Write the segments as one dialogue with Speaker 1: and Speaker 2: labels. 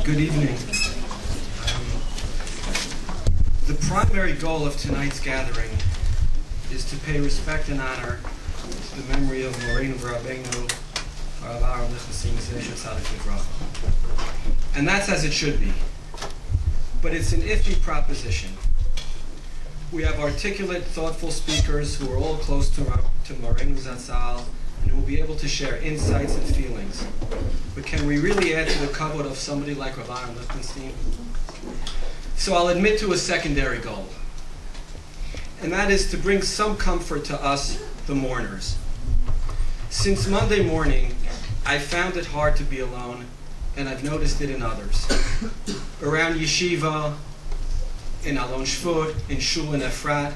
Speaker 1: Good evening. The primary goal of tonight's gathering is to pay respect and honor to the memory of Moreinu VeRabbeinu, Aharon Lichtenstein, and that's as it should be. But it's an iffy proposition. We have articulate, thoughtful speakers who are all close to Moreinu Zatzal and who will be able to share insights and feelings. But can we really add to the kavod of somebody like Rav Doniel Lichtenstein? So I'll admit to a secondary goal, and that is to bring some comfort to us, the mourners. Since Monday morning, I found it hard to be alone, and I've noticed it in others. Around Yeshiva, in Alon Shvut, in Shul and Efrat,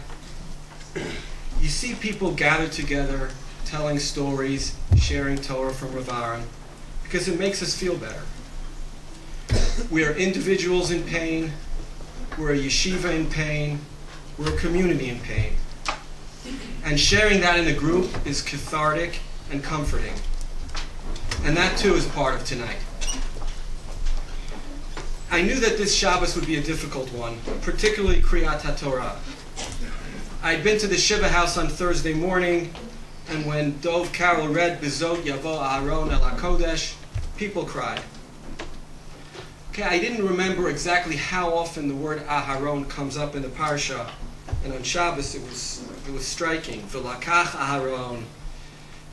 Speaker 1: you see people gathered together, telling stories, sharing Torah from Rav Aharon, because it makes us feel better. We are individuals in pain, we're a yeshiva in pain, we're a community in pain. And sharing that in a group is cathartic and comforting. And that too is part of tonight. I knew that this Shabbos would be a difficult one, particularly Kriyat HaTorah. I'd been to the Shiva house on Thursday morning, and when Dov Karoll read Bezot Yavo Aharon El HaKodesh, people cried. Okay, I didn't remember exactly how often the word Aharon comes up in the parsha, and on Shabbos it was striking. V'lakach Aharon,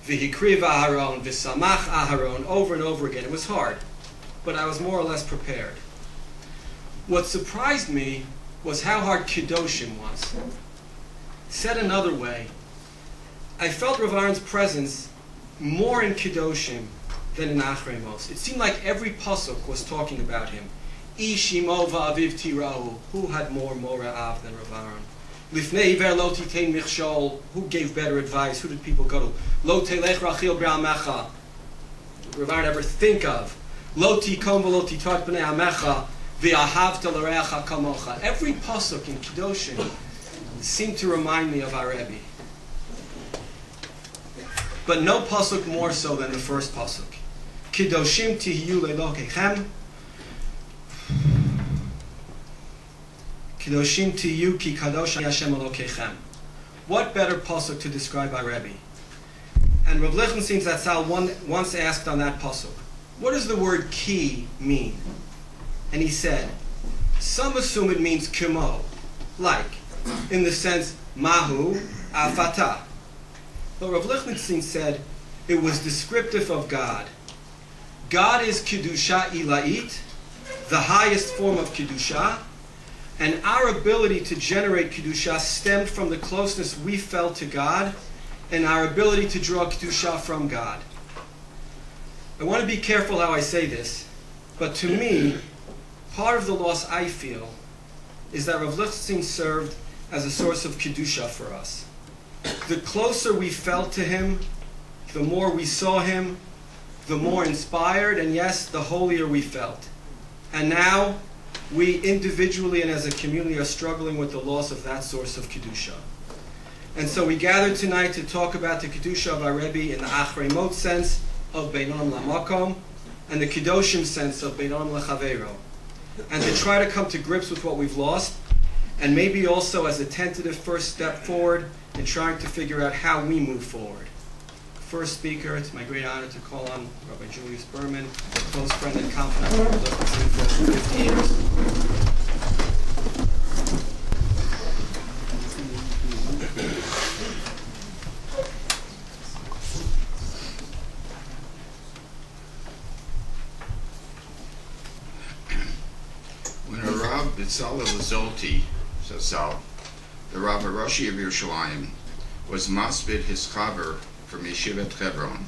Speaker 1: v'hikriv Aharon, v'samach Aharon, over and over again. It was hard, but I was more or less prepared. What surprised me was how hard Kedoshim was. Said another way, I felt Rav Aharon's presence more in Kedoshim than in Achremos. It seemed like every pasuk was talking about him. Ishimo va'aviv tirahu. Who had more Mora'av than Rav Aharon? Lifnei iver lo titein michshol. Who gave better advice? Who did people go to? Lo telech rachil b'amecha. Rav Aharon ever think of? Lo tikom v'lo titot b'nei amecha v'ahavta l'reacha kamocha. Every pasuk in Kedoshim seemed to remind me of our Rebbe. But no pasuk more so than the first pasuk. Kedoshim tihiyu le'elokechem. Kedoshim tihiyu ki kadosh Hashem elokechem. What better pasuk to describe our Rebbe? And Rav Lichtenstein Zatzal once asked on that pasuk, what does the word ki mean? And he said, some assume it means kimo, like, in the sense mahu afata. But Rav Lichtenstein said it was descriptive of God. God is Kedusha Ilait, the highest form of Kedusha, and our ability to generate Kedusha stemmed from the closeness we felt to God and our ability to draw Kedusha from God. I want to be careful how I say this, but to me, part of the loss I feel is that Rav Lichtenstein served as a source of Kedusha for us. The closer we felt to him, the more we saw him, the more inspired, and yes, the holier we felt. And now, we individually and as a community are struggling with the loss of that source of Kedusha. And so we gathered tonight to talk about the Kedusha of our Rebbe in the Achremot sense of Beinon Lamakom, and the Kedoshim sense of Beinon Lechavero, and to try to come to grips with what we've lost, and maybe also as a tentative first step forward in trying to figure out how we move forward. First speaker, it's my great honor to call on Rabbi Julius Berman, a close friend and confidant of Rav Lichtenstein for over 50 years.
Speaker 2: When HaRav B'Tzalel Zolti, Zatzal, the Rav Roshi of Yerushalayim, was masbid his chaver from Yeshiva Hebron,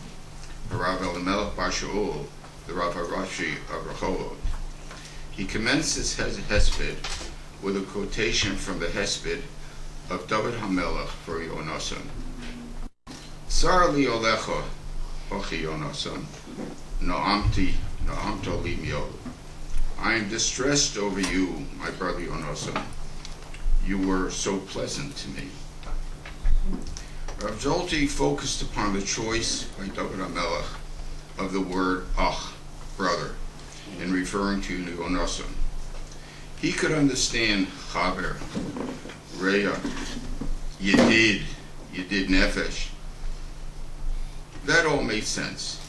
Speaker 2: HaRav Elimelech Bar Shaul, the Rav Roshi of Rehovot. He commenced his Hesped with a quotation from the Hesped of David HaMelech for Yonason. Sar li olecha, ochi Yonason, no'amto li miol. I am distressed over you, my brother Yonason. You were so pleasant to me. Rav Zolti focused upon the choice by David HaMelech of the word ach, brother, in referring to Yonoson. He could understand Chaver, Reya, Yedid Nefesh. That all made sense.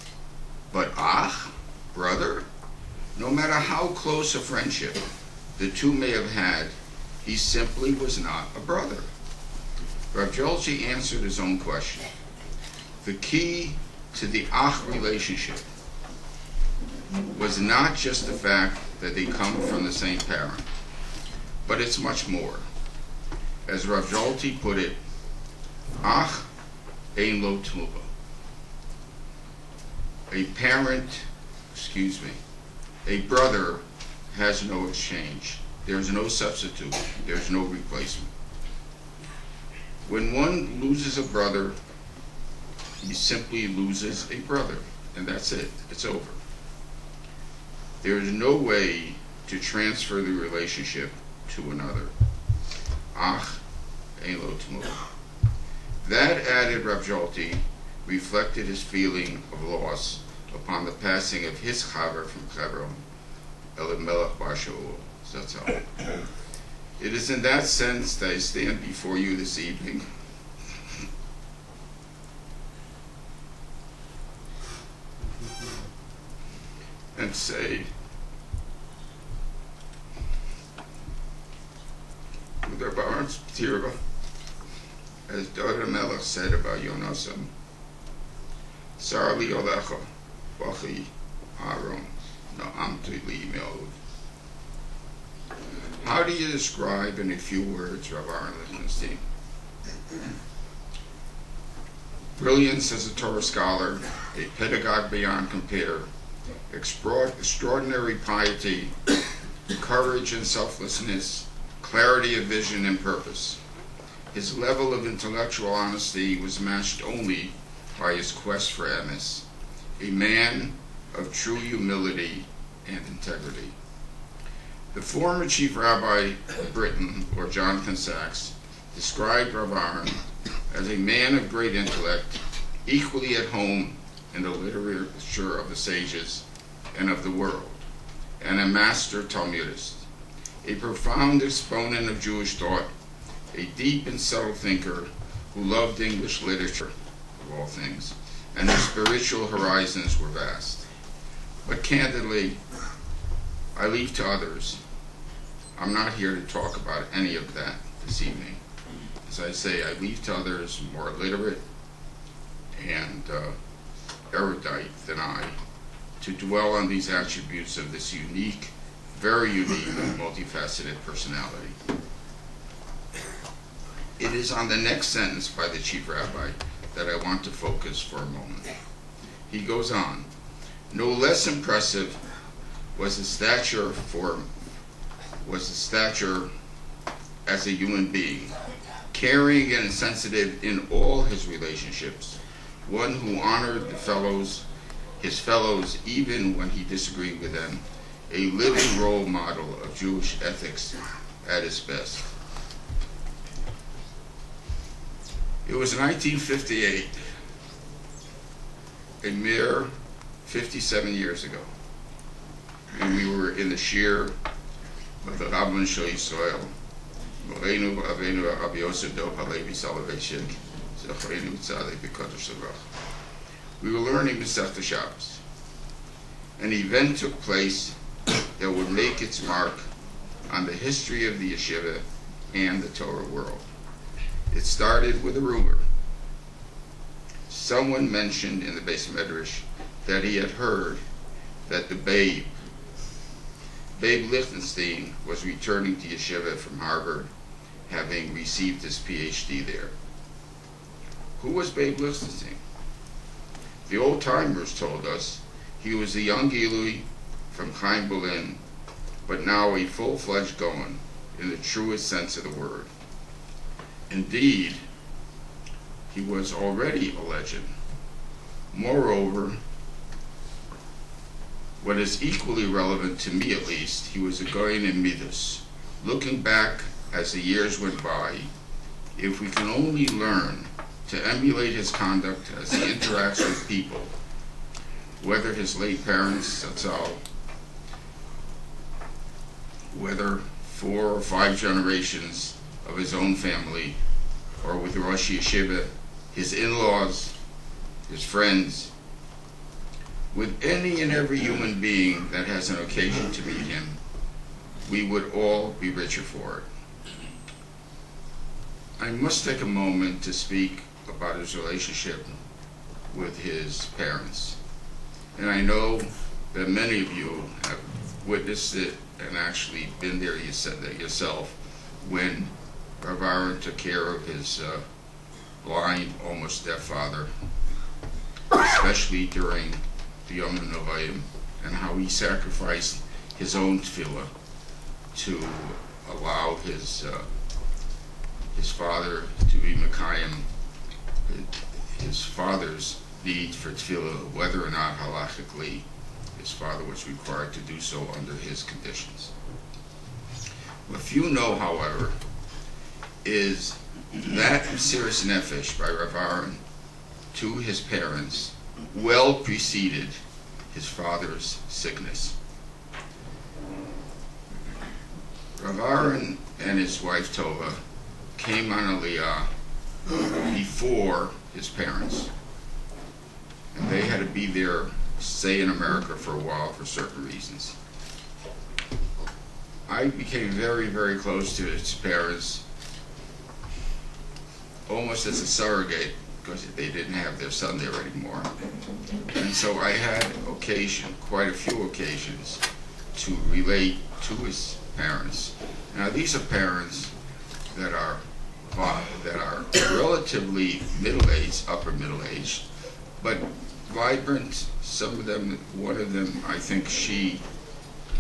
Speaker 2: But Ach, brother, no matter how close a friendship the two may have had, he simply was not a brother. Rav Jolchi answered his own question. The key to the Ach relationship was not just the fact that they come from the same parent, but it's much more. As Rav Jolchi put it, Ach ein lo tmuva. A brother has no exchange. There's no substitute. There's no replacement. When one loses a brother, he simply loses a brother, and that's it. It's over. There is no way to transfer the relationship to another. Ach ein lo tmuva. That, added Rav Jolchi, reflected his feeling of loss upon the passing of his chaver from Hebron, Elimelech bar Shaul. So that's all. It is in that sense that I stand before you this evening and say, with our Baron's Tirva, as Dov Melech said about Yonasan, Sar li olecha, vachi Aharon, na'amti li me'od. How do you describe in a few words Rav Aaron Lichtenstein? Brilliance as a Torah scholar, a pedagogue beyond compare, extraordinary piety, courage and selflessness, clarity of vision and purpose. His level of intellectual honesty was matched only by his quest for emes, a man of true humility and integrity. The former chief rabbi of Britain, Lord Jonathan Sacks, described Rav Aaron as a man of great intellect, equally at home in the literature of the sages and of the world, and a master talmidist, a profound exponent of Jewish thought, a deep and subtle thinker who loved English literature, of all things, and his spiritual horizons were vast. But candidly, I leave to others. I'm not here to talk about any of that this evening. As I say, I leave to others more literate and erudite than I to dwell on these attributes of this unique, very unique and multifaceted personality. It is on the next sentence by the chief rabbi that I want to focus for a moment. He goes on, no less impressive was his stature as a human being, caring and sensitive in all his relationships, one who honored his fellows even when he disagreed with them, a living role model of Jewish ethics at its best. It was 1958, a mere 57 years ago, and we were in the shir of the Rabbin Shel Yisrael, Moreinu Avenu Rabbi Yosef Dov Halevi Soloveitchik, Zechreinu Tzaddik B'Kodesh Tzavach. We were learning Masechta Shabbos. An event took place that would make its mark on the history of the Yeshiva and the Torah world. It started with a rumor. Someone mentioned in the Beis Medrash that he had heard that the Babe Lichtenstein was returning to Yeshiva from Harvard, having received his PhD there. Who was Babe Lichtenstein? The old-timers told us he was a young Eli from Chaim Berlin, but now a full-fledged Goen in the truest sense of the word. Indeed, he was already a legend. Moreover, what is equally relevant to me at least, he was a Goen in Midas. Looking back as the years went by, if we can only learn to emulate his conduct as he interacts with people, whether his late parents, Zatzal, whether 4 or 5 generations of his own family, or with Rosh Yeshiva, his in-laws, his friends, with any and every human being that has an occasion to meet him, we would all be richer for it. I must take a moment to speak about his relationship with his parents. And I know that many of you have witnessed it and actually been there yourself when Rav Aharon took care of his blind, almost deaf father, especially during the Yom Novayim, and how he sacrificed his own tefillah to allow his father to be Mekayim, his father's need for tefillah, whether or not halachically his father was required to do so under his conditions. What few know, however, is that Mesiras Nefesh by Rav Aharon to his parents well preceded his father's sickness. Rav Aharon and his wife Tova came on Aliyah before his parents, and they had to be there, stay in America for a while for certain reasons. I became very, very close to his parents, almost as a surrogate, because they didn't have their son there anymore. And so I had quite a few occasions to relate to his parents. Now these are parents that are relatively middle-aged, upper middle-aged, but vibrant. Some of them, one of them, I think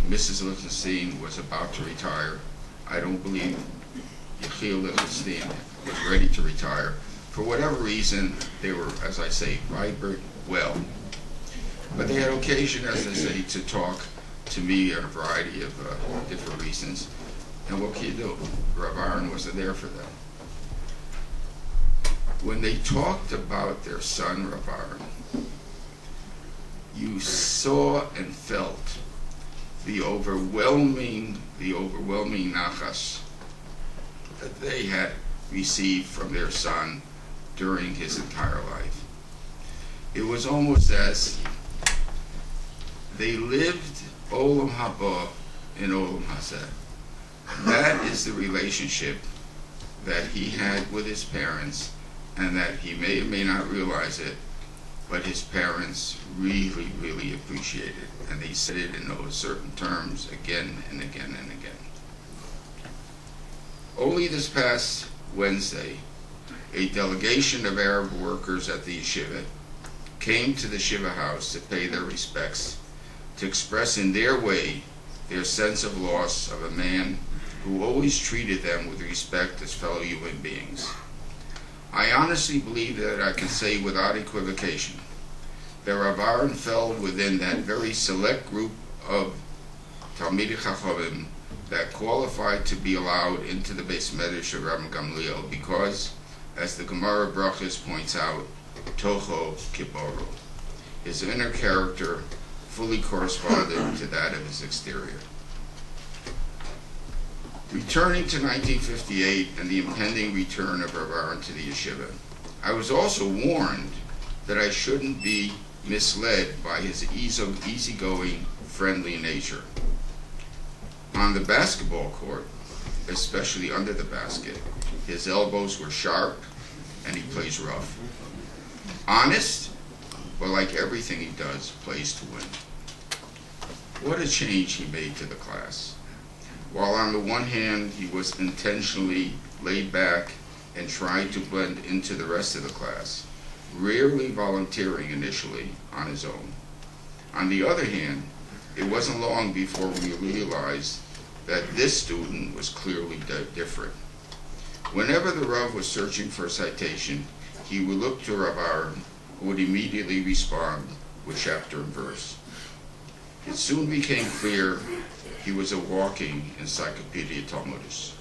Speaker 2: Mrs. Lichtenstein was about to retire. I don't believe Yechiel Lichtenstein was ready to retire. For whatever reason, they were, as I say, vibrant, well. But they had occasion, as I say, to talk to me on a variety of different reasons. And what can you do? Rav Aharon wasn't there for them. When they talked about their son, Rav Aharon, you saw and felt the overwhelming nachas that they had received from their son during his entire life. It was almost as they lived Olam Haba in Olam Hazeh. That is the relationship that he had with his parents, and that he may or may not realize it, but his parents really, really appreciated, and they said it in those certain terms again and again and again. Only this past Wednesday, a delegation of Arab workers at the Yeshiva came to the Shiva house to pay their respects, to express in their way their sense of loss of a man who always treated them with respect as fellow human beings. I honestly believe that I can say without equivocation that Rav Aharon fell within that very select group of talmidei chachamim that qualified to be allowed into the Beis Medrash of Rabbi Gamliel because, as the Gemara Brachos points out, Toho Kiboro. His inner character fully corresponded to that of his exterior. Returning to 1958 and the impending return of Rav Aharon to the Yeshiva, I was also warned that I shouldn't be misled by his easygoing, friendly nature. On the basketball court, especially under the basket, his elbows were sharp and he plays rough. Honest, but like everything he does, plays to win. What a change he made to the class. While on the one hand he was intentionally laid back and tried to blend into the rest of the class, rarely volunteering initially on his own. On the other hand, it wasn't long before we realized that this student was clearly different. Whenever the Rav was searching for a citation, he would look to Rav Aharon, who would immediately respond with chapter and verse. It soon became clear he was a walking encyclopedia Talmudis.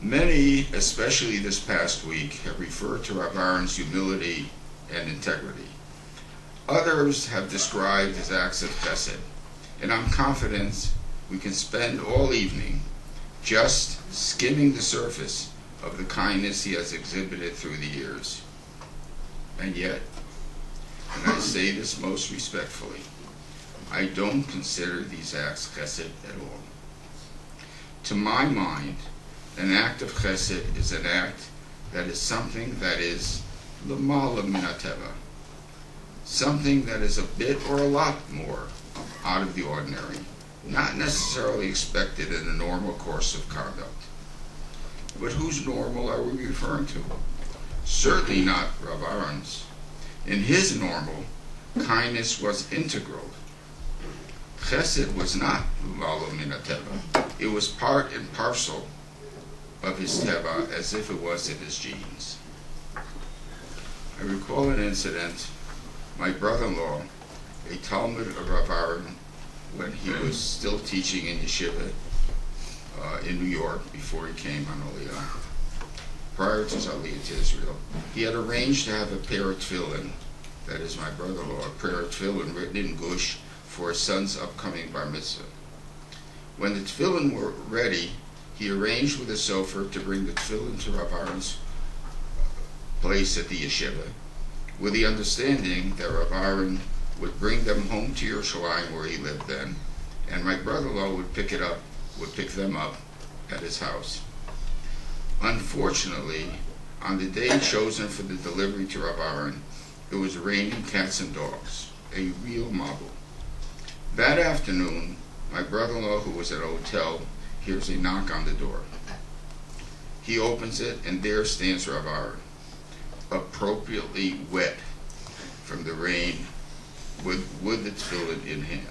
Speaker 2: Many, especially this past week, have referred to Rav Aharon's humility and integrity. Others have described his acts of chesed, and I'm confident we can spend all evening just skimming the surface of the kindness he has exhibited through the years. And yet, and I say this most respectfully, I don't consider these acts chesed at all. To my mind, an act of chesed is an act that is something that is l'mala min hateva, something that is a bit or a lot more out of the ordinary, not necessarily expected in the normal course of conduct. But whose normal are we referring to? Certainly not Rav Aharon's. In his normal, kindness was integral. Chesed was not l'mala min hateva. It was part and parcel of his teva, as if it was in his genes. I recall an incident. My brother-in-law, a talmid of Rav Aharon, when he was still teaching in Yeshiva in New York before he came on Aliyah, prior to his Aliyah to Israel, he had arranged to have a pair of tefillin, that is my brother-in-law, a pair of tefillin written in Gush for his son's upcoming bar mitzvah. When the tefillin were ready, he arranged with a sofer to bring the tefillin to Rav Aharon's place at the Yeshiva, with the understanding that Rav Aharon would bring them home to Yerushalayim, where he lived then, and my brother-in-law would pick them up at his house. Unfortunately, on the day chosen for the delivery to Rav Aharon, it was raining cats and dogs, a real marvel. That afternoon, my brother-in-law, who was at a hotel, hears a knock on the door. He opens it, and there stands Rav Aharon, appropriately wet from the rain, with the tefillin in hand.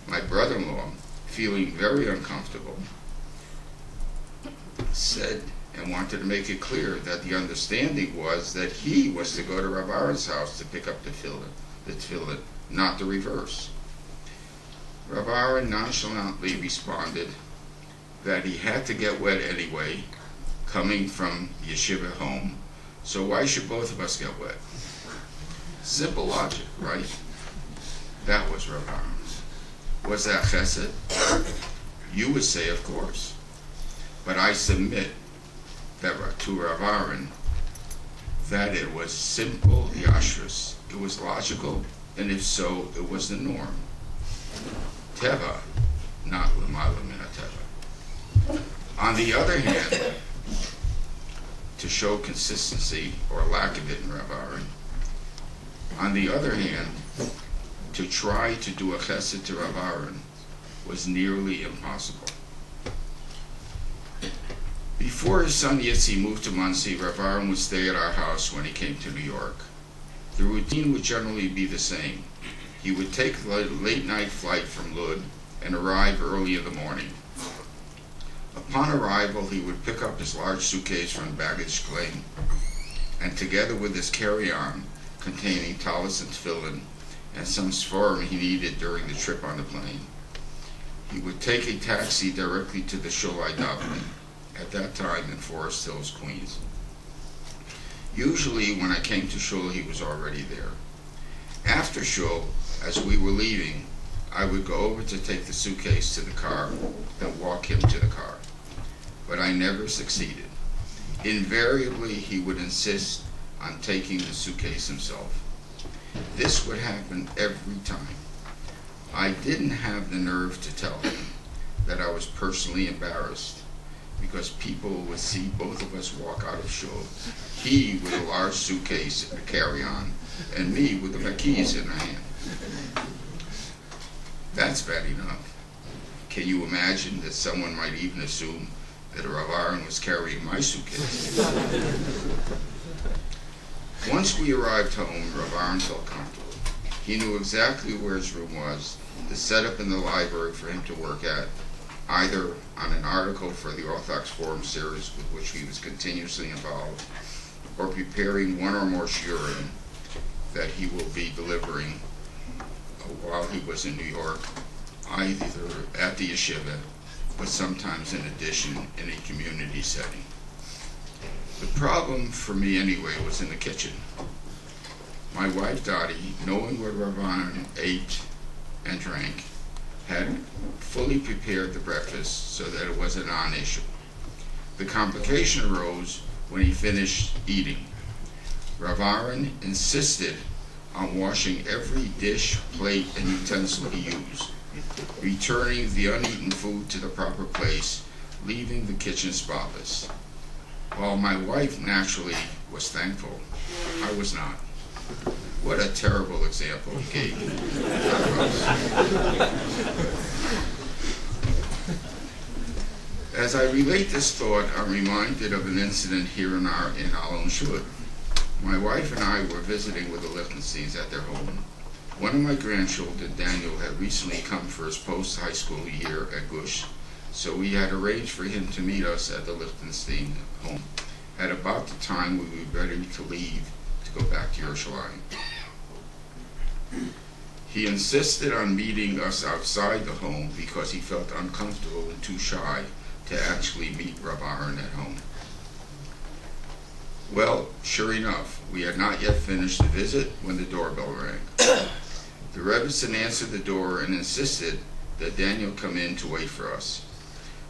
Speaker 2: My brother-in-law, feeling very uncomfortable, said and wanted to make it clear that the understanding was that he was to go to Rav Aharon's house to pick up the tefillin, not the reverse. Rav Aharon nonchalantly responded that he had to get wet anyway, coming from Yeshiva home, so why should both of us get wet? Simple logic, right? That was Rav Aharon. Was that chesed? You would say, of course. But I submit that to Rav Aharon that it was simple yashrus. It was logical, and if so, it was the norm. Teva, not l'mala min hateva. On the other hand, to show consistency or lack of it in Rav Aharon, on the other hand, to try to do a chesed to Rav Aharon was nearly impossible. Before his son Yitzi moved to Monsey, Rav Aharon would stay at our house when he came to New York. The routine would generally be the same. He would take the late-night flight from Lud and arrive early in the morning. Upon arrival, he would pick up his large suitcase from the baggage claim, and together with his carry-on containing talis and tefillin and some sforim he needed during the trip on the plane, he would take a taxi directly to the shul I davened at that time in Forest Hills, Queens. Usually when I came to shul, he was already there. After shul, as we were leaving, I would go over to take the suitcase to the car and walk him to the car. But I never succeeded. Invariably, he would insist on taking the suitcase himself. This would happen every time. I didn't have the nerve to tell him that I was personally embarrassed, because people would see both of us walk out of shul, he with a large suitcase and a carry-on, and me with my keys in my hand. That's bad enough. Can you imagine that someone might even assume that Rav Aharon was carrying my suitcase? Once we arrived home, Rav Aharon felt comfortable. He knew exactly where his room was, the setup in the library for him to work at, either on an article for the Orthodox Forum series with which he was continuously involved, or preparing one or more shiurim that he will be delivering while he was in New York, either at the Yeshiva but sometimes in addition in a community setting. The problem for me anyway was in the kitchen. My wife Dottie, knowing what Rav Aharon ate and drank, had fully prepared the breakfast so that it was a non-issue. The complication arose when he finished eating. Rav Aharon insisted on washing every dish, plate, and utensil he used, returning the uneaten food to the proper place, leaving the kitchen spotless. While my wife naturally was thankful, I was not. What a terrible example he gave. As I relate this thought, I'm reminded of an incident here in our own shul. My wife and I were visiting with the Lichtensteins at their home. One of my grandchildren, Daniel, had recently come for his post-high school year at Gush, so we had arranged for him to meet us at the Lichtenstein home at about the time we were ready to leave to go back to Yerushalayim. He insisted on meeting us outside the home because he felt uncomfortable and too shy to actually meet Rav Aharon at home. Well, sure enough, we had not yet finished the visit when the doorbell rang. The Rebbetzin answered the door and insisted that Daniel come in to wait for us.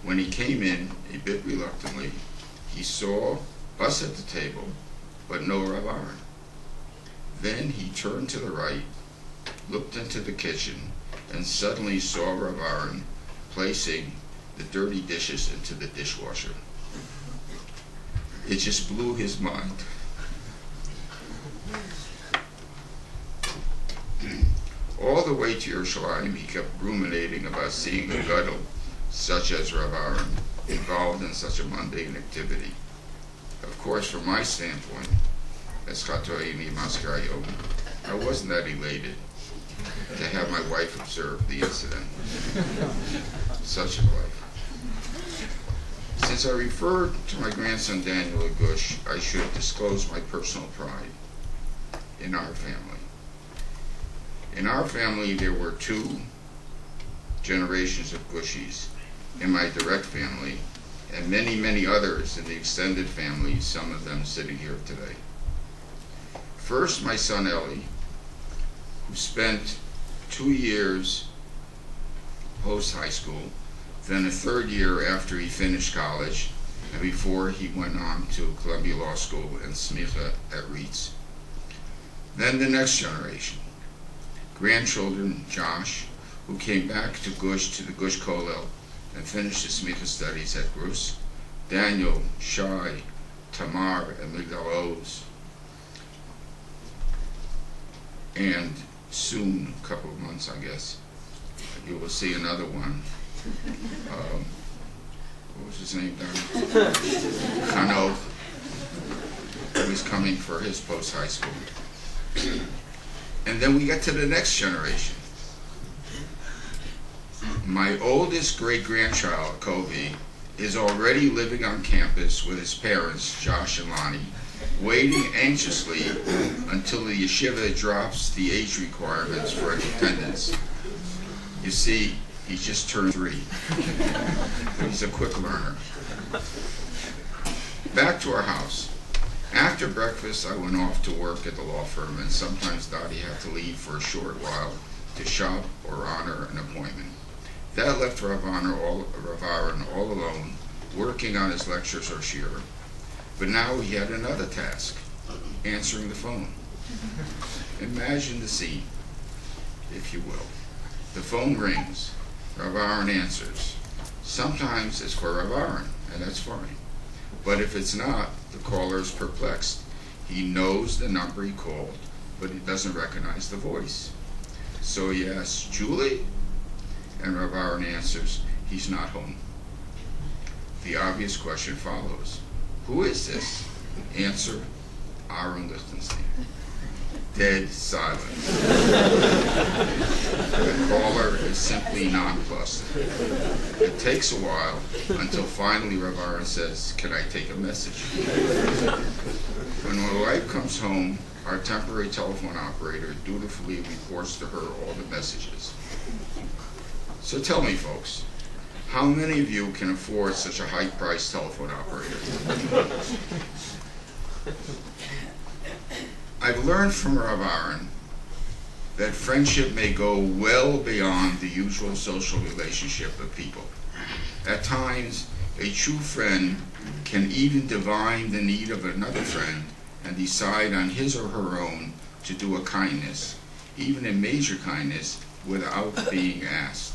Speaker 2: When he came in, a bit reluctantly, he saw us at the table, but no Rav Aharon. Then he turned to the right, looked into the kitchen, and suddenly saw Rav Aharon placing the dirty dishes into the dishwasher. It just blew his mind. All the way to Yerushalayim, he kept ruminating about seeing a gadol such as Rav Aharon involved in such a mundane activity. Of course, from my standpoint, as Chatoimi Maskayom, I wasn't that elated to have my wife observe the incident. Such a life. Since I referred to my grandson Daniel at Gush, I should disclose my personal pride in our family. In our family, there were 2 generations of Gushis in my direct family, and many, many others in the extended family, some of them sitting here today. First, my son Eli, who spent 2 years post-high school, then a 3rd year after he finished college, and before he went on to Columbia Law School and Smicha at Reitz. Then the next generation, grandchildren Josh, who came back to Gush, to the Gush Kollel, and finished his Smicha studies at Grus, Daniel, Shai, Tamar, and Migdal Oz, and soon, a couple of months I guess, you will see another one. What was his name, Don? Kano, who was coming for his post-high school. And then we get to the next generation. My oldest great-grandchild, Kobe, is already living on campus with his parents, Josh and Lonnie, waiting anxiously until the yeshiva drops the age requirements for attendance. You see, he just turned 3. He's a quick learner. Back to our house. After breakfast, I went off to work at the law firm, and sometimes Dottie had to leave for a short while to shop or honor an appointment. That left Rav Aharon all alone, working on his lectures or shiur. But now he had another task, answering the phone. Imagine the scene, if you will. The phone rings. Rav Aharon answers. Sometimes it's for Rav Aharon, and that's fine. But if it's not, the caller is perplexed. He knows the number he called, but he doesn't recognize the voice. So he asks, Julie? And Rav Aharon answers, he's not home. The obvious question follows. Who is this? Answer, Aharon Lichtenstein. Dead silence. The caller is simply nonplussed. It takes a while until finally Rav Aharon says, can I take a message? When my wife comes home, our temporary telephone operator dutifully reports to her all the messages. So tell me, folks, How many of you can afford such a high-priced telephone operator? I've learned from Rav Aharon that friendship may go well beyond the usual social relationship of people. At times, a true friend can even divine the need of another friend and decide on his or her own to do a kindness, even a major kindness, without being asked.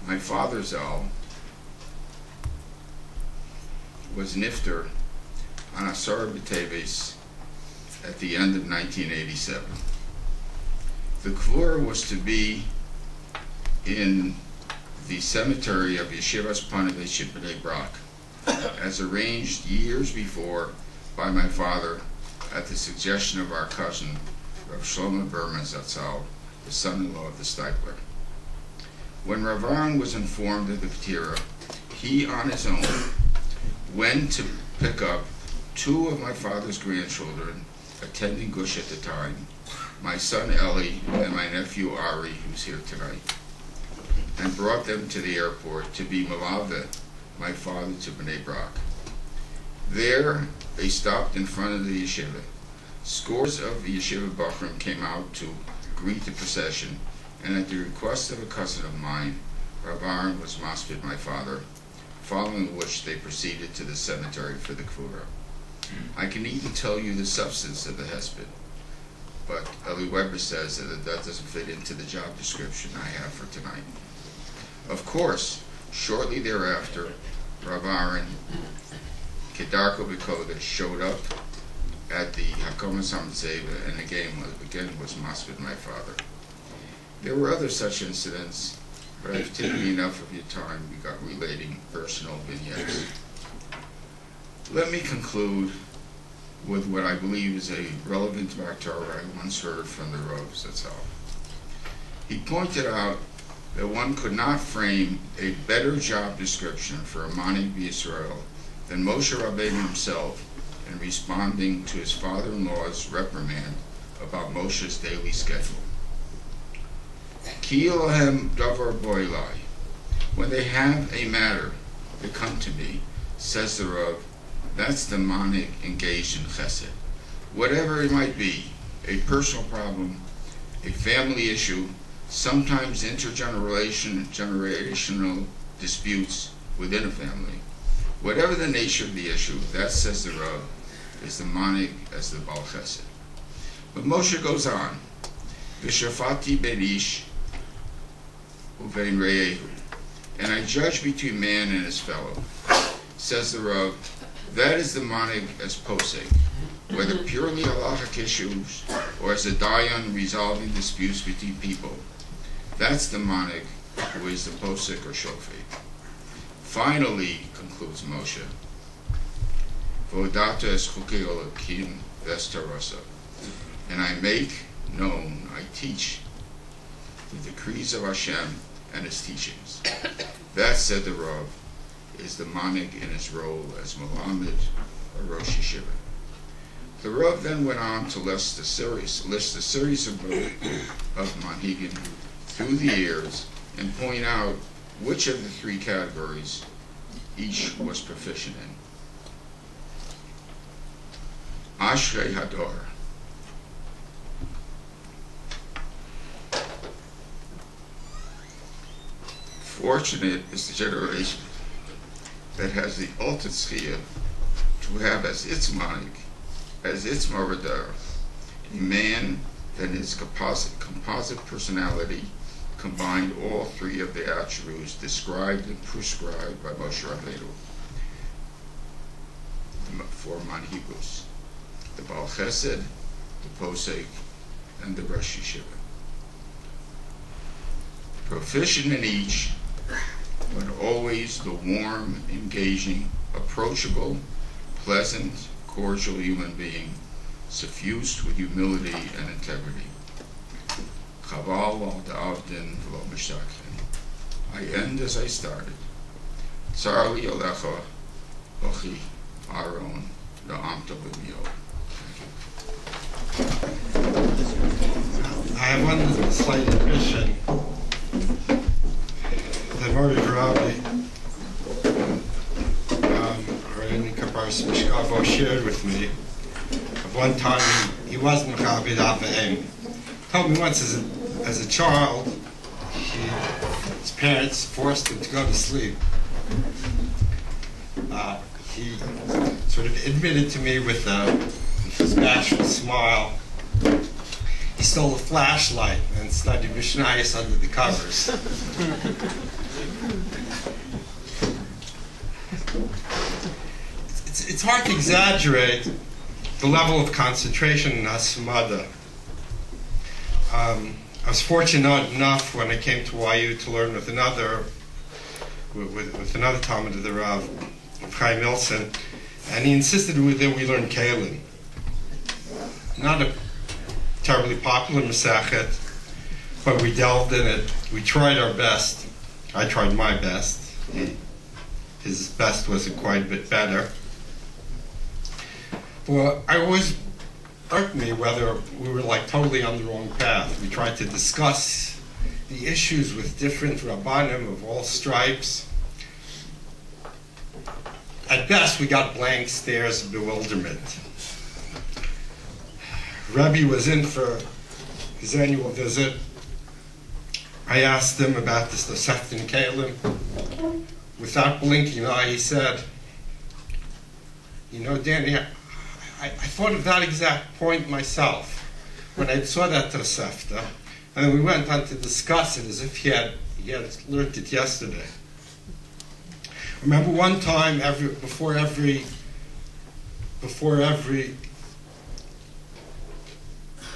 Speaker 2: My father Zal was nifter on Asar B'Teves at the end of 1987. The kvura was to be in the cemetery of Yeshiva's Panovich in Bnei Brak, as arranged years before by my father at the suggestion of our cousin, Rav Julius Berman Zatzal, the son-in-law of the Stipler. When Rav Aharon was informed of the P'tira, he on his own went to pick up two of my father's grandchildren attending Gush at the time, my son Eli and my nephew Ari, who's here tonight, and brought them to the airport to be malave my father to Bnei Brak. There, they stopped in front of the yeshiva. Scores of the yeshiva bachrim came out to greet the procession, and at the request of a cousin of mine, Rav Aharon was maspid my father, following which they proceeded to the cemetery for the kvura. I can even tell you the substance of the Hespedim, but Eli Weber says that doesn't fit into the job description I have for tonight. Of course, shortly thereafter, Rav Aharon, Kedarko B'Kodesh, showed up at the Hakomas HaMitzvah and again was maspid my father. There were other such incidents, but I've taken enough of your time relating personal vignettes. Let me conclude with what I believe is a relevant Torah I once heard from the Rav Zatzal. He pointed out that one could not frame a better job description for a Manig B'Yisrael than Moshe Rabbeinu himself in responding to his father-in-law's reprimand about Moshe's daily schedule. Ki Elohem davar boilai. When they have a matter, they come to me, says the Rav. That's the manig engaged in chesed. Whatever it might be, a personal problem, a family issue, sometimes intergenerational disputes within a family. Whatever the nature of the issue, that, says the Rav, is the manig as the Baal Chesed. But Moshe goes on, V'shafati ben ish uvein re'ehu, and I judge between man and his fellow, says the Rav. That is the manig as posek, whether purely halachic issues or as a dayan resolving disputes between people. That's the manig who is the posek or shofet. Finally, concludes Moshe, V'odata es chukei Elokim v'estarasa, and I make known, I teach the decrees of Hashem and His teachings. That, said the Rav, is the manig in his role as Melamed or Rosh Yeshiva. The Rav then went on to list a series of manhigim through the years and point out which of the three categories each was proficient in. Ashrei Hador. Fortunate is the generation that has the ultimate schia to have as its manig, as its maradar, a man that in his composite personality combined all three of the attributes described and prescribed by Moshe Rabbeinu for manhigus, the Baal Chesed, the Posek, and the Rosh Yeshiva. Proficient in each, but always the warm, engaging, approachable, pleasant, cordial human being, suffused with humility and integrity. Chaval al da'avdin v'lo mishtakhin. I end as I started. Tzar li alecha, ochi, Aharon, na'amta b'mio.
Speaker 3: I have one slight admission. Admired Rabbi, Moreinu Kaparis Mishkavo shared with me. At one time he wasn't Rabbi Aharon. Told me once as a child, his parents forced him to go to sleep. He sort of admitted to me with his bashful smile, he stole a flashlight and studied Mishnayos under the covers. It's hard to exaggerate the level of concentration in Hasamada. I was fortunate enough when I came to YU to learn with another talmid of the Rav, Chaim Ilson, and he insisted that we learn Kalim. Not a terribly popular Masachet, but we delved in it. We tried our best. I tried my best. His best was quite a bit better. Well, I always irked me whether we were like totally on the wrong path. We tried to discuss the issues with different Rabbanim of all stripes. At best, we got blank stares of bewilderment. Rebbe was in for his annual visit. I asked him about this Tosefta in Kalim. Without blinking an eye, he said, "You know, Danny, I thought of that exact point myself when I saw that Tosefta, and we went on to discuss it as if he had learned it yesterday." I remember one time, before every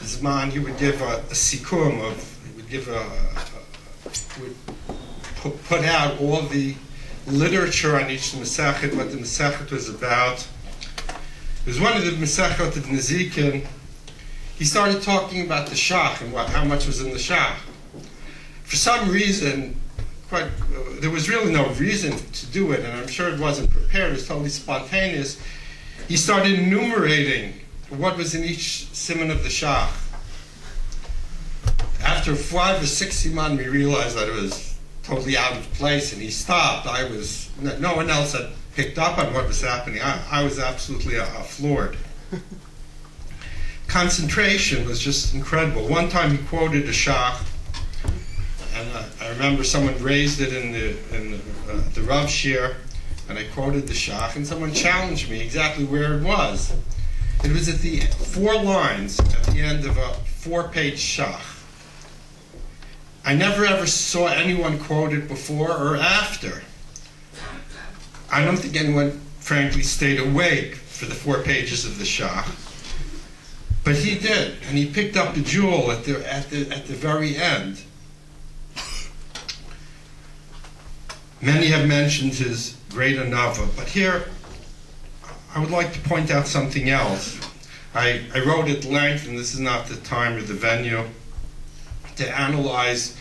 Speaker 3: Zman, he would give a sikum put out all the literature on each Masachet, what the Masachet was about. It was one of the Masachet of Nezikin. He started talking about the Shach and how much was in the Shach. For some reason, there was really no reason to do it, and I'm sure it wasn't prepared, it was totally spontaneous. He started enumerating what was in each siman of the Shach. After 5 or 6 siman, we realized that it was totally out of place, and he stopped. No one else had picked up on what was happening. I was absolutely floored. Concentration was just incredible. One time he quoted a Shach, and I remember someone raised it in the Rav Shir, and I quoted the Shach, and someone challenged me exactly where it was. It was at the 4 lines at the end of a 4-page Shach. I never ever saw anyone quote it before or after. I don't think anyone, frankly, stayed awake for the 4 pages of the Shach. But he did, and he picked up the jewel at the very end. Many have mentioned his great anava, but here I would like to point out something else. I wrote at length, and this is not the time or the venue, to analyze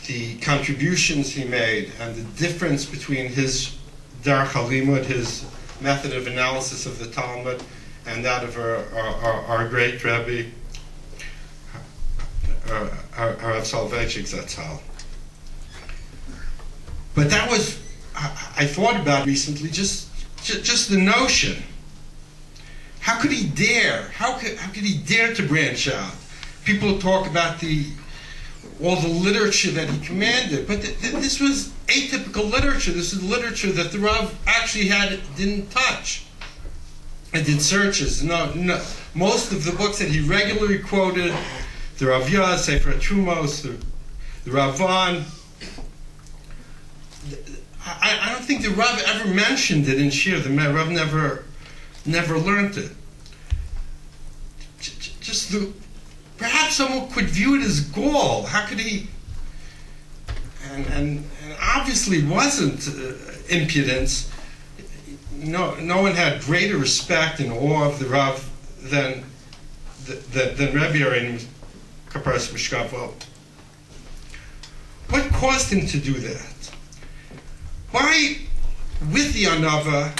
Speaker 3: the contributions he made and the difference between his Derech HaLimud, his method of analysis of the Talmud, and that of our great Rebbe, Rav Soloveitchik Zatzal. But that was, I thought about recently, just the notion. How could he dare? How could he dare to branch out? People talk about all the literature that he commanded, but this was atypical literature. This is literature that the Rav actually didn't touch. I did searches. No, most of the books that he regularly quoted, the Rav Yaz, Sefer Trumos, the Ravan. I don't think the Rav ever mentioned it in Shir. The Rav never learned it. Perhaps someone could view it as gall. How could he? And obviously it wasn't impudence. No one had greater respect and awe of the Rav than Rebbe Aharon Kaparas Mishkavo. What caused him to do that? Why, with the Anava,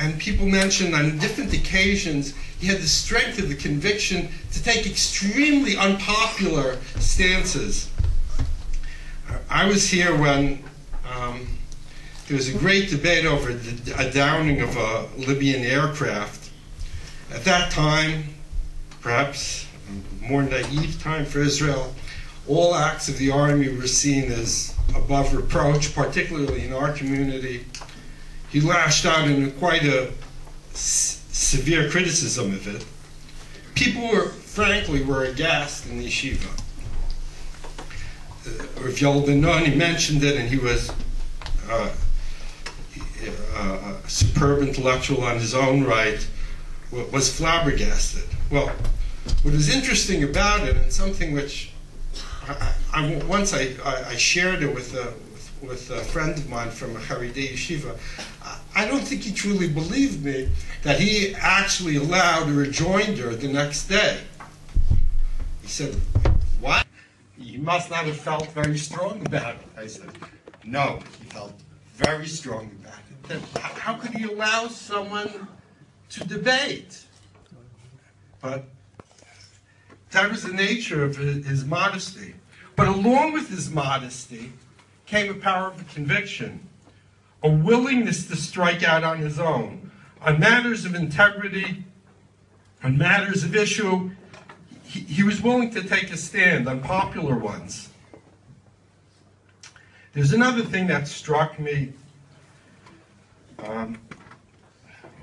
Speaker 3: and people mentioned on different occasions, he had the strength of the conviction to take extremely unpopular stances. I was here when there was a great debate over a downing of a Libyan aircraft. At that time, perhaps a more naive time for Israel, all acts of the army were seen as above reproach, particularly in our community. He lashed out in quite a severe criticism of it. People frankly were aghast in the yeshiva. Rav Yoel he mentioned it, and he was a superb intellectual on his own right, was flabbergasted. Well, what was interesting about it, and something which once I shared it with a friend of mine from a Haredi yeshiva, I don't think he truly believed me that he actually allowed a rejoinder the next day. He said, "What? You must not have felt very strong about it." I said, "No, he felt very strong about it. How could he allow someone to debate?" But that was the nature of his modesty. But along with his modesty came a power of conviction, a willingness to strike out on his own. On matters of integrity, on matters of issue, he was willing to take a stand on popular ones. There's another thing that struck me.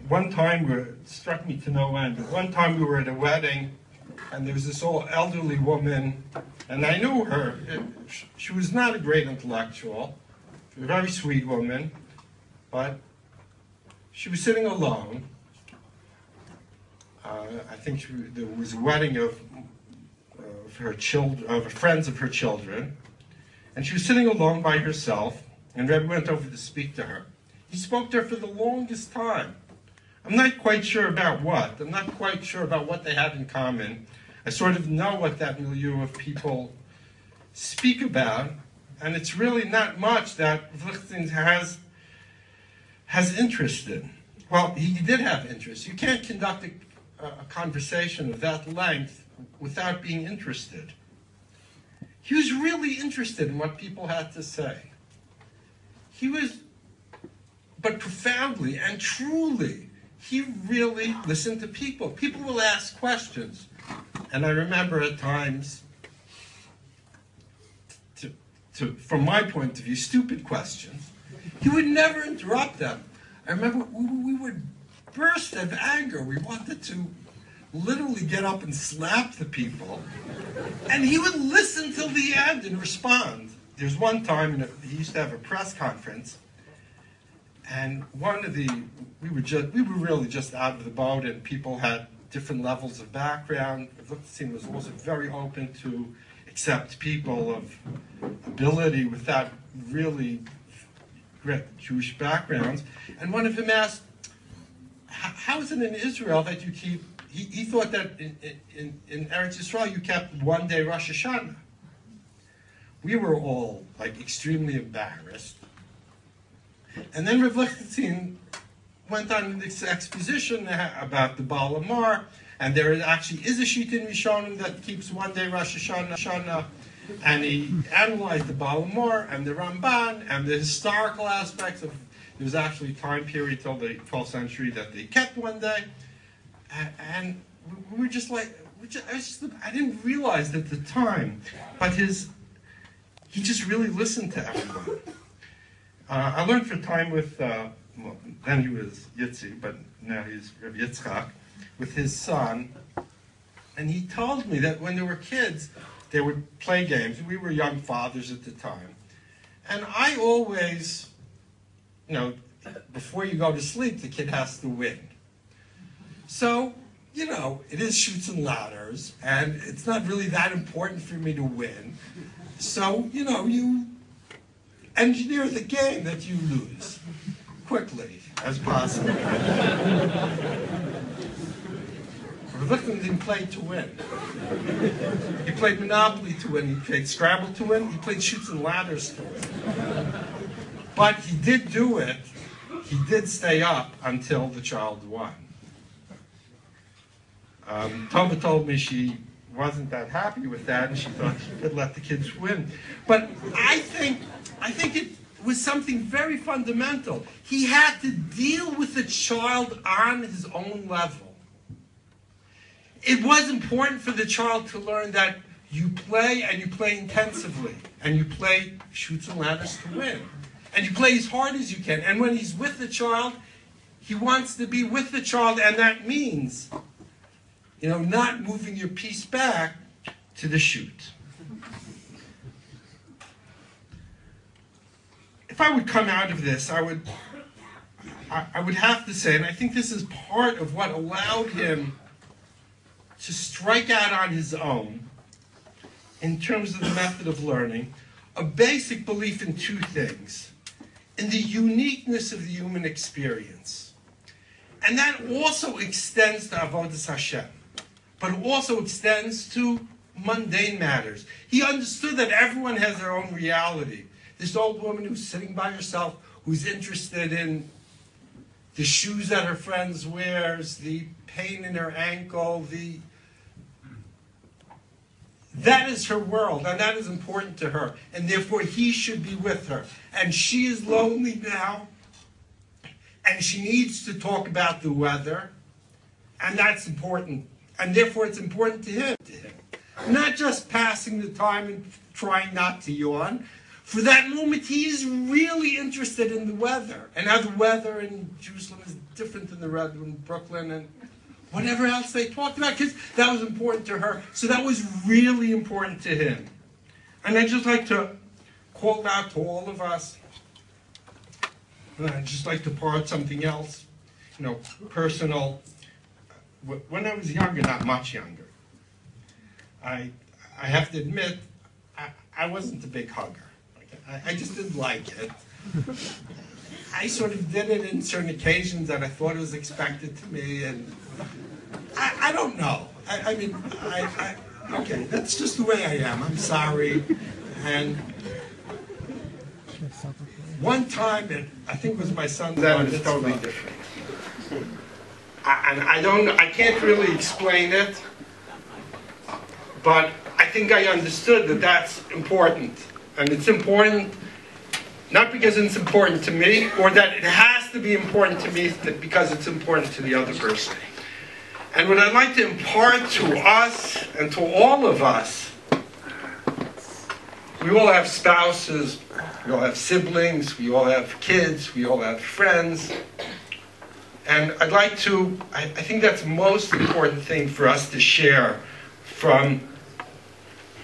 Speaker 3: One time, it struck me to no end. One time we were at a wedding, and there was this old elderly woman, and I knew her. She was not a great intellectual, a very sweet woman, but she was sitting alone. I think there was a wedding of her children, of friends of her children, and she was sitting alone by herself. And Rebbe went over to speak to her. He spoke to her for the longest time. I'm not quite sure about what. I'm not quite sure about what they had in common. I sort of know what that milieu of people speak about, and it's really not much that Lichtenstein has interest in. Well, he did have interest. You can't conduct a conversation of that length without being interested. He was really interested in what people had to say. He was, but profoundly and truly, he really listened to people. People will ask questions. And I remember at times, from my point of view, stupid questions. He would never interrupt them. I remember we would burst of anger. We wanted to literally get up and slap the people. And he would listen till the end and respond. There's one time, he used to have a press conference, and we were really just out of the boat, and people had different levels of background. Lichtenstein was also very open to accept people of ability without really great Jewish backgrounds. And one of them asked, how is it in Israel that you keep, he thought that in Eretz Yisrael you kept one day Rosh Hashanah. We were all like extremely embarrassed. And then Rav Lichtenstein went on this exposition about the Baal Amar, and there actually is a sheet in Rishonim that keeps one day Rosh Hashanah, and he analyzed the Baal Amar and the Ramban and the historical aspects of. There was actually a time period till the 12th century that they kept one day, and we were just like, I didn't realize at the time, but he just really listened to everyone. I learned for time with, then he was Yitzi, but now he's Rav Yitzchak, with his son. And he told me that when they were kids, they would play games. We were young fathers at the time. And I always, before you go to sleep, the kid has to win. So, it is chutes and ladders, and it's not really that important for me to win. So, you engineer the game that you lose quickly as possible. Lichtenstein didn't play to win. He played Monopoly to win. He played Scrabble to win. He played chutes and ladders to win. But he did do it. He did stay up until the child won. Tova told me she wasn't that happy with that, and she thought she could let the kids win. But I think it was something very fundamental. He had to deal with the child on his own level. It was important for the child to learn that you play, and you play intensively, and you play shoots and ladders to win. And you play as hard as you can. And when he's with the child, he wants to be with the child, and that means, not moving your piece back to the shoot. If I would come out of this, I would have to say, and I think this is part of what allowed him to strike out on his own in terms of the method of learning, a basic belief in two things: in the uniqueness of the human experience. And that also extends to Avodas Hashem, but it also extends to mundane matters. He understood that everyone has their own reality. This old woman who's sitting by herself, who's interested in the shoes that her friends wears, the pain in her ankle, that is her world, and that is important to her, and therefore he should be with her. And she is lonely now, and she needs to talk about the weather, and that's important, and therefore it's important to him. Not just passing the time and trying not to yawn. For that moment, he is really interested in the weather, and how the weather in Jerusalem is different than the weather in Brooklyn, and whatever else they talked about, because that was important to her. So that was really important to him. And I'd just like to call out to all of us, and I'd just like to part something else, personal. When I was younger, not much younger, I have to admit, I wasn't a big hugger. I just didn't like it. I sort of did it in certain occasions that I thought it was expected to me, and I don't know. Okay, that's just the way I am. I'm sorry. And one time, I think it was my son's that was totally different. I can't really explain it, but I think I understood that that's important. And it's important, not because it's important to me, or that it has to be important to me because it's important to the other person. And what I'd like to impart to us and to all of us, we all have spouses, we all have siblings, we all have kids, we all have friends. And I'd like to, I think that's the most important thing for us to share from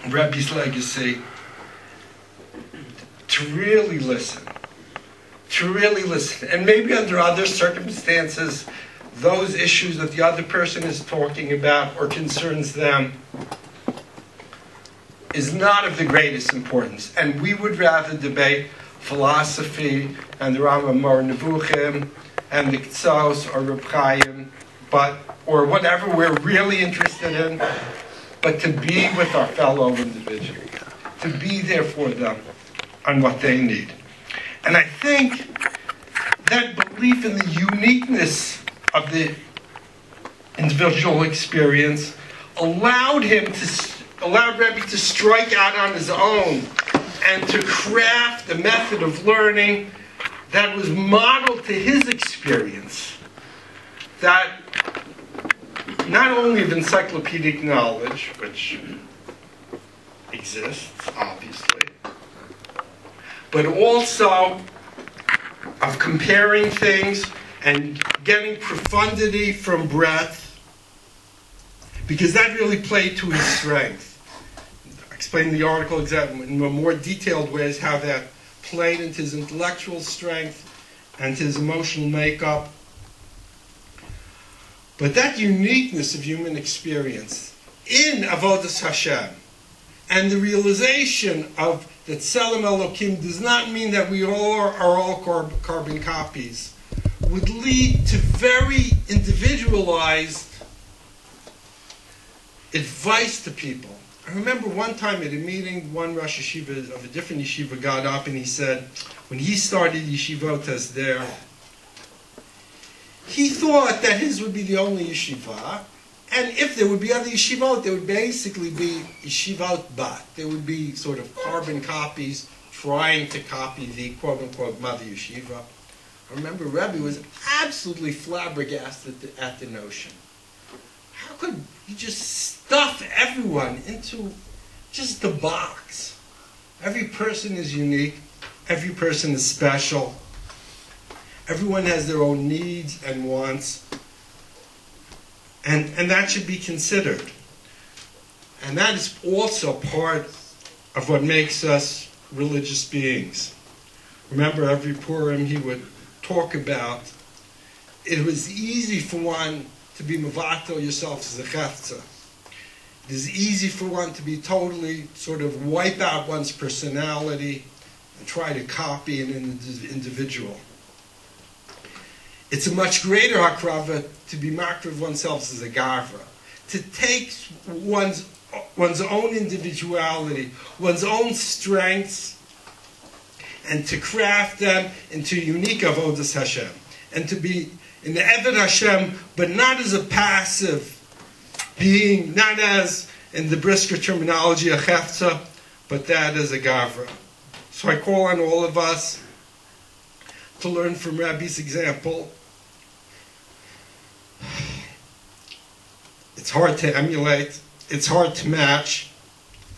Speaker 3: Rebbe's legacy. To really listen. And maybe under other circumstances, those issues that the other person is talking about or concerns them is not of the greatest importance. And we would rather debate philosophy and the Rambam or Nevuchim and the Ktsos or Reb Chaim, or whatever we're really interested in, but to be with our fellow individuals, to be there for them on what they need. And I think that belief in the uniqueness of the individual experience allowed Rebbe to strike out on his own and to craft a method of learning that was modeled to his experience, that not only of encyclopedic knowledge, which exists, obviously, but also of comparing things and getting profundity from breadth, because that really played to his strength. I explained in the article in more detailed ways how that played into his intellectual strength and his emotional makeup. But that uniqueness of human experience in Avodas Hashem and the realization of that Tselem Elokim does not mean that we all are all carbon copies, would lead to very individualized advice to people. I remember one time at a meeting, one Rosh Yeshiva of a different yeshiva got up and he said, when he started yeshivotas there, he thought that his would be the only yeshiva, And if there would be other yeshivot, there would basically be yeshivot bat. There would be sort of carbon copies trying to copy the quote-unquote mother yeshiva. I remember Rebbe was absolutely flabbergasted at the notion. How could you just stuff everyone into just the box? Every person is unique. Every person is special. Everyone has their own needs and wants. And that should be considered. And that is also part of what makes us religious beings. Remember, every Purim he would talk about, it was easy for one to be mevatel yourself as a chefza. It is easy for one to be totally sort of wipe out one's personality and try to copy an individual. It's a much greater hakrava to be makriv oneself as a gavra, to take one's own individuality, one's own strengths, and to craft them into unique avodas Hashem, and to be in the Eved Hashem, but not as a passive being, not as, in the Brisker terminology, a chefza, but that as a gavra. So I call on all of us to learn from Rabbi's example. It's hard to emulate. It's hard to match.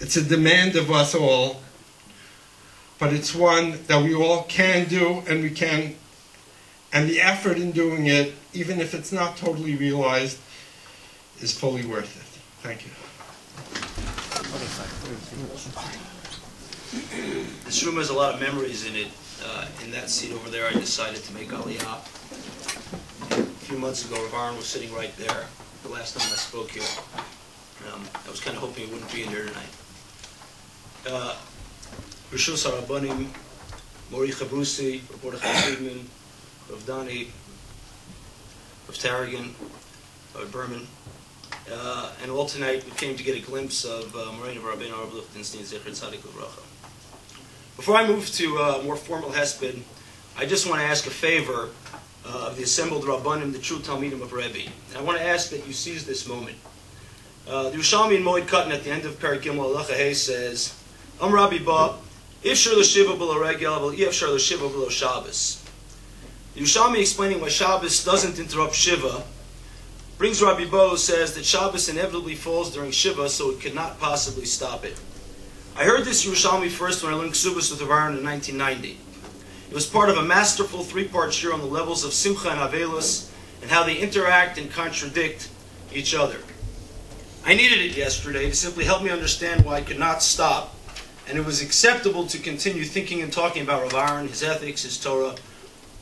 Speaker 3: It's a demand of us all. But it's one that we all can do, and we can. And the effort in doing it, even if it's not totally realized, is fully worth it. Thank you.
Speaker 4: This room has a lot of memories in it. In that seat over there, I decided to make Aliyah. A few months ago, Rav Aharon was sitting right there. The last time I spoke here, I was kind of hoping he wouldn't be in here tonight. Rishus HaRabbanim, Mori Chabrusi, Rav Mordechai Friedman, Rav Danny, Rav Taragin, Rav Berman, and all tonight we came to get a glimpse of Moreinu VeRabbeinu Rav Lichtenstein Zecher Tzadik Livracha. Before I move to more formal Hespedim, I just want to ask a favor of the assembled Rabbanim, the true talmidim of Rebbe. And I want to ask that you seize this moment. The Yerushalmi in Moed Katan at the end of Perek Gimel Halacha Hey says, Rabbi Ba, Ifshar l'Shiva b'lo regel, but Ifshar l'Shiva b'lo Shabbos. The Yerushalmi explaining why Shabbos doesn't interrupt Shiva brings Rabbi Ba, who says that Shabbos inevitably falls during Shiva, so it could not possibly stop it. I heard this Yerushalmi first when I learned Ksubas with Aharon in 1990. It was part of a masterful three-part shir on the levels of Simcha and Avelus and how they interact and contradict each other. I needed it yesterday to simply help me understand why I could not stop, and it was acceptable to continue thinking and talking about Rav Aharon, his ethics, his Torah,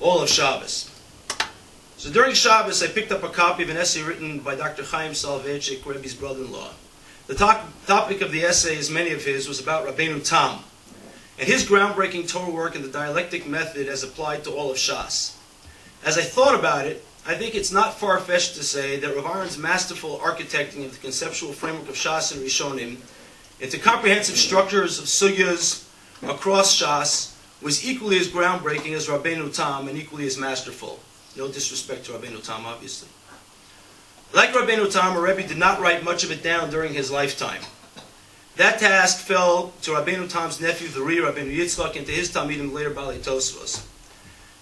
Speaker 4: all of Shabbos. So during Shabbos, I picked up a copy of an essay written by Dr. Chaim Soloveitchik, Rebbe's brother-in-law. The topic of the essay, as many of his, was about Rabbeinu Tam and his groundbreaking Torah work and the dialectic method as applied to all of Shas. As I thought about it, I think it's not far-fetched to say that Rav Aharon's masterful architecting of the conceptual framework of Shas and Rishonim into comprehensive structures of sugyas across Shas was equally as groundbreaking as Rabbeinu Tam and equally as masterful. No disrespect to Rabbeinu Tam, obviously. Like Rabbeinu Tam, Rebbe did not write much of it down during his lifetime. That task fell to Rabbeinu Tam's nephew, the Rabbeinu Yitzchak, and to his talmidim, later Balei Tosfos.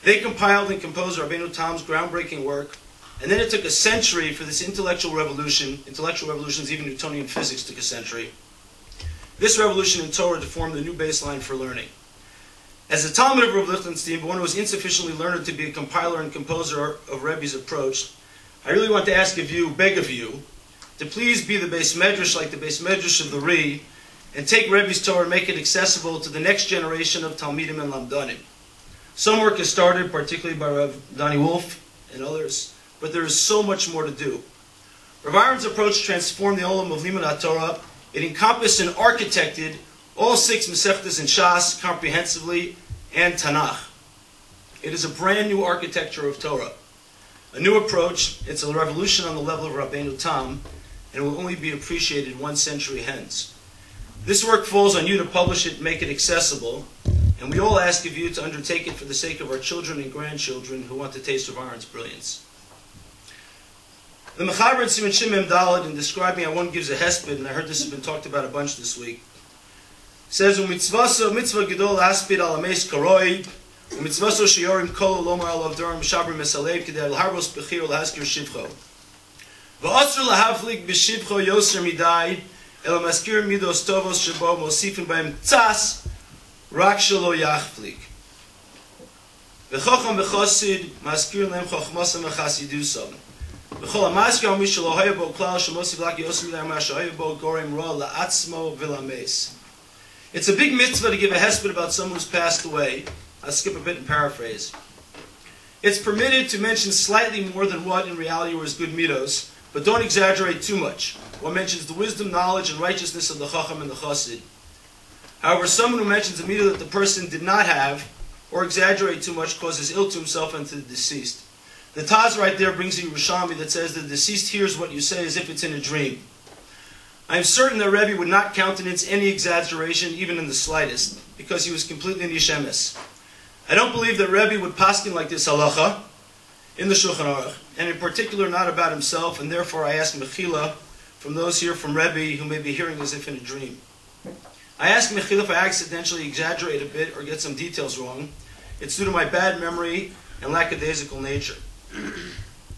Speaker 4: They compiled and composed Rabbeinu Tam's groundbreaking work, and then it took a century for this intellectual revolutions, even Newtonian physics took a century. This revolution in Torah to form the new baseline for learning. As a talmid of Rav Lichtenstein, but one who was insufficiently learned to be a compiler and composer of Rebbe's approach, I really want to ask of you, beg of you, to please be the Beis Medrash like the Beis Medrash of the Ri, and take Rebbe's Torah and make it accessible to the next generation of Talmidim and Lamdanim. Some work has started, particularly by Rav Danny Wolf and others, but there is so much more to do. Rav Aharon's approach transformed the Olam of Limud HaTorah. It encompassed and architected all 6 Masechtas in Shas comprehensively and Tanakh. It is a brand new architecture of Torah. A new approach. It's a revolution on the level of Rabbeinu Tam, and it will only be appreciated 1 century hence. This work falls on you to publish it and make it accessible, and we all ask of you to undertake it for the sake of our children and grandchildren who want to taste of Aharon's brilliance. The Mechaber in Siman Shin Mem Daled, in describing how one gives a hesped, and I heard this has been talked about a bunch this week, says, "Umitzvaso mitzvah gedol aspid al ames karoi, umitzvaso sheyorim kol lomar alav darim shabrim mesalev kedei al harbos bechir lahaskir shivcho. Va'asr lahavlik b'shivcho yoser midai el maskir midos tovos shebo mosifin b'hem tzas rak shelo yachflik. V'chocham v'chosid maskir lehem chochmosam v'chasidusam. V'chol amaskir al mishelo hayabo klal shemosiv laki yoser midai masha hayabo gorem ra la'atzmo v'lames." It's a big mitzvah to give a hesped about someone who's passed away. I'll skip a bit and paraphrase. It's permitted to mention slightly more than what in reality were his good midos, but don't exaggerate too much. One mentions the wisdom, knowledge, and righteousness of the chacham and the chassid. However, someone who mentions a midah that the person did not have, or exaggerate too much, causes ill to himself and to the deceased. The Taz right there brings a Yerushalmi that says the deceased hears what you say as if it's in a dream. I am certain that Rebbe would not countenance any exaggeration, even in the slightest, because he was completely nishemes. I don't believe that Rebbe would paskin like this halacha in the Shulchan Aruch, and in particular not about himself, and therefore I ask mechila from those here from Rebbe who may be hearing as if in a dream. I ask mechila if I accidentally exaggerate a bit or get some details wrong. It's due to my bad memory and lackadaisical nature.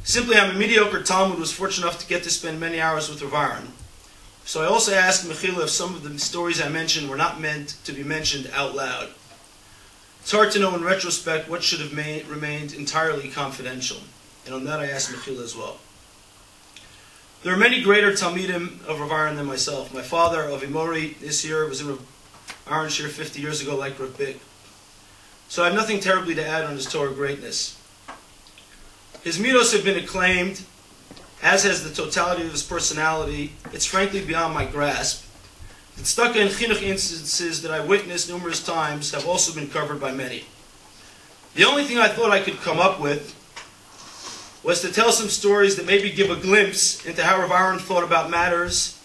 Speaker 4: Simply, I'm a mediocre talmid who was fortunate enough to get to spend many hours with Rav Aharon. So I also asked Mechila if some of the stories I mentioned were not meant to be mentioned out loud. It's hard to know in retrospect what should have remained entirely confidential. And on that I asked Mechila as well. There are many greater talmidim of Rav Aharon than myself. My father, Avi Mori, this year was in Rav Aharon's shir 50 years ago like Rav Big. So I have nothing terribly to add on his Torah greatness. His midos have been acclaimed, as has the totality of his personality. It's frankly beyond my grasp. The tzedakah and chinuch instances that I witnessed numerous times have also been covered by many. The only thing I thought I could come up with was to tell some stories that maybe give a glimpse into how Rav Aharon thought about matters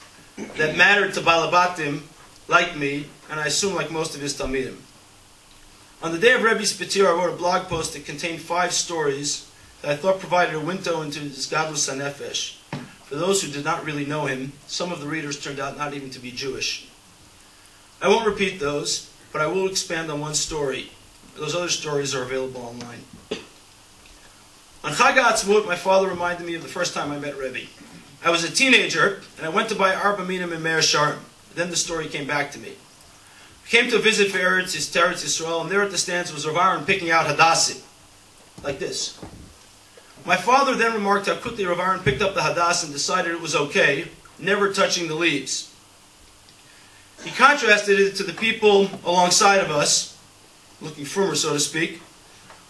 Speaker 4: that mattered to Balabatim, like me, and I assume like most of his talmidim. On the day of Rebbe's Petir, I wrote a blog post that contained 5 stories that I thought provided a window into his gadlus hanefesh. For those who did not really know him, some of the readers turned out not even to be Jewish. I won't repeat those, but I will expand on one story. Those other stories are available online. On Chag HaAtzmaut, my father reminded me of the first time I met Rebbe. I was a teenager, and I went to buy Arba Minim in Meir Sharm. Then the story came back to me. I came to visit for Eretz Yisrael, and there at the stands was Rav Aharon picking out Hadassim, like this. My father then remarked how quickly Rav Aharon picked up the Hadass and decided it was okay, never touching the leaves. He contrasted it to the people alongside of us, looking firmer so to speak,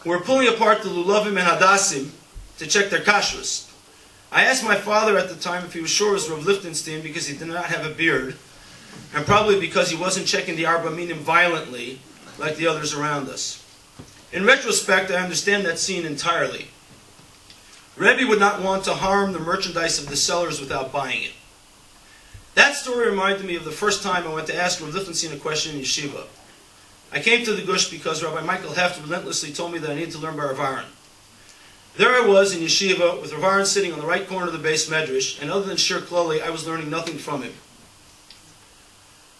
Speaker 4: who were pulling apart the lulavim and Hadassim to check their kashrus. I asked my father at the time if he was sure it was Rav Lichtenstein because he did not have a beard, and probably because he wasn't checking the Arba Minim violently like the others around us. In retrospect, I understand that scene entirely. Rebbe would not want to harm the merchandise of the sellers without buying it. That story reminded me of the first time I went to ask Rav Lichtenstein a question in Yeshiva. I came to the Gush because Rabbi Michael Heft relentlessly told me that I needed to learn by Rav Aharon. There I was in Yeshiva with Rav Aharon sitting on the right corner of the base medrash, and other than Shir Kloli, I was learning nothing from him.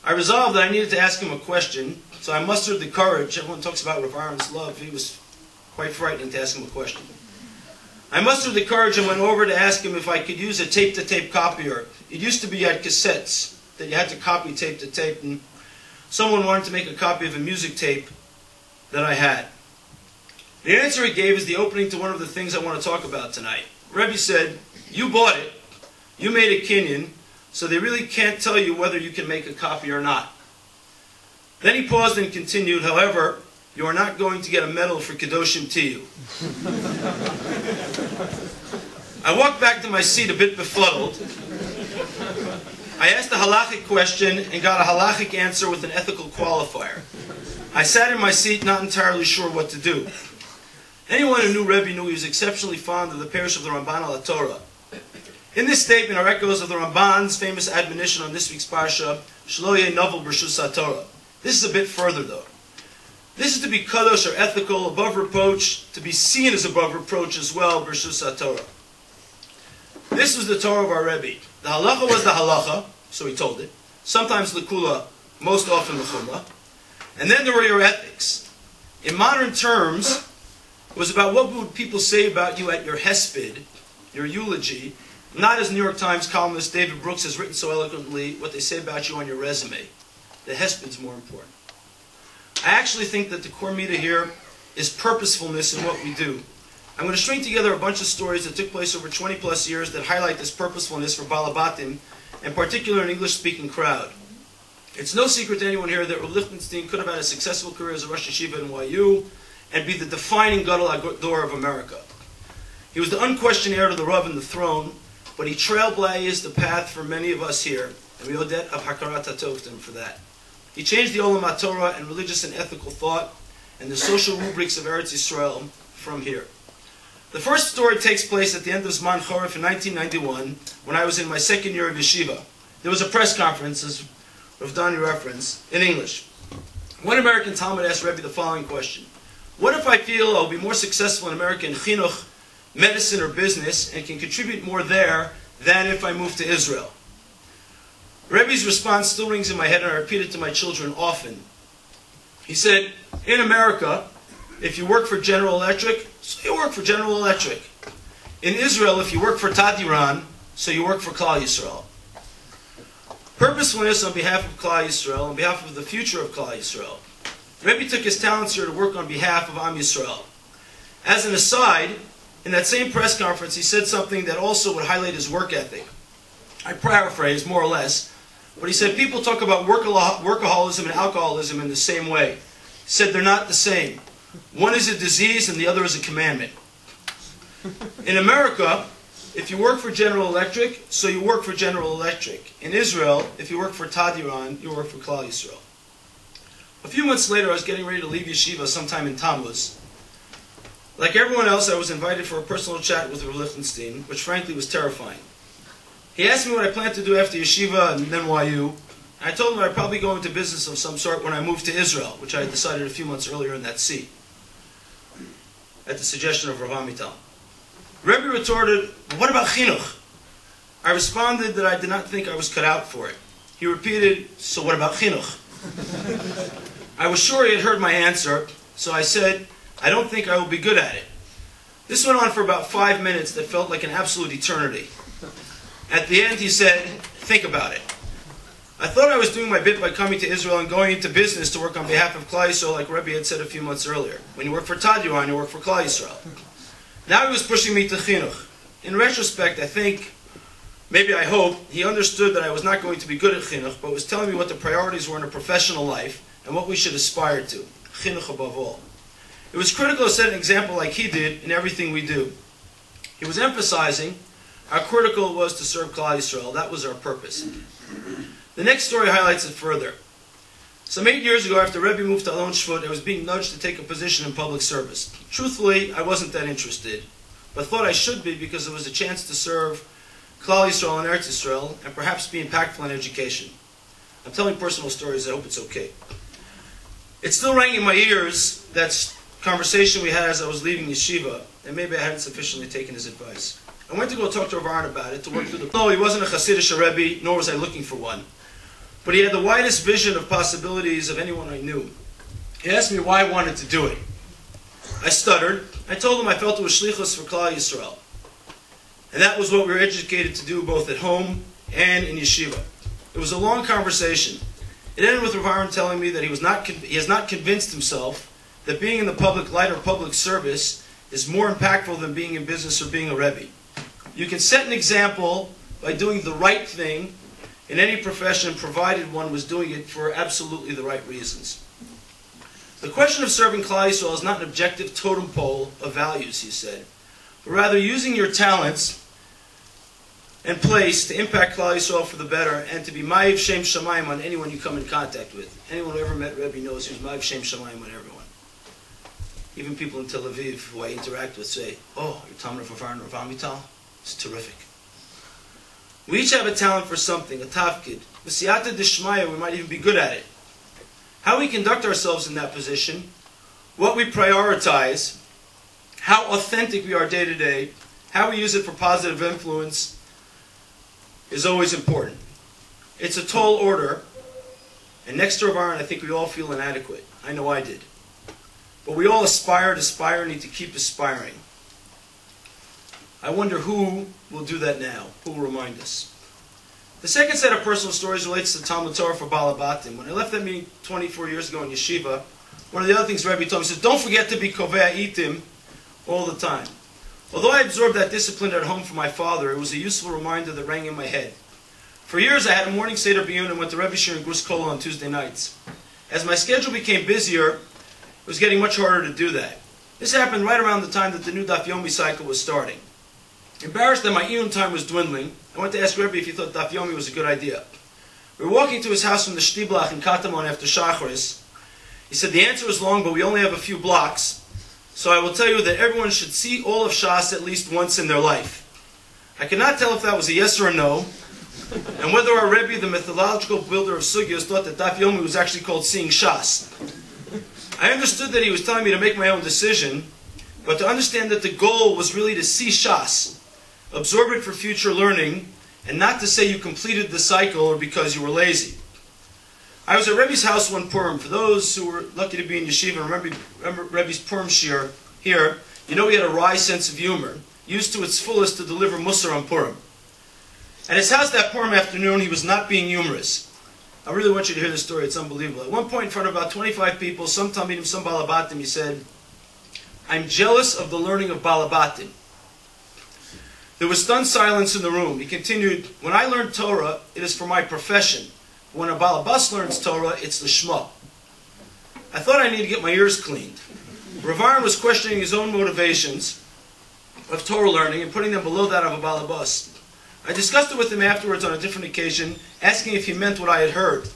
Speaker 4: I resolved that I needed to ask him a question, so I mustered the courage. Everyone talks about Rav Aharon's love. He was quite frightening to ask him a question. I mustered the courage and went over to ask him if I could use a tape-to-tape copier. It used to be at cassettes that you had to copy tape to tape, and someone wanted to make a copy of a music tape that I had. The answer he gave is the opening to one of the things I want to talk about tonight. Rebbe said, "You bought it, you made a kinyan, so they really can't tell you whether you can make a copy or not." Then he paused and continued, "However, you are not going to get a medal for Kedoshim to you." I walked back to my seat a bit befuddled. I asked a halachic question and got a halachic answer with an ethical qualifier. I sat in my seat not entirely sure what to do. Anyone who knew Rebbe knew he was exceptionally fond of the parish of the Ramban al Torah. In this statement are echoes of the Ramban's famous admonition on this week's parsha, Shlo yeh novel b'rshus HaTorah. This is a bit further though. This is to be kadosh or ethical, above reproach, to be seen as above reproach as well, b'rshus HaTorah. This was the Torah of our Rebbe. The halacha was the halacha, so he told it. Sometimes l'kula, most often l'chumra. And then there were your ethics. In modern terms, it was about what would people say about you at your hesped, your eulogy, not as New York Times columnist David Brooks has written so eloquently, what they say about you on your resume. The hesped's more important. I actually think that the core meter here is purposefulness in what we do. I'm going to string together a bunch of stories that took place over 20 plus years that highlight this purposefulness for Balabatim, in particular an English-speaking crowd. It's no secret to anyone here that Rav Lichtenstein could have had a successful career as a Rosh Yeshiva in YU and be the defining Gadol HaDor of America. He was the unquestioned heir to the Rav and the throne, but he trailblazed the path for many of us here, and we owe debt of Hakarat HaTov to him for that. He changed the Olam HaTorah and religious and ethical thought and the social rubrics of Eretz Yisrael from here. The first story takes place at the end of Zman Choref in 1991, when I was in my second year of Yeshiva. There was a press conference, as Rav Danny referenced, in English. One American talmid asked Rebbe the following question: what if I feel I'll be more successful in America in chinuch, medicine, or business, and can contribute more there than if I move to Israel? Rebbe's response still rings in my head, and I repeat it to my children often. He said, in America, if you work for General Electric, so you work for General Electric. In Israel, if you work for Tadiran, so you work for Klal Yisrael. Purposefulness on behalf of Klal Yisrael, on behalf of the future of Klal Yisrael. Rebbe took his talents here to work on behalf of Am Yisrael. As an aside, in that same press conference, he said something that also would highlight his work ethic. I paraphrase, more or less, but he said people talk about workaholism and alcoholism in the same way. He said they're not the same. One is a disease and the other is a commandment. In America, if you work for General Electric, so you work for General Electric. In Israel, if you work for Tadiran, you work for Klal Yisrael. A few months later, I was getting ready to leave Yeshiva sometime in Tammuz. Like everyone else, I was invited for a personal chat with Rav Lichtenstein, which frankly was terrifying. He asked me what I planned to do after Yeshiva and then YU. I told him I'd probably go into business of some sort when I moved to Israel, which I had decided a few months earlier in that seat, at the suggestion of Rav Amital. Rebbe retorted, well, what about chinuch? I responded that I did not think I was cut out for it. He repeated, so what about chinuch? I was sure he had heard my answer, so I said, I don't think I will be good at it. This went on for about 5 minutes that felt like an absolute eternity. At the end he said, think about it. I thought I was doing my bit by coming to Israel and going into business to work on behalf of Klal Yisrael, like Rebbe had said a few months earlier. When you work for Tadiran, you work for Klal Yisrael. Now he was pushing me to chinuch. In retrospect, I think, maybe I hope, he understood that I was not going to be good at chinuch, but was telling me what the priorities were in a professional life and what we should aspire to. Chinuch above all. It was critical to set an example like he did in everything we do. He was emphasizing how critical it was to serve Klal Yisrael. That was our purpose. The next story highlights it further. Some 8 years ago, after Rebbe moved to Alon Shvut, I was being nudged to take a position in public service. Truthfully, I wasn't that interested, but thought I should be because it was a chance to serve Klal Yisrael and Eretz Yisrael, and perhaps be impactful in education. I'm telling personal stories, I hope it's okay. It still rang in my ears, that conversation we had as I was leaving Yeshiva, and maybe I hadn't sufficiently taken his advice. I went to go talk to Rav Aharon about it, to work through the... No, he wasn't a Hasidic Rebbe, nor was I looking for one. But he had the widest vision of possibilities of anyone I knew. He asked me why I wanted to do it. I stuttered. I told him I felt it was shlichus for Klal Yisrael. And that was what we were educated to do both at home and in Yeshiva. It was a long conversation. It ended with Rav Aharon telling me that he has not convinced himself that being in the public light or public service is more impactful than being in business or being a Rebbe. You can set an example by doing the right thing in any profession, provided one was doing it for absolutely the right reasons. The question of serving Klal Yisrael is not an objective totem pole of values, he said, but rather using your talents and place to impact Klal Yisrael for the better and to be Ma'av Shem Shamayim on anyone you come in contact with. Anyone who ever met Rebbe knows he's Ma'av Shem Shamayim on everyone. Even people in Tel Aviv who I interact with say, oh, you're talmid of Aharon or Rav Amital? It's terrific. We each have a talent for something, a tafkid. With siyata d'shmaya, we might even be good at it. How we conduct ourselves in that position, what we prioritize, how authentic we are day to day, how we use it for positive influence, is always important. It's a tall order, and next to Rav Aharon, I think we all feel inadequate. I know I did. But we all aspire, need to keep aspiring. I wonder who will do that now, who will remind us. The second set of personal stories relates to Talmud Torah for Balabatim. When I left that meeting 24 years ago in Yeshiva, one of the other things Rebbe told me, he says, don't forget to be Kovea Itim all the time. Although I absorbed that discipline at home from my father, it was a useful reminder that rang in my head. For years I had a morning Seder Biyun and went to Rebbe Shir in Gush on Tuesday nights. As my schedule became busier, it was getting much harder to do that. This happened right around the time that the new Daf Yomi cycle was starting. Embarrassed that my Iyun time was dwindling, I went to ask Rebbe if he thought Daf Yomi was a good idea. We were walking to his house from the Shtiblach in Katamon after Shacharis. He said, the answer is long, but we only have a few blocks, so I will tell you that everyone should see all of Shas at least once in their life. I could not tell if that was a yes or a no, and whether our Rebbe, the mythological builder of Sugyos, thought that Daf Yomi was actually called seeing Shas. I understood that he was telling me to make my own decision, but to understand that the goal was really to see Shas, absorb it for future learning, and not to say you completed the cycle or because you were lazy. I was at Rebbe's house one Purim. For those who were lucky to be in Yeshiva and remember Rebbe's Purim shir here, you know he had a wry sense of humor, used to its fullest to deliver Musar on Purim. At his house that Purim afternoon, he was not being humorous. I really want you to hear this story, it's unbelievable. At one point in front of about 25 people, some talmidim, some balabatim, he said, I'm jealous of the learning of balabatim. There was stunned silence in the room. He continued, when I learn Torah, it is for my profession. When a balabas learns Torah, it's the Shema. I thought I needed to get my ears cleaned. Rav Aharon was questioning his own motivations of Torah learning and putting them below that of a balabas. I discussed it with him afterwards on a different occasion, asking if he meant what I had heard.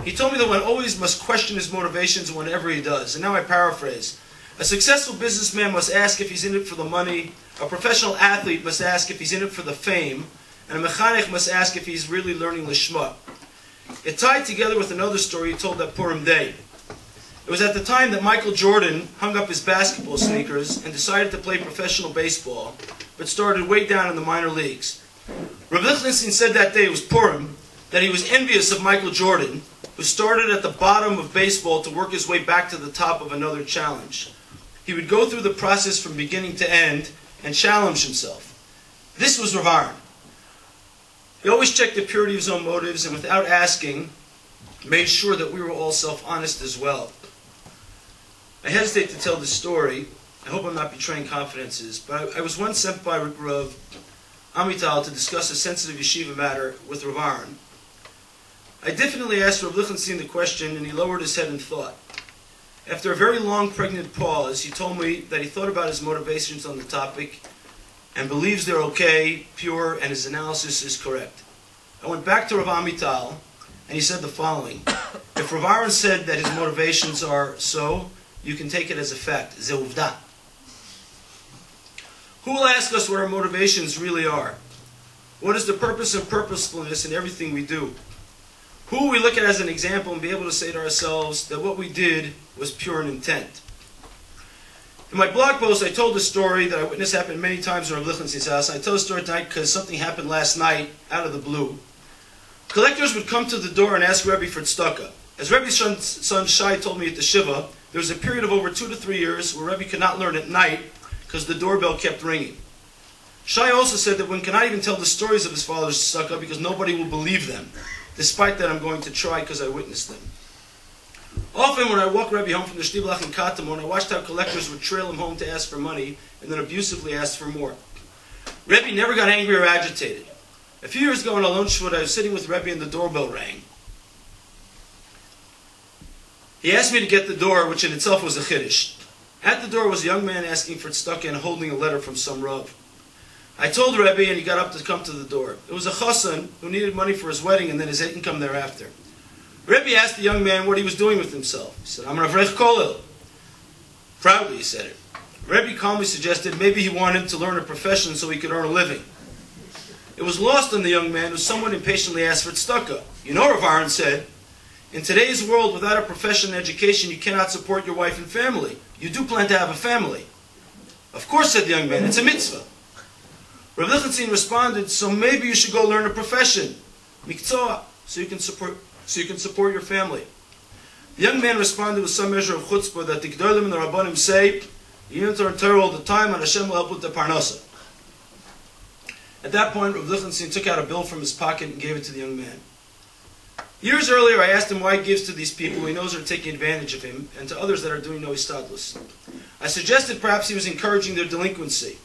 Speaker 4: He told me that one always must question his motivations whenever he does. And now I paraphrase. A successful businessman must ask if he's in it for the money, a professional athlete must ask if he's in it for the fame, and a mechanech must ask if he's really learning Lishma. It tied together with another story he told that Purim day. It was at the time that Michael Jordan hung up his basketball sneakers and decided to play professional baseball, but started way down in the minor leagues. Rav Lichtenstein said that day, it was Purim, that he was envious of Michael Jordan, who started at the bottom of baseball to work his way back to the top of another challenge. He would go through the process from beginning to end and challenge himself. This was Rav Aharon. He always checked the purity of his own motives and without asking, made sure that we were all self-honest as well. I hesitate to tell this story. I hope I'm not betraying confidences, but I was once sent by Rav Amital to discuss a sensitive yeshiva matter with Rav Aharon. I definitely asked Rav Lichtenstein the question, and he lowered his head in thought. After a very long, pregnant pause, he told me that he thought about his motivations on the topic and believes they're okay, pure, and his analysis is correct. I went back to Rav Amital, and he said the following. If Rav Aharon said that his motivations are so, you can take it as a fact. Zeuvda. Who will ask us what our motivations really are? What is the purpose and purposefulness in everything we do? Who will we look at as an example and be able to say to ourselves that what we did was pure in intent? In my blog post, I told a story that I witnessed happen many times in Rav Lichtenstein's house. I tell a story tonight because something happened last night, out of the blue. Collectors would come to the door and ask Rebbe for tzedakah. As Rebbe's son Shai told me at the Shiva, there was a period of over 2 to 3 years where Rebbe could not learn at night because the doorbell kept ringing. Shai also said that one cannot even tell the stories of his father's tzedakah because nobody will believe them. Despite that, I'm going to try because I witnessed them. Often when I walk Rebbe home from the Shtiblach in Katamon, I watched how collectors would trail him home to ask for money and then abusively ask for more. Rebbe never got angry or agitated. A few years ago in Alon Shvut, I was sitting with Rebbe and the doorbell rang. He asked me to get the door, which in itself was a chiddush. At the door was a young man asking for tzedakah and holding a letter from some Rav. I told Rebbe and he got up to come to the door. It was a chassan who needed money for his wedding and then his income thereafter. Rebbe asked the young man what he was doing with himself. He said, I'm an Avrech Kollel. Proudly he said it. Rebbe calmly suggested maybe he wanted to learn a profession so he could earn a living. It was lost on the young man who somewhat impatiently asked for tzedakah. You know, Rav Aharon said, in today's world without a profession and education you cannot support your wife and family. You do plan to have a family. Of course, said the young man, it's a mitzvah. Rav Rav Lichtenstein responded, so maybe you should go learn a profession, mikzoah, so you can support your family. The young man responded with some measure of chutzpah that the Gedolim and the Rabbanim say, you need to learn Torah all the time and Hashem will help with the parnasa. At that point, Rav Lichtenstein took out a bill from his pocket and gave it to the young man. Years earlier, I asked him why he gives to these people who he knows are taking advantage of him and to others that are doing no istadlus. I suggested perhaps he was encouraging their delinquency.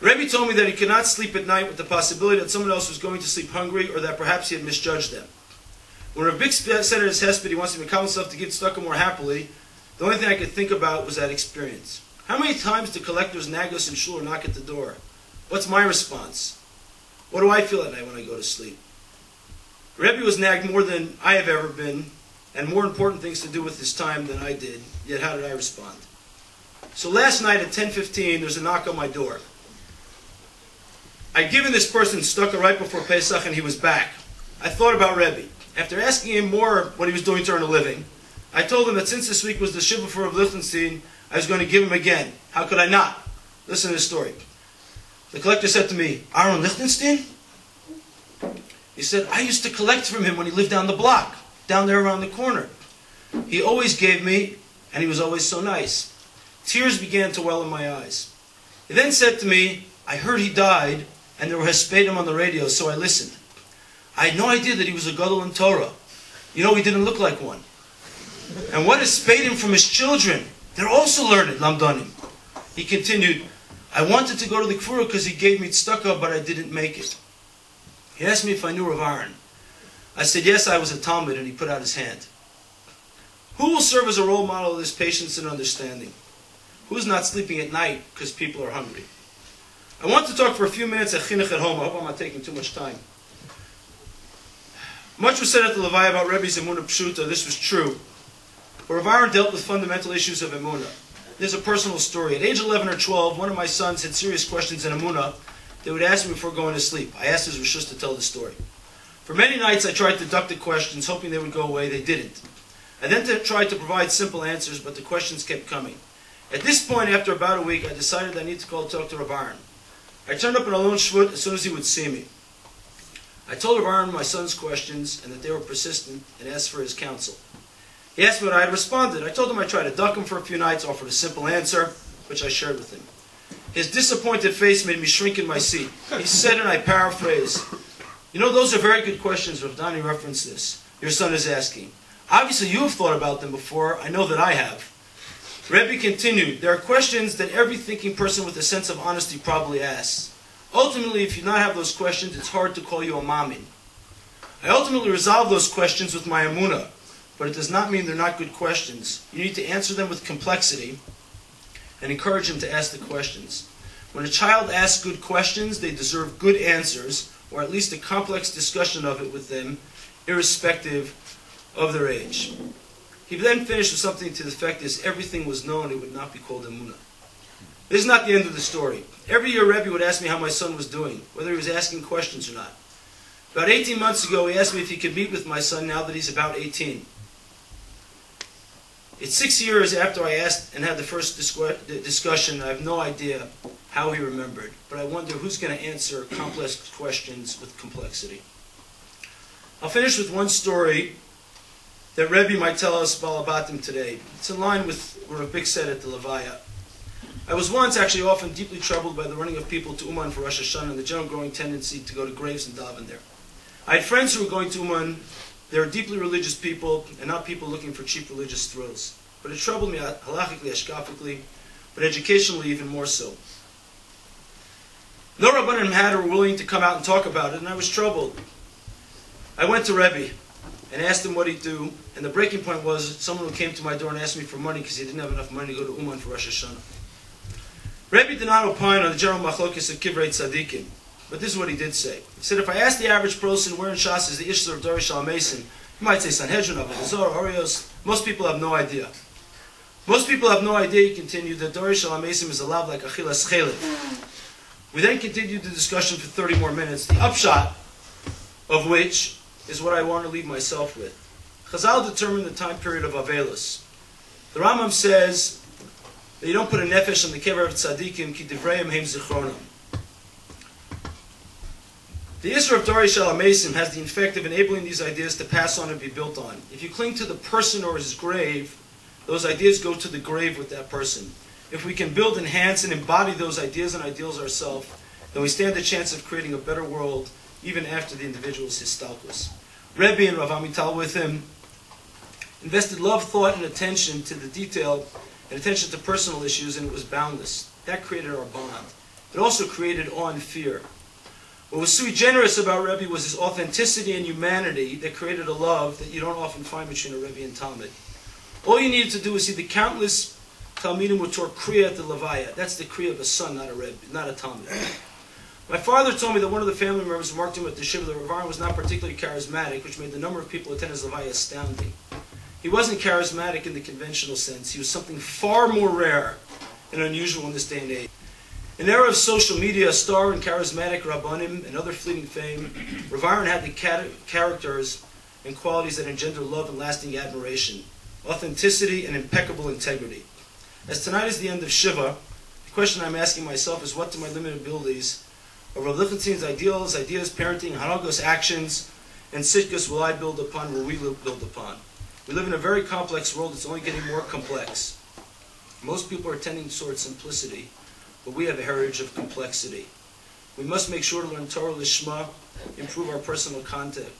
Speaker 4: Rebbe told me that he could not sleep at night with the possibility that someone else was going to sleep hungry or that perhaps he had misjudged them. When Rav Bix said at his Hespedim he wants to become himself to give tzedakah more happily, the only thing I could think about was that experience. How many times do collectors nag us in shul or knock at the door? What's my response? What do I feel at night when I go to sleep? Rebbe was nagged more than I have ever been, and more important things to do with his time than I did, yet how did I respond? So last night at 10:15, there's a knock on my door. I'd given this person tzedakah right before Pesach, and he was back. I thought about Rebbe. After asking him more what he was doing to earn a living, I told him that since this week was the Shiva for Rav Lichtenstein, I was going to give him again. How could I not? Listen to this story. The collector said to me, Aharon Lichtenstein? He said, I used to collect from him when he lived down the block, down there around the corner. He always gave me, and he was always so nice. Tears began to well in my eyes. He then said to me, I heard he died, and there were Hespedim on the radio, so I listened. I had no idea that he was a gadol in Torah. You know, he didn't look like one. And what Hespedim from his children? They're also learned, lamdanim. He continued, I wanted to go to the Kfura because he gave me tzedakah, but I didn't make it. He asked me if I knew Rav Aharon. I said, yes, I was a talmid, and he put out his hand. Who will serve as a role model of this patience and understanding? Who's not sleeping at night because people are hungry? I want to talk for a few minutes at chinuch at home. I hope I'm not taking too much time. Much was said at the Levaya about Rebbe's emunah pshuta. This was true. But Rav Aharon dealt with fundamental issues of emunah. There's a personal story. At age 11 or 12, one of my sons had serious questions in emunah. They would ask me before going to sleep. I asked his rishus to tell the story. For many nights I tried to duck the questions, hoping they would go away. They didn't. I then tried to provide simple answers, but the questions kept coming. At this point, after about a week, I decided I need to call to talk to Rav Aharon. I turned up in Alon Shvut as soon as he would see me. I told Rav Aharon my son's questions and that they were persistent and asked for his counsel. He asked me what I had responded. I told him I tried to duck him for a few nights, offered a simple answer, which I shared with him. His disappointed face made me shrink in my seat. He said, and I paraphrase, you know, those are very good questions. Rav Danny referenced this. Your son is asking. Obviously, you have thought about them before. I know that I have. Rebbe continued, there are questions that every thinking person with a sense of honesty probably asks. Ultimately, if you do not have those questions, it's hard to call you a mamin. I ultimately resolve those questions with my emunah, but it does not mean they're not good questions. You need to answer them with complexity and encourage them to ask the questions. When a child asks good questions, they deserve good answers, or at least a complex discussion of it with them, irrespective of their age. He then finished with something to the effect that everything was known, it would not be called emunah. This is not the end of the story. Every year Rebbe would ask me how my son was doing, whether he was asking questions or not. About 18 months ago, he asked me if he could meet with my son now that he's about 18. It's 6 years after I asked and had the first discussion. I have no idea how he remembered, but I wonder who's going to answer complex questions with complexity. I'll finish with one story that Rebbe might tell us Balabatim today. It's in line with what Rav Bix said at the Levaya. I was once actually often deeply troubled by the running of people to Uman for Rosh Hashanah and the general growing tendency to go to graves and daven there. I had friends who were going to Uman. They were deeply religious people and not people looking for cheap religious thrills. But it troubled me halachically, ashkafically, but educationally even more so. No Rabbanim had or were willing to come out and talk about it, and I was troubled. I went to Rebbe and asked him what he'd do, and the breaking point was someone who came to my door and asked me for money because he didn't have enough money to go to Uman for Rosh Hashanah. Rebbe did not opine on the general machlokes of Kivrei Tzadikim, but this is what he did say. He said, if I ask the average person where in Shas is the Ishtar of Dorish Al-Mason, he might say Sanhedrin, Avodah Zarah, Orios. Most people have no idea. Most people have no idea, he continued, that Dorish Al-Mason is allowed like Achilas Chelif. We then continued the discussion for 30 more minutes, the upshot of which is what I want to leave myself with. Chazal determined the time period of Avelis. The Rambam says that you don't put a nefesh on the kever of tzadikim ki divrayim heim zichronam. The Isra of Dori Shel HaMesim has the effect of enabling these ideas to pass on and be built on. If you cling to the person or his grave, those ideas go to the grave with that person. If we can build, enhance, and embody those ideas and ideals ourselves, then we stand a chance of creating a better world even after the individual's histalkus. Rebbe and Rav Amital with him invested love, thought, and attention to the detail and attention to personal issues, and it was boundless. That created our bond. It also created awe and fear. What was sui generis about Rebbe was his authenticity and humanity that created a love that you don't often find between a Rebbe and talmid. All you needed to do was see the countless talmidim who taught kriya at the levaya. That's the kriya of a son, not a Rebbe, not a talmid. My father told me that one of the family members who marked him at the Shiva, the Rav Aharon, was not particularly charismatic, which made the number of people attend his levaya astounding. He wasn't charismatic in the conventional sense. He was something far more rare and unusual in this day and age. In an era of social media, a star and charismatic rabbanim and other fleeting fame, Rav Aharon had the characters and qualities that engender love and lasting admiration, authenticity and impeccable integrity. As tonight is the end of Shiva, the question I'm asking myself is, what do my limited abilities of Rav Lichtenstein's ideals, parenting, HaRav actions, and sitkus will I build upon, will we build upon? We live in a very complex world that's only getting more complex. Most people are tending towards simplicity, but we have a heritage of complexity. We must make sure to learn Torah Lishma, improve our personal contact,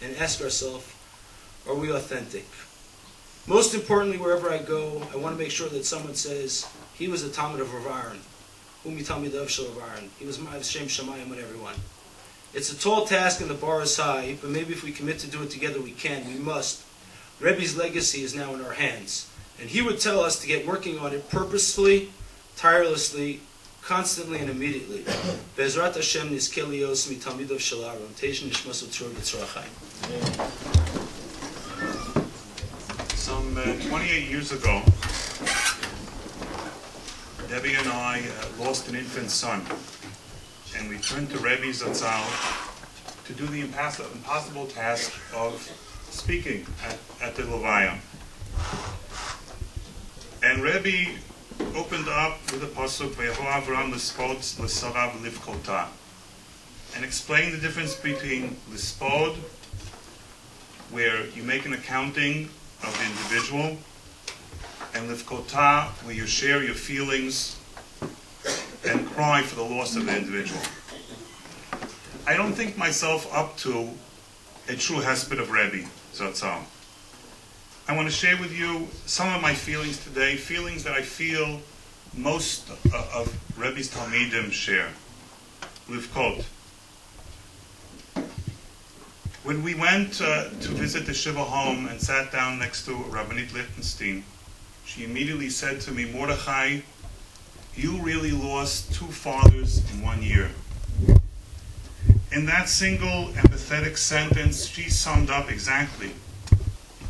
Speaker 4: and ask ourselves, are we authentic? Most importantly, wherever I go, I want to make sure that someone says, he was a talmid of Rav Aharon. Talmid Shel Rav Aharon. He was my Shem Shamayim with everyone. It's a tall task and the bar is high, but maybe if we commit to do it together, we can, we must. Rebbe's legacy is now in our hands, and he would tell us to get working on it purposefully, tirelessly, constantly, and immediately. Be'ezrat Hashem nizke lios mitalmidav shel Aharon. Teishin nishmas u'tzur b'tzorachayim.
Speaker 5: Some 28 years ago, Debbie and I lost an infant son, and we turned to Rebbe Zatzal to do the impossible task of speaking at the Levaya. And Rebbe opened up with a pasuk, Vayavo Avram Lispod L'Sarav Livkota, and explained the difference between Lispod, where you make an accounting of the individual, and Livkota, where you share your feelings and cry for the loss of the individual. I don't think myself up to a true hesped of Rebbe Zatzal. I want to share with you some of my feelings today, feelings that I feel most of Rebbe's talmidim share. Livkot. When we went to visit the Shiva home and sat down next to Rabbanit Lichtenstein, she immediately said to me, Mordechai, you really lost two fathers in 1 year. In that single empathetic sentence, she summed up exactly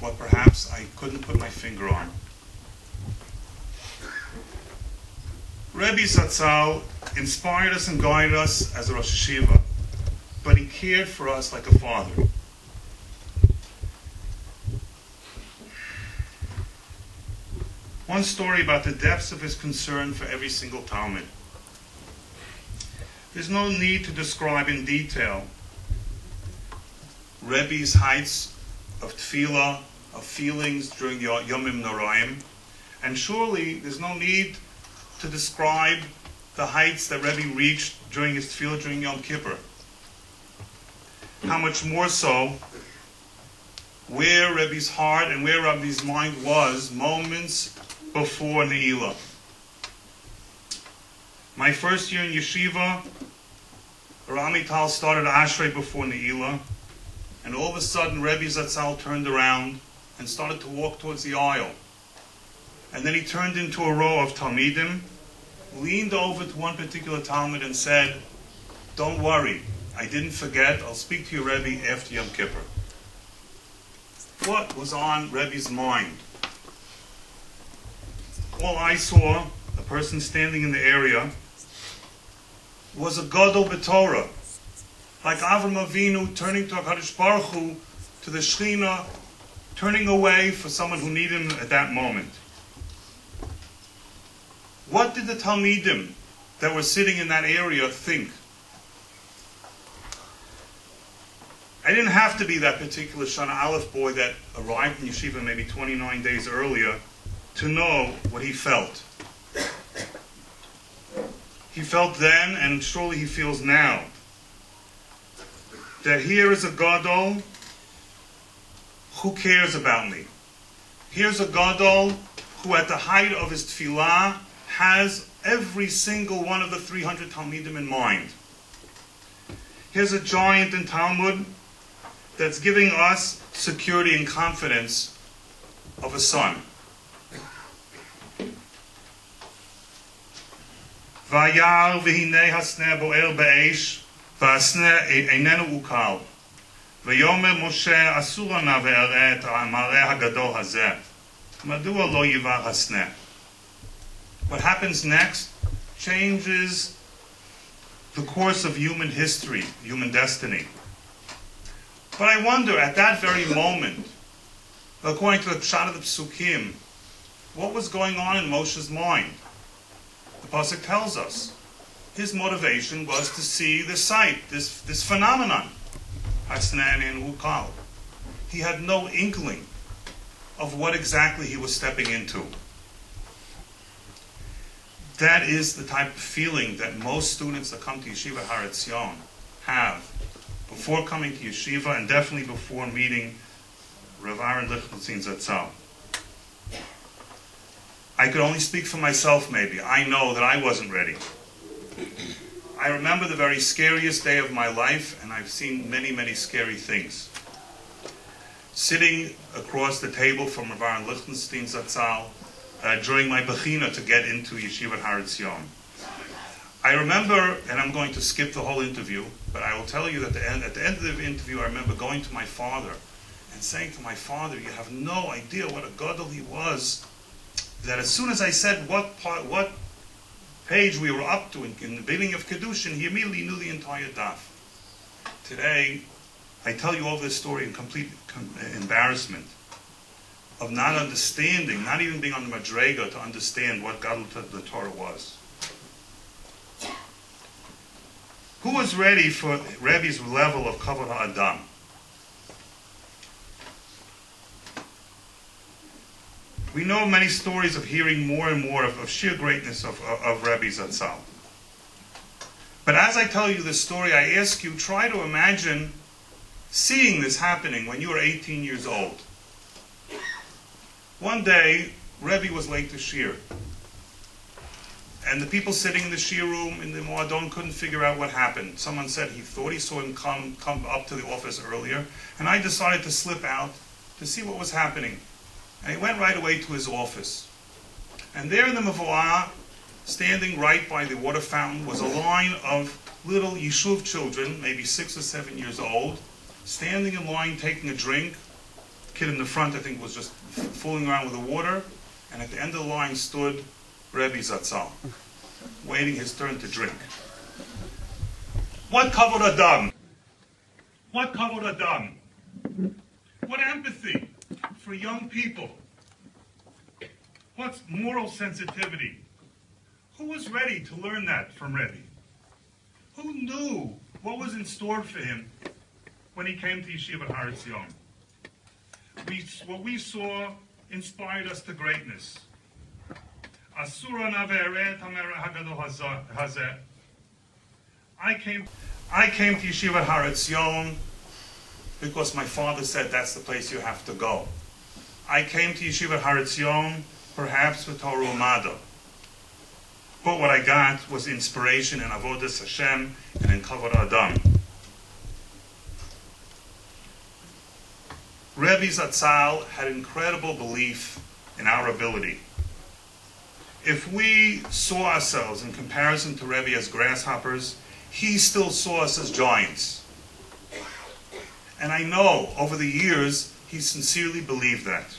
Speaker 5: what perhaps I couldn't put my finger on. Rebbe Zatzal inspired us and guided us as a Rosh Yeshiva, but he cared for us like a father. One story about the depths of his concern for every single talmid. There's no need to describe in detail Rebbe's heights of tefillah, of feelings during the Yomim Noraim, and surely there's no need to describe the heights that Rebbe reached during his tefillah during Yom Kippur. How much more so where Rebbe's heart and where Rebbe's mind was moments before Ne'ilah. My first year in Yeshiva, Ramital started Ashrei before Ne'ilah, and all of a sudden Rebbe Zatzal turned around and started to walk towards the aisle. And then he turned into a row of Talmidim, leaned over to one particular Talmud and said, don't worry, I didn't forget, I'll speak to your Rebbe after Yom Kippur. What was on Rebbe's mind? All I saw, a person standing in the area, was a Gadol B'Torah, like Avram Avinu turning to HaKadosh Baruch Hu, to the Shechina, turning away for someone who needed him at that moment. What did the Talmidim that were sitting in that area think? I didn't have to be that particular Shana Aleph boy that arrived in Yeshiva maybe 29 days earlier to know what he felt. He felt then, and surely he feels now, that here is a Gadol who cares about me. Here's a Gadol who at the height of his tefillah has every single one of the 300 talmidim in mind. Here's a giant in Talmud that's giving us security and confidence of a son. Vayar v'hinei hasneh bo'er be'esh v'hasneh einenu ukal v'yomer Moshe asur lana ve'areh et ha'mareh hagadol hazeh madua lo yivar hasneh. What happens next changes the course of human history, human destiny. But I wonder, at that very moment, according to the Pshat of the Psukim, what was going on in Moshe's mind? The Pasuk tells us his motivation was to see the sight, this phenomenon. He had no inkling of what exactly he was stepping into. That is the type of feeling that most students that come to Yeshiva Har Etzion have before coming to Yeshiva, and definitely before meeting Rav Aharon Lichtenstein Zatzal. I could only speak for myself, maybe. I know that I wasn't ready. I remember the very scariest day of my life, and I've seen many, many scary things. Sitting across the table from Rav Aharon Lichtenstein Zatzal during my bechina to get into Yeshiva Har Etzion. I remember, and I'm going to skip the whole interview, but I will tell you that at the end of the interview, I remember going to my father and saying to my father, "You have no idea what a gadol he was." That as soon as I said what page we were up to in the beginning of Kedushin, he immediately knew the entire daf. Today, I tell you all this story in complete embarrassment of not understanding, not even being on the Madrega to understand what Gadol the Torah was. Who was ready for Rebbe's level of Kavod HaAdam? We know many stories of hearing more and more of sheer greatness of Rebbe Zatzal. But as I tell you this story, I ask you, try to imagine seeing this happening when you were 18 years old. One day, Rebbe was late to Shir. And the people sitting in the Shir room in the Moadon couldn't figure out what happened. Someone said he thought he saw him come up to the office earlier. And I decided to slip out to see what was happening. And he went right away to his office. And there in the Mavoah, standing right by the water fountain, was a line of little Yishuv children, maybe 6 or 7 years old, standing in line taking a drink. The kid in the front, I think, was just fooling around with the water. And at the end of the line stood Rebbe Zatzal, waiting his turn to drink. What kavod adam? What kavod adam? What empathy for young people? What's moral sensitivity? Who was ready to learn that from Rebbe? Who knew what was in store for him when he came to Yeshiva Har Etzion? What we saw inspired us to greatness. I came to Yeshiva Har Etzion because my father said that's the place you have to go. I came to Yeshiva Har Etzion perhaps for Torah Umada. But what I got was inspiration in Avodas Hashem and in Kavod Adam. Rebbe Zatzal had incredible belief in our ability. If we saw ourselves in comparison to Rebbe as grasshoppers, he still saw us as giants. And I know over the years he sincerely believed that.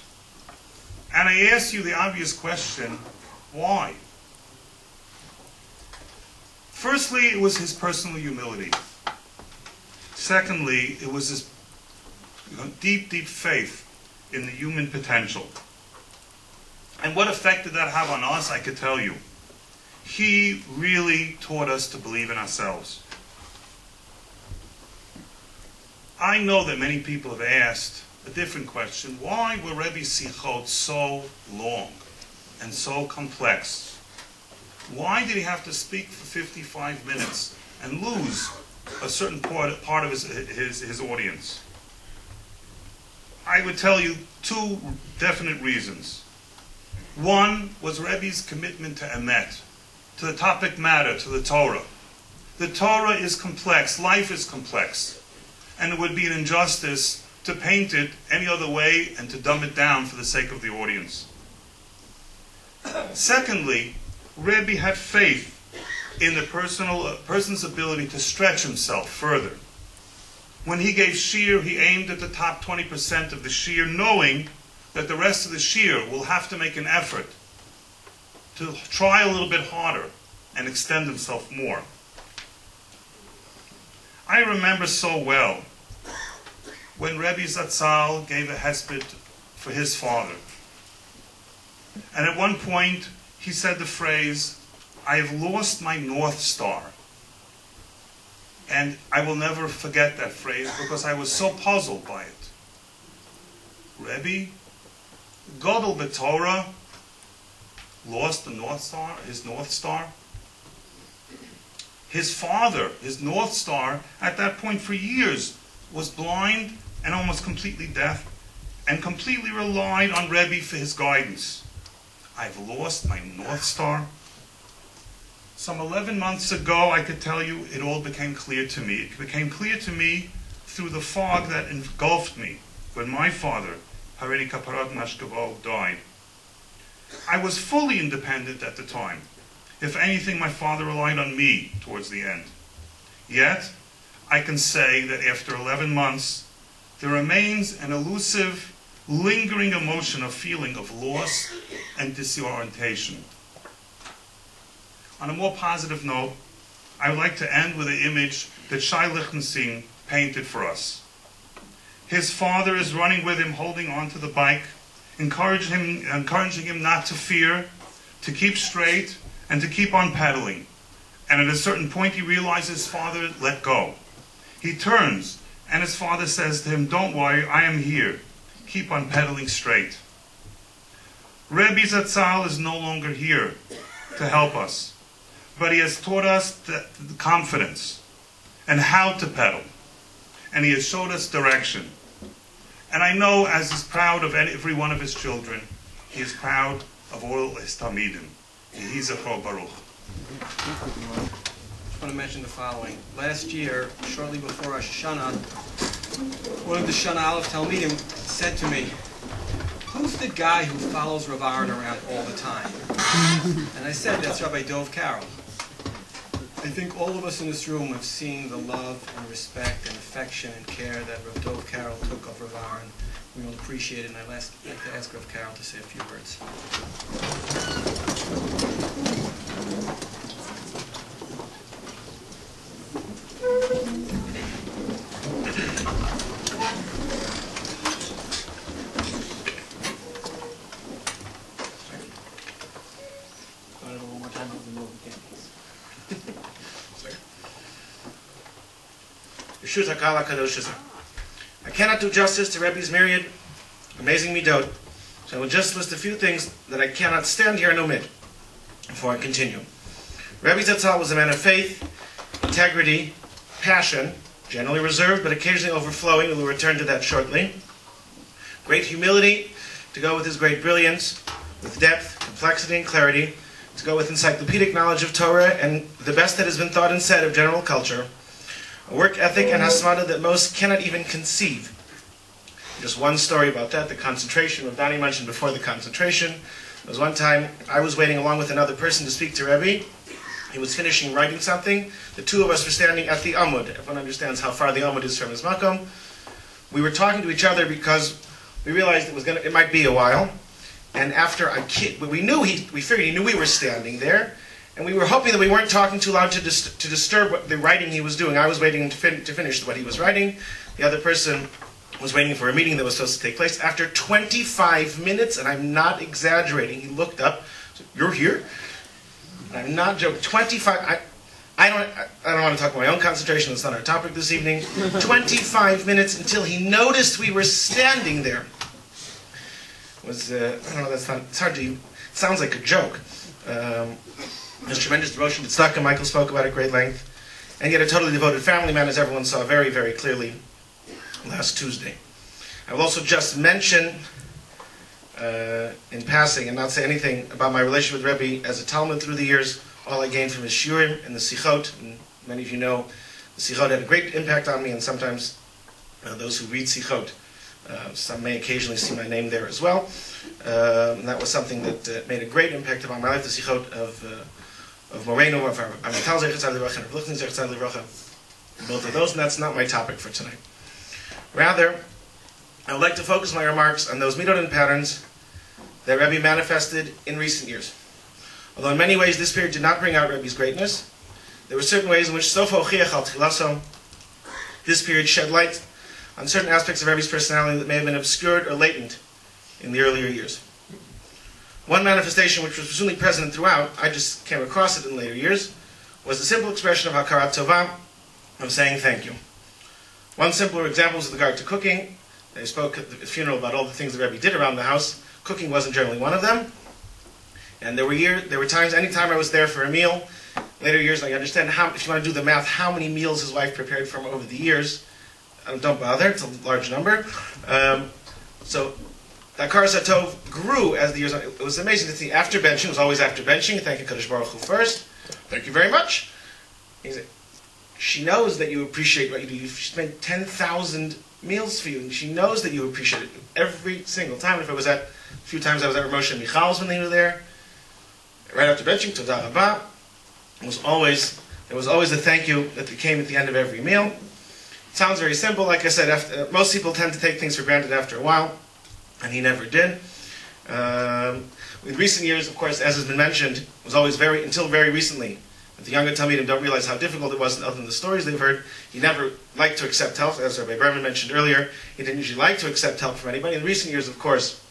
Speaker 5: And I ask you the obvious question, why? Firstly, it was his personal humility. Secondly, it was his deep, deep faith in the human potential. And what effect did that have on us? I could tell you. He really taught us to believe in ourselves. I know that many people have asked a different question. Why were Rebbe's sichot so long and so complex? Why did he have to speak for 55 minutes and lose a certain part of his audience? I would tell you two definite reasons. One was Rebbe's commitment to emet, to the topic matter, to the Torah. The Torah is complex, life is complex, and it would be an injustice to paint it any other way and to dumb it down for the sake of the audience. Secondly, Rebbe had faith in the person's ability to stretch himself further. When he gave shir, he aimed at the top 20% of the shir, knowing that the rest of the shir will have to make an effort to try a little bit harder and extend himself more. I remember so well when Rebbe Zatzal gave a hesped for his father. And at one point, he said the phrase, "I have lost my North Star." And I will never forget that phrase because I was so puzzled by it. Rebbe, Gadol b'Torah, lost the North Star, his North Star. His father, his North Star, at that point for years, was blind and almost completely deaf, and completely relied on Rebbe for his guidance. I've lost my North Star. Some 11 months ago, I could tell you, it all became clear to me. It became clear to me through the fog that engulfed me when my father, Harini Kaparat Mashkavo, died. I was fully independent at the time. If anything, my father relied on me towards the end. Yet, I can say that after 11 months, there remains an elusive, lingering emotion of feeling of loss and disorientation. On a more positive note, I would like to end with an image that Shai Lichtenstein painted for us. His father is running with him, holding onto the bike, encouraging him not to fear, to keep straight, and to keep on pedaling. And at a certain point, he realizes his father let go. He turns, and his father says to him, "Don't worry, I am here. Keep on pedaling straight." Rebbe Zatzal is no longer here to help us, but he has taught us the confidence and how to pedal, and he has showed us direction. And I know, as he's proud of every one of his children, he is proud of all his talmidim. Yehi Zechro Baruch.
Speaker 1: I just want to mention the following. Last year, shortly before Rosh Hashanah, one of the Shana Aleph Talmidim said to me, "Who's the guy who follows Rav Aharon around all the time?" And I said, "That's Rabbi Dov Karoll." I think all of us in this room have seen the love and respect and affection and care that Rav Dov Karoll took of Rav Aharon. We all appreciate it, and I'd like to ask Rav Karoll to say a few words.
Speaker 6: I cannot do justice to Rebbe's myriad amazing midot, so I will just list a few things that I cannot stand here and omit before I continue. Rebbe Zatzal was a man of faith, integrity, passion, generally reserved but occasionally overflowing, and we'll return to that shortly. Great humility to go with his great brilliance, with depth, complexity, and clarity, to go with encyclopedic knowledge of Torah and the best that has been thought and said of general culture. A work ethic and hasmada that most cannot even conceive. Just one story about that, the concentration. Rav Danny mentioned before the concentration. There was one time I was waiting along with another person to speak to Rebbe. He was finishing writing something. The two of us were standing at the Amud. Everyone understands how far the Amud is from his makom. We were talking to each other because we realized it might be a while. And after we figured he knew we were standing there. And we were hoping that we weren't talking too loud to disturb the writing he was doing. I was waiting to finish what he was writing. The other person was waiting for a meeting that was supposed to take place. After 25 minutes, and I'm not exaggerating, he looked up, said, "You're here?" And I'm not joking. 25. I I don't want to talk about my own concentration. That's not our topic this evening. 25 minutes until he noticed we were standing there. I don't know. It's hard to. It sounds like a joke. There's tremendous devotion. Tzedakah, Michael spoke about at great length, and yet a totally devoted family man, as everyone saw very, very clearly last Tuesday. I will also just mention, in passing, and not say anything about my relationship with Rebbe as a talmid through the years. All I gained from his shiurim and the sichot, and many of you know the sichot had a great impact on me, and sometimes those who read sichot, some may occasionally see my name there as well. And that was something that made a great impact upon my life, the sichot of Moreinu, of Amital Zechat Libracha, and of Lichtenstein Zechat Libracha, both of those, and that's not my topic for tonight. Rather, I would like to focus my remarks on those midot and patterns that Rebbe manifested in recent years. Although in many ways this period did not bring out Rebbe's greatness, there were certain ways in which Sofa Ochiach al Tchilaso, this period shed light on certain aspects of Rebbe's personality that may have been obscured or latent in the earlier years. One manifestation which was presumably present throughout, I just came across it in later years, was the simple expression of Hakarat Tovah, of saying thank you. One simpler example was with regard to cooking. I spoke at the funeral about all the things the Rebbe did around the house. Cooking wasn't generally one of them. And there were times, anytime I was there for a meal, later years, I understand if you want to do the math, how many meals his wife prepared for him over the years. Don't bother, it's a large number. So, that Hakarat Tov grew as the years went. It was amazing to see after benching, it was always after benching, thank you Kadosh Baruch Hu first, thank you very much. She knows that you appreciate what you do. You've spent 10,000 meals for you, and she knows that you appreciate it every single time. If it was a few times I was at Rav Moshe and Michal's when they were there, right after benching, Todah Rabbah, there was always a thank you that came at the end of every meal. It sounds very simple. Like I said, most people tend to take things for granted after a while, and he never did. In recent years, of course, as has been mentioned, it was always until very recently, that the younger talmidim don't realize how difficult it was, other than the stories they've heard. He never liked to accept help, as Rabbi Berman mentioned earlier. He didn't usually like to accept help from anybody. In recent years, of course,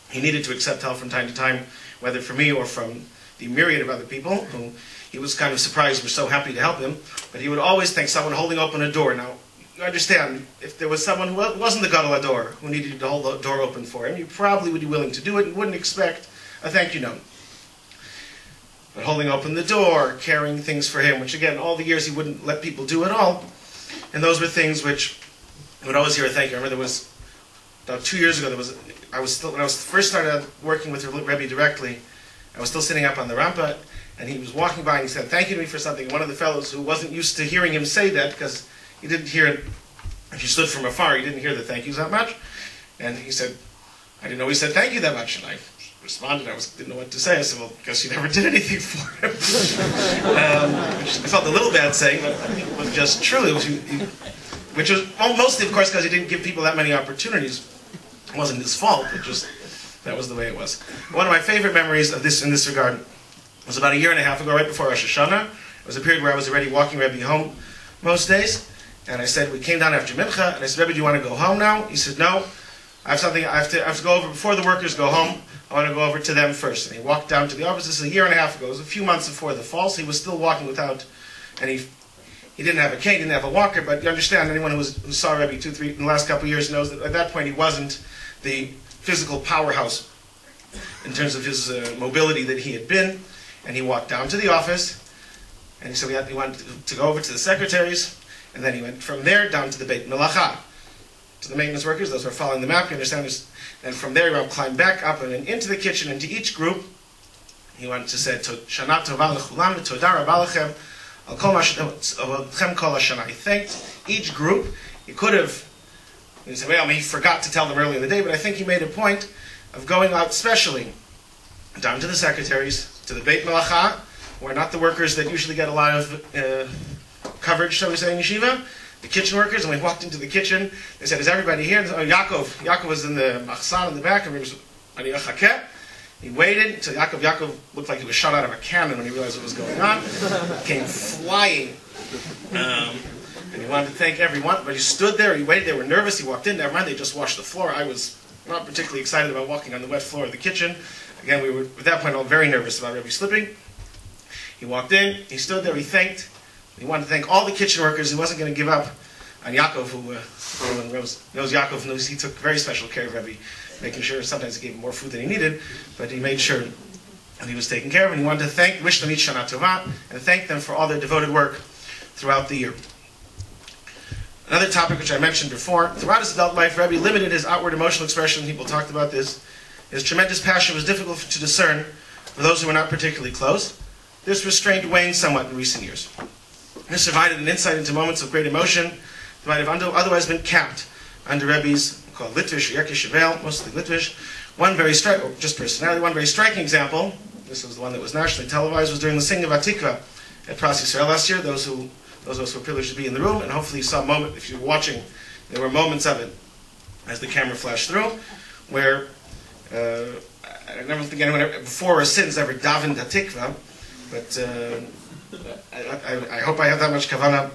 Speaker 6: he needed to accept help from time to time, whether from me or from the myriad of other people who he was kind of surprised were so happy to help him. But he would always think someone holding open a door. Now, you understand, if there was someone who wasn't the Gadol Ador who needed to hold the door open for him, you probably would be willing to do it and wouldn't expect a thank you note. But holding open the door, carrying things for him, which again, all the years he wouldn't let people do at all, and those were things which I would always hear a thank you. I remember there was, about 2 years ago, when I was first started working with Rebbe directly, I was still sitting up on the rampa, and he was walking by and he said thank you to me for something. One of the fellows who wasn't used to hearing him say that, because he didn't hear it, if you stood from afar, he didn't hear the thank yous that much, and he said, I didn't know he said thank you that much, and I responded, didn't know what to say. I said, well, because you never did anything for him. Which I felt a little bad saying, but I think it was just true. Which was mostly, of course, because he didn't give people that many opportunities. It wasn't his fault, but just that was the way it was. One of my favorite memories of this in this regard was about 1.5 years ago, right before Rosh Hashanah. It was a period where I was already walking Rebbe home most days, and I said, we came down after Mincha, and I said, Rebbe, do you want to go home now? He said, no, I have to go over before the workers go home. I want to go over to them first. And he walked down to the office. This is 1.5 years ago. It was a few months before the fall, so he was still walking without, and he didn't have a cane, didn't have a walker, but you understand, anyone who saw Rebbe in the last couple of years knows that at that point he wasn't the physical powerhouse in terms of his mobility that he had been. And he walked down to the office, and he said he wanted to go over to the secretaries, and then he went from there down to the Beit Melacha, to the maintenance workers, those who are following the map, you understand. And from there he climbed back up and then into the kitchen, into each group. He wanted to say, Shana Tova Lechulam, Toda Rabba Lechem, Al Kol Mashem Kol HaShana. He thanked each group. He could have, he said, well, he forgot to tell them early in the day, but I think he made a point of going out specially down to the secretaries, to the Beit Melacha, where not the workers that usually get a lot of coverage, shall we say, in Yeshiva, the kitchen workers. And when we walked into the kitchen, they said, is everybody here? Oh, Yaakov was in the machsan in the back, and he waited until Yaakov looked like he was shot out of a cannon when he realized what was going on. He came flying, and he wanted to thank everyone, but he stood there, he waited, they were nervous, he walked in, never mind, they just washed the floor. I was not particularly excited about walking on the wet floor of the kitchen. Again, we were, at that point, all very nervous about Rebbe slipping. He walked in, he stood there, he thanked He wanted to thank all the kitchen workers. He wasn't going to give up on Yaakov, who everyone knows Yaakov, knows he took very special care of Rebbe, making sure sometimes he gave him more food than he needed, but he made sure that he was taken care of, and he wanted to wish them each Shana Tova, and thank them for all their devoted work throughout the year. Another topic which I mentioned before, throughout his adult life, Rebbe limited his outward emotional expression. People talked about this. His tremendous passion was difficult to discern for those who were not particularly close. This restraint waned somewhat in recent years. This provided an insight into moments of great emotion that might have otherwise been capped under Rebbe's, called Litvish or Yekish Shavel, mostly Litvish. One very striking example, this was the one that was nationally televised, was during the singing of Atikva at Pras Yisrael last year. Those of us who were privileged to be in the room, and hopefully you saw a moment, if you were watching, there were moments of it as the camera flashed through, where I never think anyone before or since ever davened Atikva, but I hope I have that much kavanah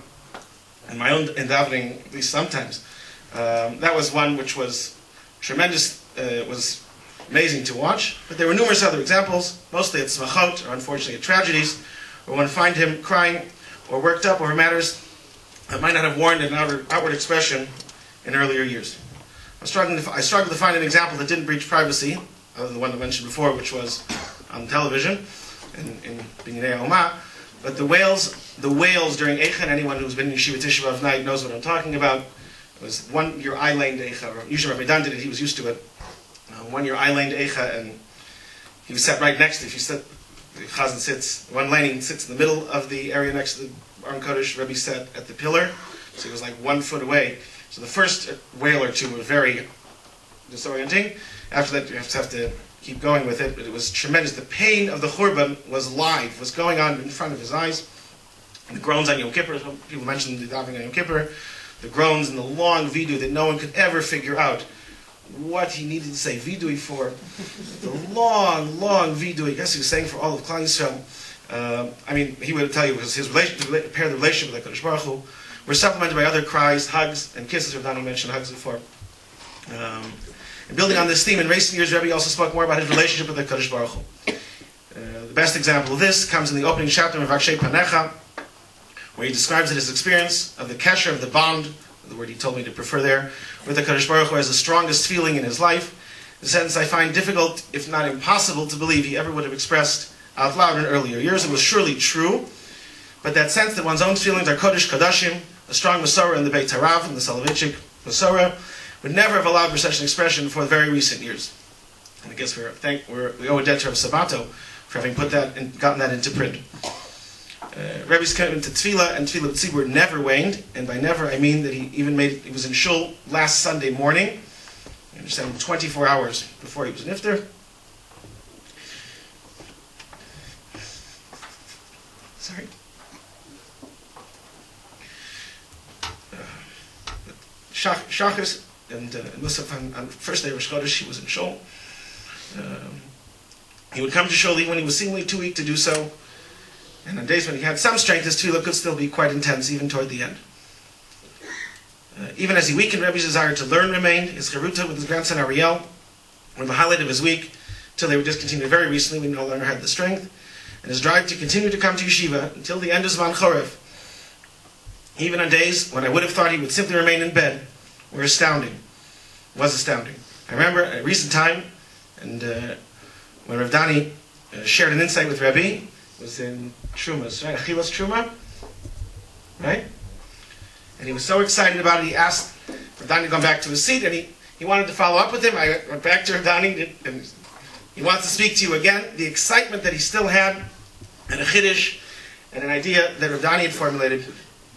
Speaker 6: in my own davening, at least sometimes. That was one which was tremendous, was amazing to watch, but there were numerous other examples, mostly at smachot, or unfortunately at tragedies, where one find him crying or worked up over matters that might not have warranted an outward expression in earlier years. I struggled to find an example that didn't breach privacy, other than the one I mentioned before, which was on television in Binyanei Ha'omah. But the wails during Eichen, anyone who's been in Yeshiva Tisha B'Av night knows what I'm talking about. It was 1 year eye-laned Eicha, or usually Rabbi Dan did it, he was used to it. 1 year eye-laned Eicha, and he was sat right next to it. If you sit, the Chazan sits, one laning sits in the middle of the area next to the Aron Kodesh. Rebbe sat at the pillar, so he was like 1 foot away. So the first wail or two were very disorienting. After that, you have to keep going with it, but it was tremendous. The pain of the Churban was live, was going on in front of his eyes. And the groans on Yom Kippur, people mentioned the davening on Yom Kippur, the groans and the long vidu that no one could ever figure out what he needed to say vidui for. The long vidui, I guess he was saying for all of Klal Yisrael. I mean, he would tell you because his relationship, the relationship with the HaKadosh Baruch Hu, were supplemented by other cries, hugs, and kisses. Rav Danny mentioned hugs before. And building on this theme, in recent years, Rebbe also spoke more about his relationship with the HaKadosh Baruch Hu. The best example of this comes in the opening chapter of Vakshei Panecha, where he describes his experience of the kesher, of the bond, the word he told me to prefer there, with the HaKadosh Baruch Hu as the strongest feeling in his life. A sentence I find difficult, if not impossible, to believe he ever would have expressed out loud in earlier years. It was surely true, but that sense that one's own feelings are Kodesh Kodashim, a strong Masorah in the Beit HaRav, in the Soloveitchik Masorah, would never have allowed for such an expression for very recent years. And I guess we owe a debt to Rav Sabato for having put that and gotten that into print. Rebbe's commitment to Tefillah and Tefillah B'tzibur never waned, and by never I mean that he was in shul last Sunday morning, I understand 24 hours before he was nifter. Sorry. Shachris and Musaf on the first day of Rosh Chodesh, he was in shul. He would come to shul even when he was seemingly too weak to do so. And on days when he had some strength, his tefillah could still be quite intense, even toward the end. Even as he weakened, Rebbe's desire to learn remained. His cheruta with his grandson Ariel were the highlight of his week, until they were discontinued very recently. We no longer had the strength. And his drive to continue to come to Yeshiva until the end of Zman Chorev, even on days when I would have thought he would simply remain in bed, was astounding. I remember a recent time, and when Rav Danny shared an insight with Rebbe, was in Trumas, right? Achilas Truma, right? And he was so excited about it, he asked Rav Danny to come back to his seat, and he wanted to follow up with him. I went back to Rav Danny, and he wants to speak to you again. The excitement that he still had, and a chiddush, and an idea that Rav Danny had formulated,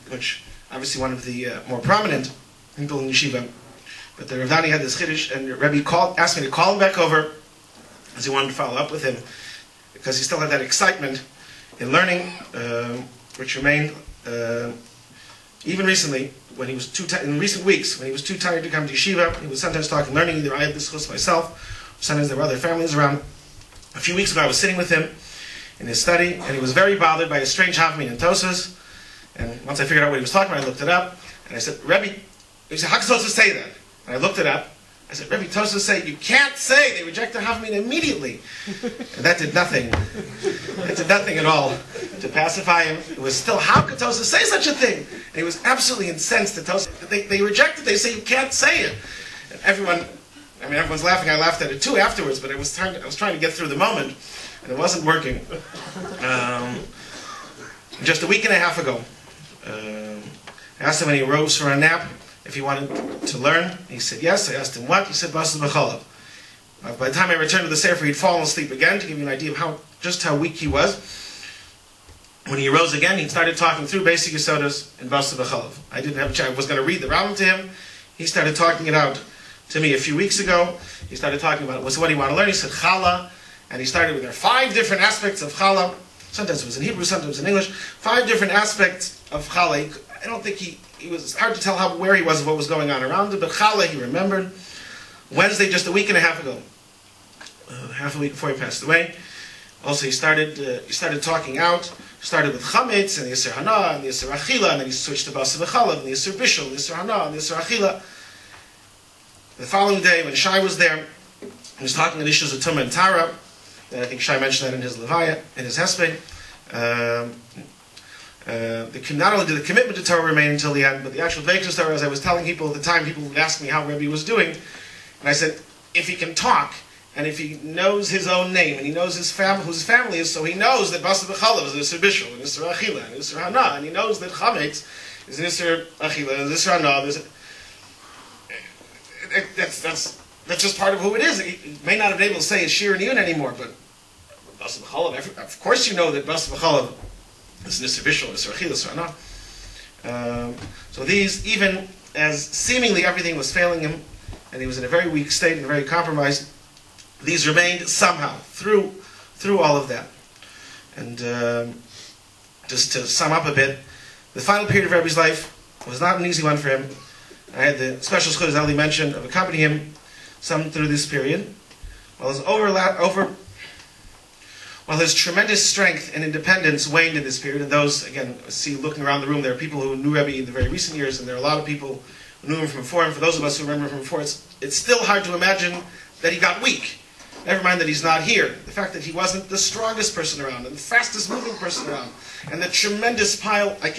Speaker 6: which obviously one of the more prominent people in Yeshiva, but the Rav Danny had this chiddush, and Rebbe asked me to call him back over, as he wanted to follow up with him, because he still had that excitement in learning, which remained even recently, when he was in recent weeks, when he was too tired to come to Yeshiva. He was sometimes talking, learning, either I had this chus myself, or sometimes there were other families around. A few weeks ago I was sitting with him in his study, and he was very bothered by a strange havmin in Tosas. And once I figured out what he was talking about, I looked it up, and I said, Rebbe, he said, how can Tosas say that? And I looked it up, I said, Rebbe, Tosfos say you can't say. They rejected Havamina immediately. And that did nothing. That did nothing at all to pacify him. It was still, how could Tosfos say such a thing? And he was absolutely incensed at Tosfos. They rejected. They say you can't say it. And everyone's laughing. I laughed at it too afterwards, but I was trying to get through the moment, and it wasn't working. Just a week and a half ago, I asked him when he rose for a nap if he wanted to learn. He said yes. I asked him what. He said Basas B'chalav. By the time I returned to the Sefer, he'd fallen asleep again, to give you an idea of just how weak he was. When he arose again, he started talking through basic Yesodas in Basas B'chalav. I didn't have a chance. I was going to read the Rambam to him. He started talking it out to me a few weeks ago. He started talking about what he wanted to learn. He said Chala, and he started with there are 5 different aspects of Chala. Sometimes it was in Hebrew, sometimes in English. 5 different aspects of Chala. I don't think he was hard to tell where he was of what was going on around it, but Chala he remembered. Wednesday, just a week and a half ago, half a week before he passed away. Also, he started talking out. He started with Chametz and the Yisur Hana and the Yisur Achila, and then he switched to Basas B'chalav and the Yisur Bishul, the Yisur Hana and the Yisur Achila. The following day, when Shai was there, he was talking about issues of Tumah and Tara. I think Shai mentioned that in his Levaya, in his Hespedim. Not only did the commitment to Torah remain until the end, but the actual Vekas Torah, as I was telling people at the time, people would ask me how Rebbe was doing, and I said, if he can talk, and if he knows his own name, and he knows whose his family is, so he knows that Basas B'chalav is an Yisur Bishul, and Yisur Achila, and Yisur Hana, and he knows that Chametz is an Yisur Achila, and Yisur Hana. That's just part of who it is. He may not have been able to say his Shir and Yun anymore, but Basas B'chalav, of course you know that Basas B'chalav is an Yisur Bishul, Yisur Achila, Yisur Hana. So these, even as seemingly everything was failing him, and he was in a very weak state and very compromised, these remained somehow through all of that. And just to sum up a bit, the final period of Rebbe's life was not an easy one for him. I had the special schus, as Eli mentioned, of accompanying him some through this period. While his tremendous strength and independence waned in this period, and those, again, see looking around the room, there are people who knew Rebbe in the very recent years, and there are a lot of people who knew him from before, and for those of us who remember him from before, it's still hard to imagine that he got weak. Never mind that he's not here. The fact that he wasn't the strongest person around, and the fastest moving person around, and the tremendous pile, I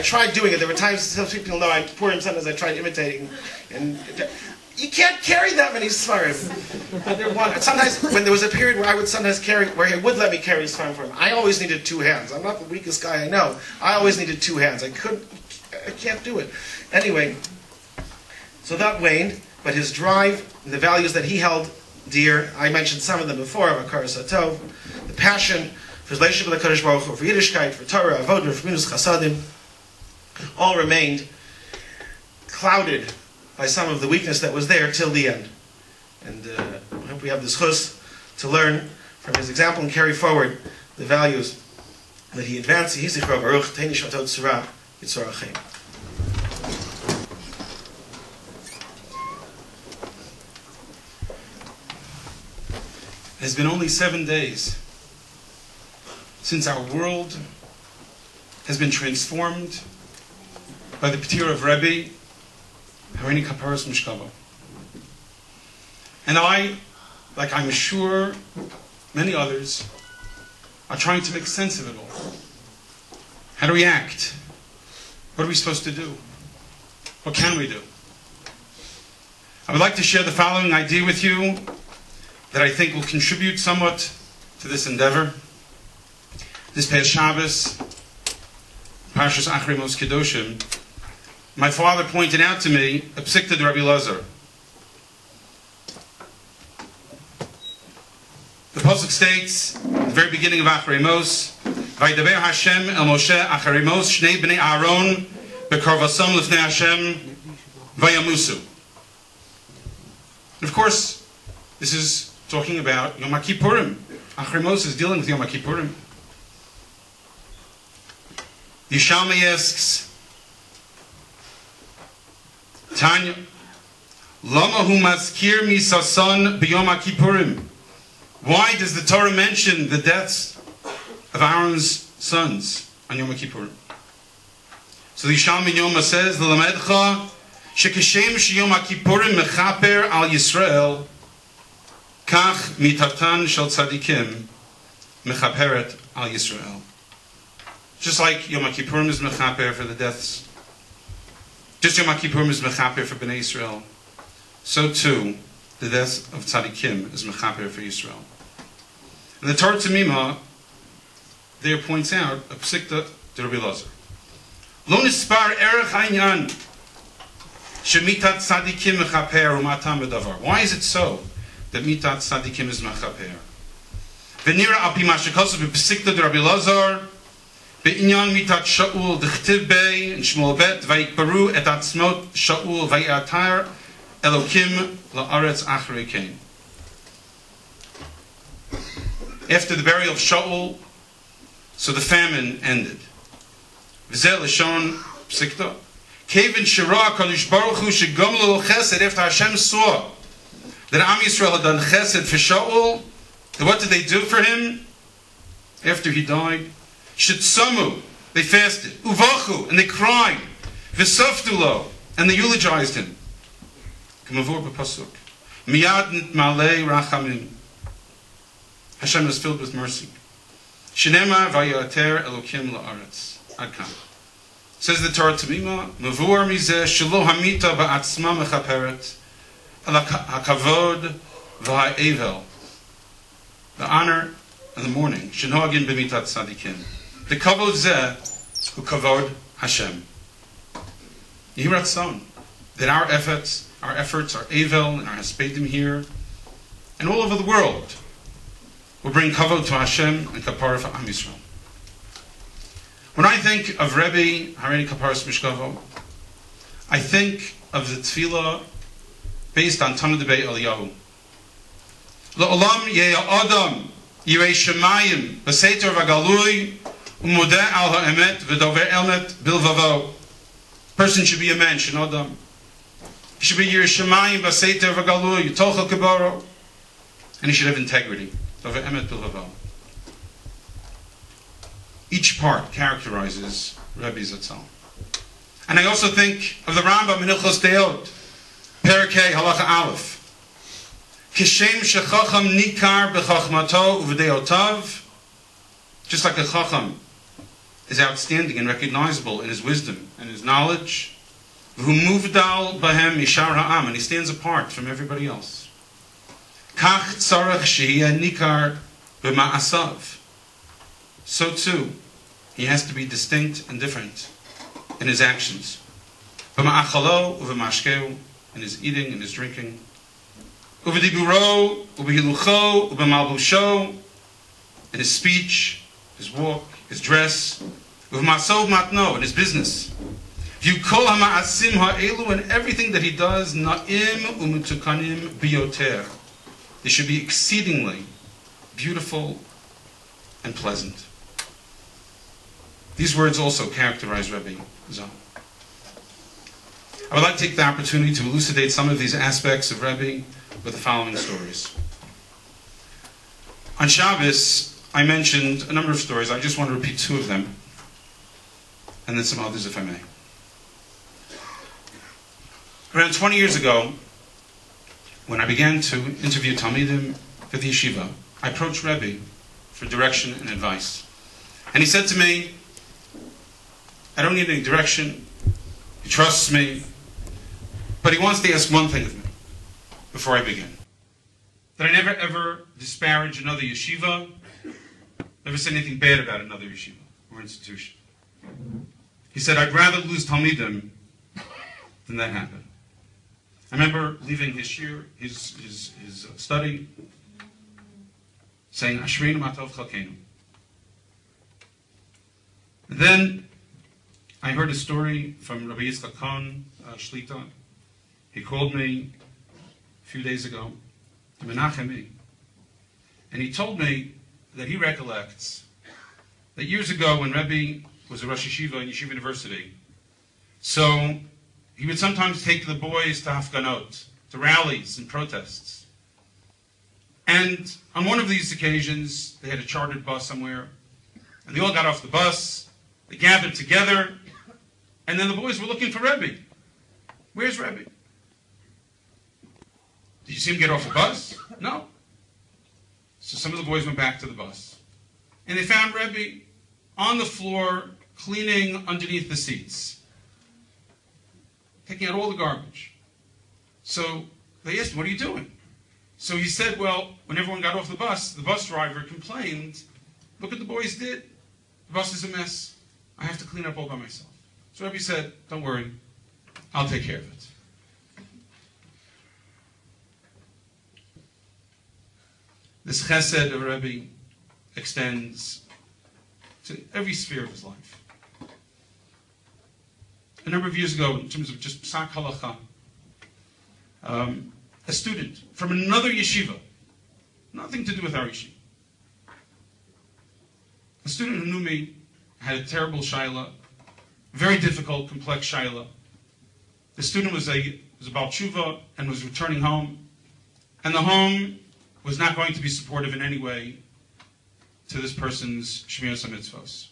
Speaker 6: tried doing it. There were times, some people know, sometimes I tried imitating, and you can't carry that many svarim. Sometimes, when there was a period where I would sometimes where he would let me carry svarim for him, I always needed 2 hands. I'm not the weakest guy I know. I always needed 2 hands. I can't do it. Anyway, so that waned, but his drive, and the values that he held dear, I mentioned some of them before, Akaras HaTov, the passion for his relationship with the Kadosh Baruch Hu, for Yiddishkeit, for Torah, Avodah, for Minus Chasadim, all remained clouded by some of the weakness that was there till the end. And I hope we have this chus to learn from his example and carry forward the values that he advanced. Yizichro Baruch, Teini Shatot Tzura, Yitzor Achim.
Speaker 7: It has been only 7 days since our world has been transformed by the P'tir of Rebbe, Harini Kaparas Mishkava. And I, like I'm sure many others, are trying to make sense of it all. How do we act? What are we supposed to do? What can we do? I would like to share the following idea with you that I think will contribute somewhat to this endeavor. This past Shabbos, Parshas Achrei Mos Kedoshim, my father pointed out to me a psikta de Rabbi Lazar. The pasuk states, at the very beginning of Achrei Mos, Vaydaber Hashem el Moshe Achrei Mos Shnei Bnei Aharon bekarvasam lifnei Hashem vayamusu. And of course, this is talking about Yom HaKippurim. Achrei Mos is dealing with Yom HaKippurim. The Yishalmi asks, Tanya, Lama hu mazkir misason b'Yom HaKippurim? Why does the Torah mention the deaths of Aaron's sons on Yom HaKippurim? So the Yishalmi Yoma says, L'lamedcha Shekeshem sheyom HaKippurim mechaper al Yisrael, kach mitatan shel tzadikim mechaperet al Yisrael. Just like Yom HaKippurim is mechaper for the deaths, just Yom HaKippurim is mechaper for Bnei Yisrael, so too the death of tzadikim is mechaper for Yisrael. And the Torah Tamima there points out a psikta to Rabbi Elazar. Lo nispar erech ha'inyan shemitat tzadikim mechaper u'matam b'davar. Why is it so that mitat tzadikim is mechaper? V'nira al pi ma shekosav b'psikta to Rabbi Elazar be'inyan mitat Shaul d'chtiv bei in Shmuel bet vayikbaru et atzmot Shaul vayatar Elokim la'aretz achrei Cain. After the burial of Shaul, so the famine ended. V'zeh l'shon psikta. Kevin shira kadosh baruch hu shegam lo chesed. After Hashem saw that Am Yisrael had done chesed for Shaul, what did they do for him? After he died, shitzamu, they fasted. Uvachu, and they cried. V'saftu and they eulogized him. K'mavur b'pasuk. Miyad nitmalei rachamim. Hashem is filled with mercy. Shenema vayater Elokim la'aretz. Adkan. Says the Torah Tamima, Mavur mizeh shelo hamita ba'atzma mechaperet ala hakavod v'ha'evel. The honor and the mourning. Shenoagin b'mitat tzadikim. The kavod zeh hu kavod Hashem. Yirat son. That our efforts are Evel and our Hespedim here and all over the world will bring kavod to Hashem and kapara for Am Yisrael. When I think of Rebbe Hareini Kaparas Mishkavo, I think of the tefillah based on Talmid Bei Eliyahu. La'olam ye'ya adam yirei shemayim b'seiter v'galui u'modeh al ha'emet v'dover elmet bilvavo. Person should be a man, an adam. He should be yirei shemayim b'seiter v'galui tochel kibaro, and he should have integrity. Dover emet bilvavo. Each part characterizes Rebbe Zatzal. And I also think of the Rambam in Hilchos Deot, Perikei Halacha Aleph. Kishem shechacham nikar b'chachmato u'v'deotav. Just like a chacham is outstanding and recognizable in his wisdom and his knowledge. V'hu muvdal bahem mishar ha'am, and he stands apart from everybody else. Kach tzarech shehiyeh nikar b'ma'asav. So too, he has to be distinct and different in his actions. B'ma'achalo u'v'mashkeu, in his eating and his drinking. U'v'diburo u'v'hilucho u'v'malbusho, in his speech, his walk, his dress. U'v'masov matno, in his business. V'yukol ha'ma'asim ha'elu, and everything that he does, na'im u'mutukanim biyoter. They should be exceedingly beautiful and pleasant. These words also characterize Rebbe Zal. I would like to take the opportunity to elucidate some of these aspects of Rebbe with the following stories. On Shabbos, I mentioned a number of stories. I just want to repeat two of them, and then some others if I may. Around 20 years ago, when I began to interview talmidim for the Yeshiva, I approached Rebbe for direction and advice. And he said to me, I don't need any direction, he trusts me, but he wants to ask one thing of me before I begin. That I never ever disparage another yeshiva, never say anything bad about another yeshiva or institution. He said, I'd rather lose talmidim than that happen. I remember leaving his study, saying, Ashreinu matov chalkeinu. Then I heard a story from Rabbi Yitzchak Cohen, Shlita. He called me a few days ago to menachem me. And he told me that he recollects that years ago when Rebbe was a Rosh Yeshiva in Yeshiva University, so he would sometimes take the boys to hafganot, to rallies and protests. And on one of these occasions, they had a chartered bus somewhere, and they all got off the bus, they gathered together, and then the boys were looking for Rebbe. Where's Rebbe? Did you see him get off the bus? No. So some of the boys went back to the bus. And they found Rebbe on the floor cleaning underneath the seats, taking out all the garbage. So they asked him, what are you doing? So he said, well, when everyone got off the bus driver complained, look what the boys did. The bus is a mess. I have to clean up all by myself. So Rebbe said, don't worry, I'll take care of it. This chesed of Rebbe extends to every sphere of his life. A number of years ago, in terms of just psak halacha, a student from another yeshiva, nothing to do with our yeshiva, a student who knew me had a terrible shaila, very difficult, complex shaila. The student was a Baal Tshuva and was returning home, and the home was not going to be supportive in any way to this person's Shmiras HaMitzvos.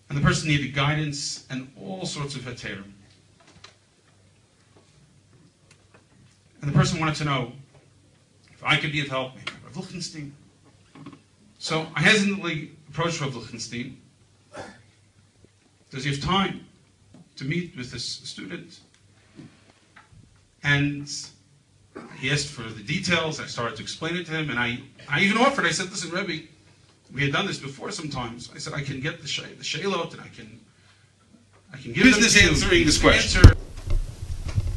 Speaker 7: And the person needed guidance and all sorts of heterim. And the person wanted to know if I could be of help, maybe Rav Lichtenstein. So I hesitantly approached Rav Lichtenstein. Does he have time to meet with this student? And he asked for the details. I started to explain it to him, and I even offered. I said, listen, Rebbe, we had done this before sometimes. I said, I can get the shailot, and I can give business them answering this question.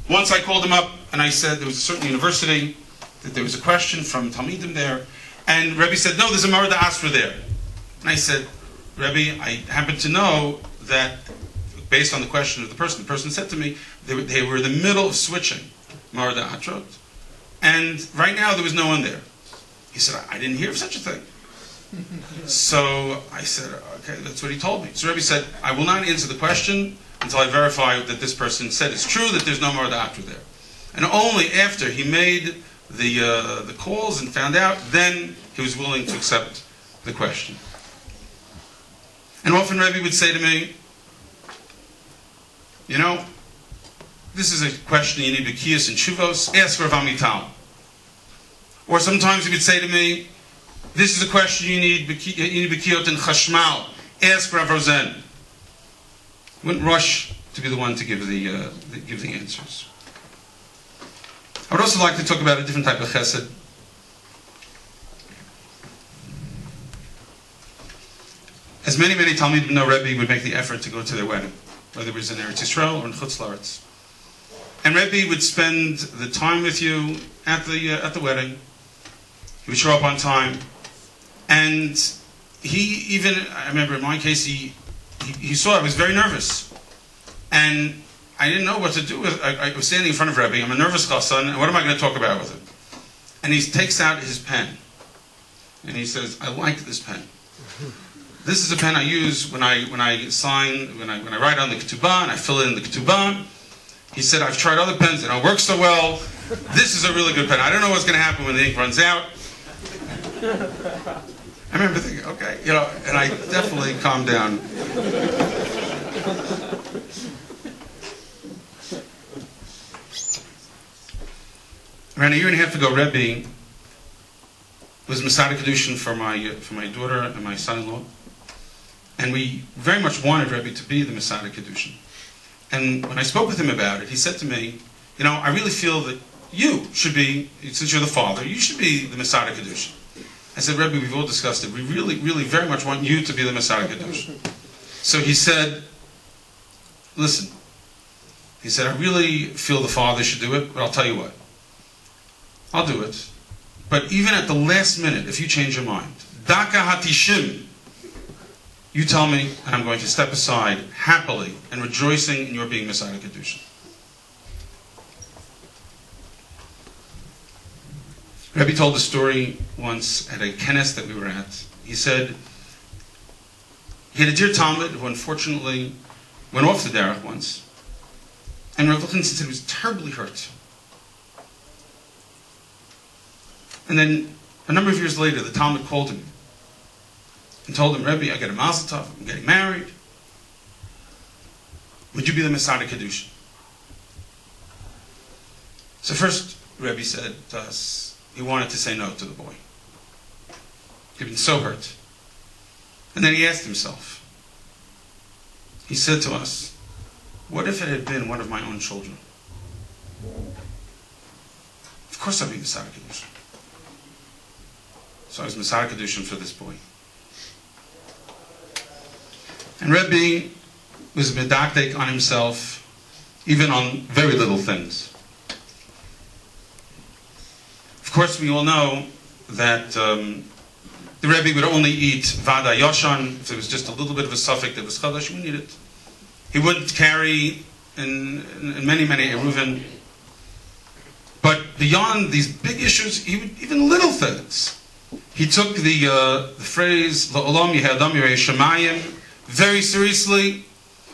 Speaker 7: Once I called him up, and I said there was a certain university, that there was a question from talmidim there, and Rebbe said, no, there's a Marada Asra there. And I said, Rebbe, I happen to know that, based on the question of the person said to me, they were in the middle of switching Marada Atrot, and right now there was no one there. He said, I didn't hear of such a thing. So I said, okay, that's what he told me. So Rebbe said, I will not answer the question until I verify that this person said it's true, that there's no Marada Atra there. And only after he made the calls and found out, then he was willing to accept the question. And often Rebbe would say to me, you know, this is a question you need Bekiyas and Shuvos, ask Rav Amital. Or sometimes he would say to me, this is a question you need Bekiyot and Chashmal, ask Rav Rosen. He wouldn't rush to be the one to give the answers. I would also like to talk about a different type of chesed. As many talmidim know, Rebbe would make the effort to go to their wedding, whether it was in Eretz Yisrael or in Chutz La'aretz. And Rebbe would spend the time with you at the wedding. He would show up on time, and I remember in my case, he saw I was very nervous, and I didn't know what to do with. I was standing in front of Rebbe. I'm a nervous chassan, and what am I going to talk about with him? And he takes out his pen, and he says, "I like this pen. This is a pen I use when I write on the ketubah and I fill in the ketubah." He said, "I've tried other pens, they don't work so well. This is a really good pen. I don't know what's going to happen when the ink runs out." I remember thinking, okay, and I definitely calmed down. Around a year and a half ago, Rebbe was Masada Kedushin for my daughter and my son-in-law, and we very much wanted Rebbe to be the Masada Kedushin. And when I spoke with him about it, he said to me, I really feel that you should be, since you're the father, you should be the Masada Kedushin. I said, Rebbe, we've all discussed it. We really, really very much want you to be the Masada Kedushin. So he said, listen, he said, I really feel the father should do it, but I'll tell you what. I'll do it. But even at the last minute, if you change your mind, Daka Hatishim, you tell me, and I'm going to step aside happily and rejoicing in your being Masada Kedushin. Rebbe told a story once at a kenes that we were at. He said he had a dear talmid who unfortunately went off the derech once, and Rav Lichtenstein said he was terribly hurt. And then a number of years later, the talmid called him and told him, Rebbe, I get a mazel tov, I'm getting married. Would you be the Masada Kedushin? So first, Rebbe said to us, he wanted to say no to the boy. He'd been so hurt. And then he asked himself, he said to us, what if it had been one of my own children? Of course I'd be Masar Kedushin. So I was Masar Kedushin for this boy. And Rebbe was medactic on himself, even on very little things. Of course, we all know that the Rebbe would only eat Vada Yoshan if there was just a little bit of a suffix that was Chadash, we need it. He wouldn't carry in many, many Eruvin. But beyond these big issues, he would, even little things. He took the phrase, La'olam Yehadam Yirei Shemayim, very seriously.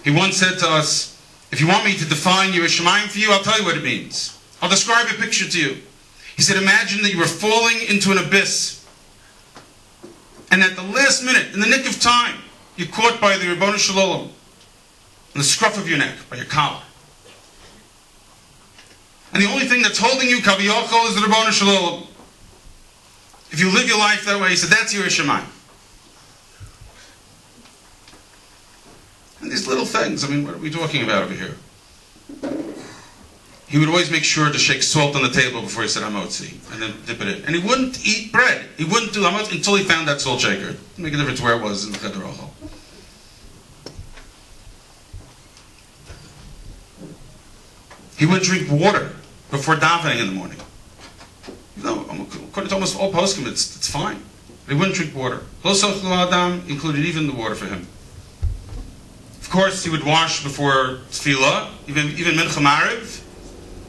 Speaker 7: He once said to us, if you want me to define Yirei Shemayim for you, I'll tell you what it means. I'll describe a picture to you. He said, imagine that you were falling into an abyss, and at the last minute, in the nick of time, you're caught by the Ribono Shel Olam, in the scruff of your neck, by your collar. And the only thing that's holding you, Kaviyachol, is the Ribono Shel Olam. If you live your life that way, he said, that's Yirei Shemayim. And these little things, I mean, what are we talking about over here? He would always make sure to shake salt on the table before he said Hamotzi, and then dip it in. And he wouldn't eat bread. He wouldn't do Hamotzi until he found that salt shaker. It didn't make a difference where it was in the Cheder Ochel. He wouldn't drink water before davening in the morning. You know, according to almost all poskim, it's fine. But he wouldn't drink water. Lo sochel adam included even the water for him. Of course, he would wash before tefillah, even mincha mariv.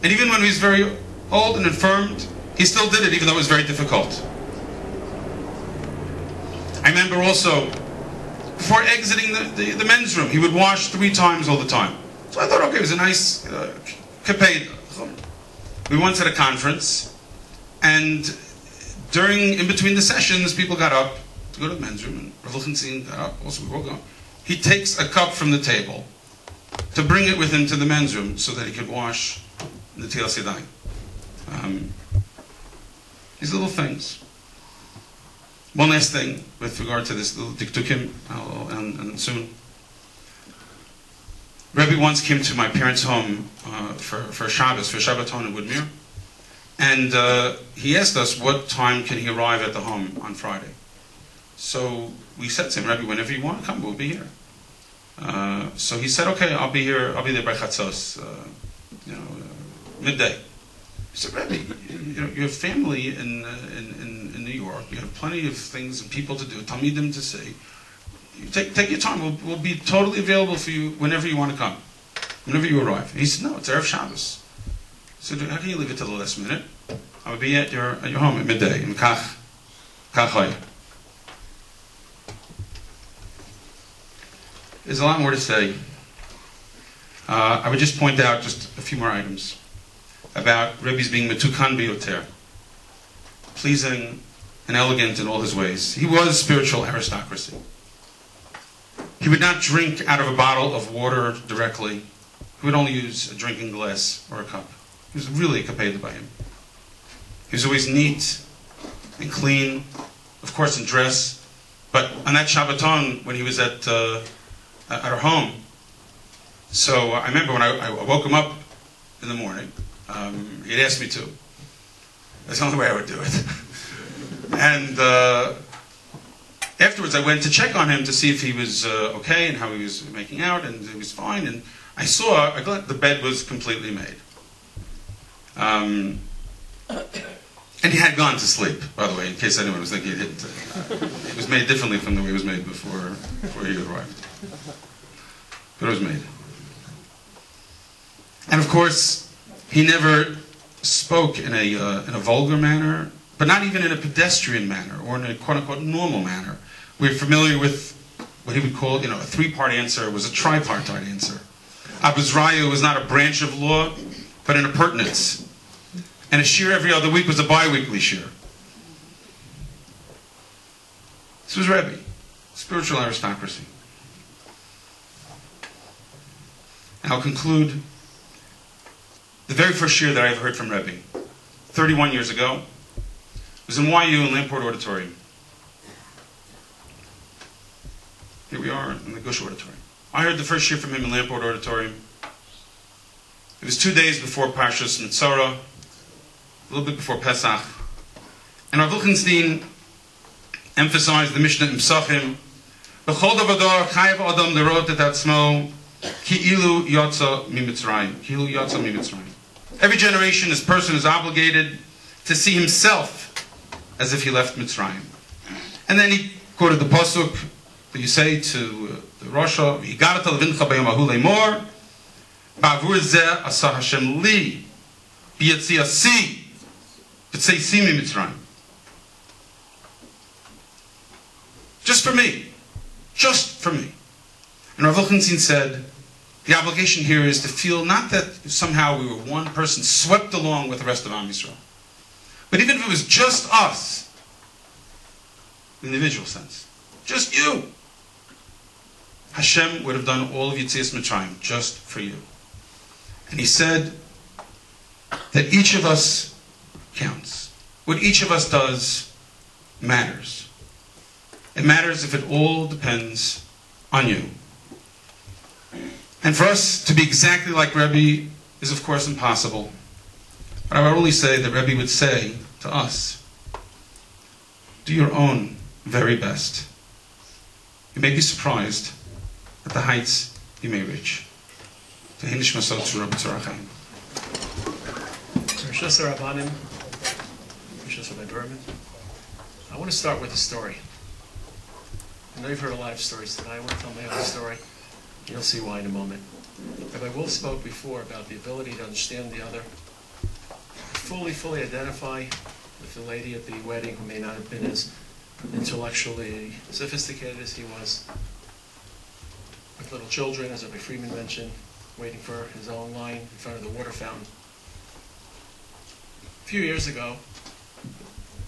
Speaker 7: And even when he was very old and infirmed, he still did it, even though it was very difficult. I remember also, before exiting the men's room, he would wash 3 times all the time. So I thought, okay, it was a nice kaped. We once had a conference, and in between the sessions, people got up to go to the men's room, and Rav Lichtenstein got up, also we were all going. He takes a cup from the table to bring it with him to the men's room so that he could wash the Tilas Yadayim. These little things. One last thing with regard to this little diktukim, and soon. Rebbe once came to my parents' home for Shabbos, for Shabbaton in Woodmere, and he asked us what time can he arrive at the home on Friday. So we said to him, Rebbe, whenever you want to come, we'll be here. So he said, okay, I'll be here. I'll be there by Chatzos, midday. He said, Rebbe, you have family in New York. You have plenty of things and people to do, talmidim to see. You take your time. We'll be totally available for you whenever you want to come, whenever you arrive. And he said, no, it's Erev Shabbos. I said, how can you leave it till the last minute? I will be at your home at midday in Kach Hoya. There's a lot more to say. I would just point out just a few more items about Rebbe's being metukan biyoter, pleasing and elegant in all his ways. He was spiritual aristocracy. He would not drink out of a bottle of water directly. He would only use a drinking glass or a cup. He was really kapeda by him. He was always neat and clean, of course in dress, but on that Shabbaton when he was at our home. So I remember when I woke him up in the morning, he'd asked me to. That's the only way I would do it. And afterwards I went to check on him to see if he was okay and how he was making out, and he was fine. And I saw the bed was completely made. And he had gone to sleep, by the way, in case anyone was thinking it was made differently from the way it was made before he arrived. But it was made. And of course, he never spoke in a vulgar manner, but not even in a pedestrian manner or in a quote-unquote normal manner. We're familiar with what he would call, a 3-part answer was a tripartite answer. Abuzraya was not a branch of law, but an appurtenance. And a shir every other week was a bi-weekly shir. This was Rebbe, spiritual aristocracy. And I'll conclude the very first year that I ever heard from Rebbe, 31 years ago, was in YU in Lamport Auditorium. Here we are in the Gush Auditorium. I heard the first year from him in Lamport Auditorium. It was 2 days before Parshas Mitzorah, a little bit before Pesach. And Rav Lichtenstein emphasized the Mishnah in Psachim, B'chol davador chayav adam lerot et atzmo ki'ilu yotza mimitzrayim. Ki'ilu yotza mimitzrayim. Every generation, this person is obligated to see himself as if he left Mitzrayim. And then he quoted the pasuk that you say to the Rosh, "Yigarat levincha b'yomahu leimor, ba'avur zeh asa Hashem li, b'yetziasi, b'tzeisi mimitzrayim." Just for me. Just for me. And Rav Lichtenstein said, the obligation here is to feel not that somehow we were one person swept along with the rest of Am Yisrael, but even if it was just us, in the individual sense, just you, Hashem would have done all of Yetzias Mitzrayim just for you. And he said that each of us counts. What each of us does matters. It matters if it all depends on you. And for us to be exactly like Rebbe is of course impossible. But I would only say that Rebbe would say to us, do your own very best. You may be surprised at the heights you may reach. Rosh
Speaker 8: Berman. I want to start with a story. I know you've heard a lot of stories tonight. I want to tell my own story. You'll see why in a moment. Rabbi Wolf spoke before about the ability to understand the other, fully identify with the lady at the wedding who may not have been as intellectually sophisticated as he was, with little children, as Rabbi Friedman mentioned, waiting for his own line in front of the water fountain. A few years ago,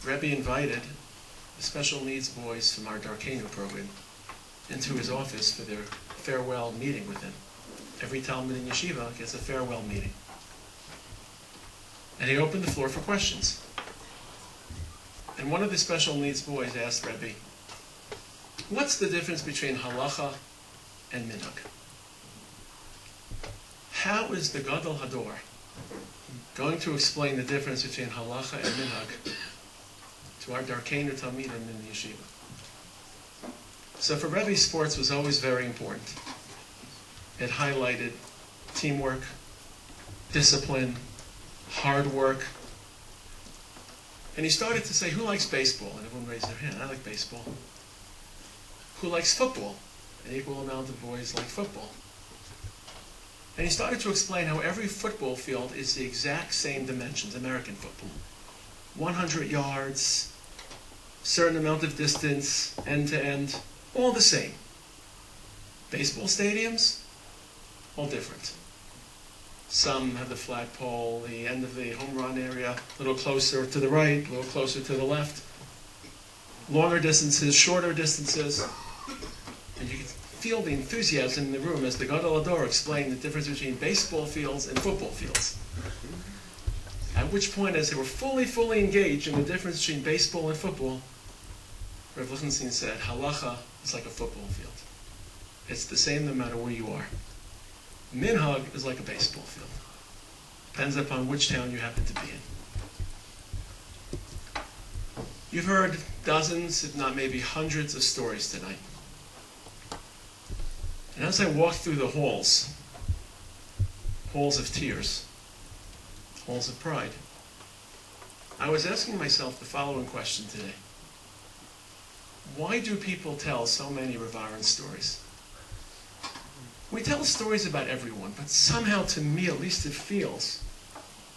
Speaker 8: Rebbe invited the special needs boys from our Darkeinu program into his office for their farewell meeting with him. Every talmid in Yeshiva gets a farewell meeting. And he opened the floor for questions. And one of the special needs boys asked Rebbe, what's the difference between halacha and minhag? How is the Gadol Hador going to explain the difference between halacha and minhag to our Darkeinu talmidim in the Yeshiva? So for Rebbe, sports was always very important. It highlighted teamwork, discipline, hard work. And he started to say, who likes baseball? And everyone raised their hand. I like baseball. Who likes football? An equal amount of boys like football. And he started to explain how every football field is the exact same dimensions, American football. 100 yards, certain amount of distance, end to end, all the same. Baseball stadiums, all different. Some have the flagpole, the end of the home run area, a little closer to the right, a little closer to the left. Longer distances, shorter distances. And you can feel the enthusiasm in the room as the Gadol Hador explained the difference between baseball fields and football fields. At which point, as they were fully engaged in the difference between baseball and football, Rav Lichtenstein said, halacha is like a football field. It's the same no matter where you are. Minhag is like a baseball field. Depends upon which town you happen to be in. You've heard dozens, if not maybe hundreds of stories tonight. And as I walked through the halls of tears, halls of pride, I was asking myself the following question today. Why do people tell so many Rav Aharon stories? We tell stories about everyone, but somehow to me at least it feels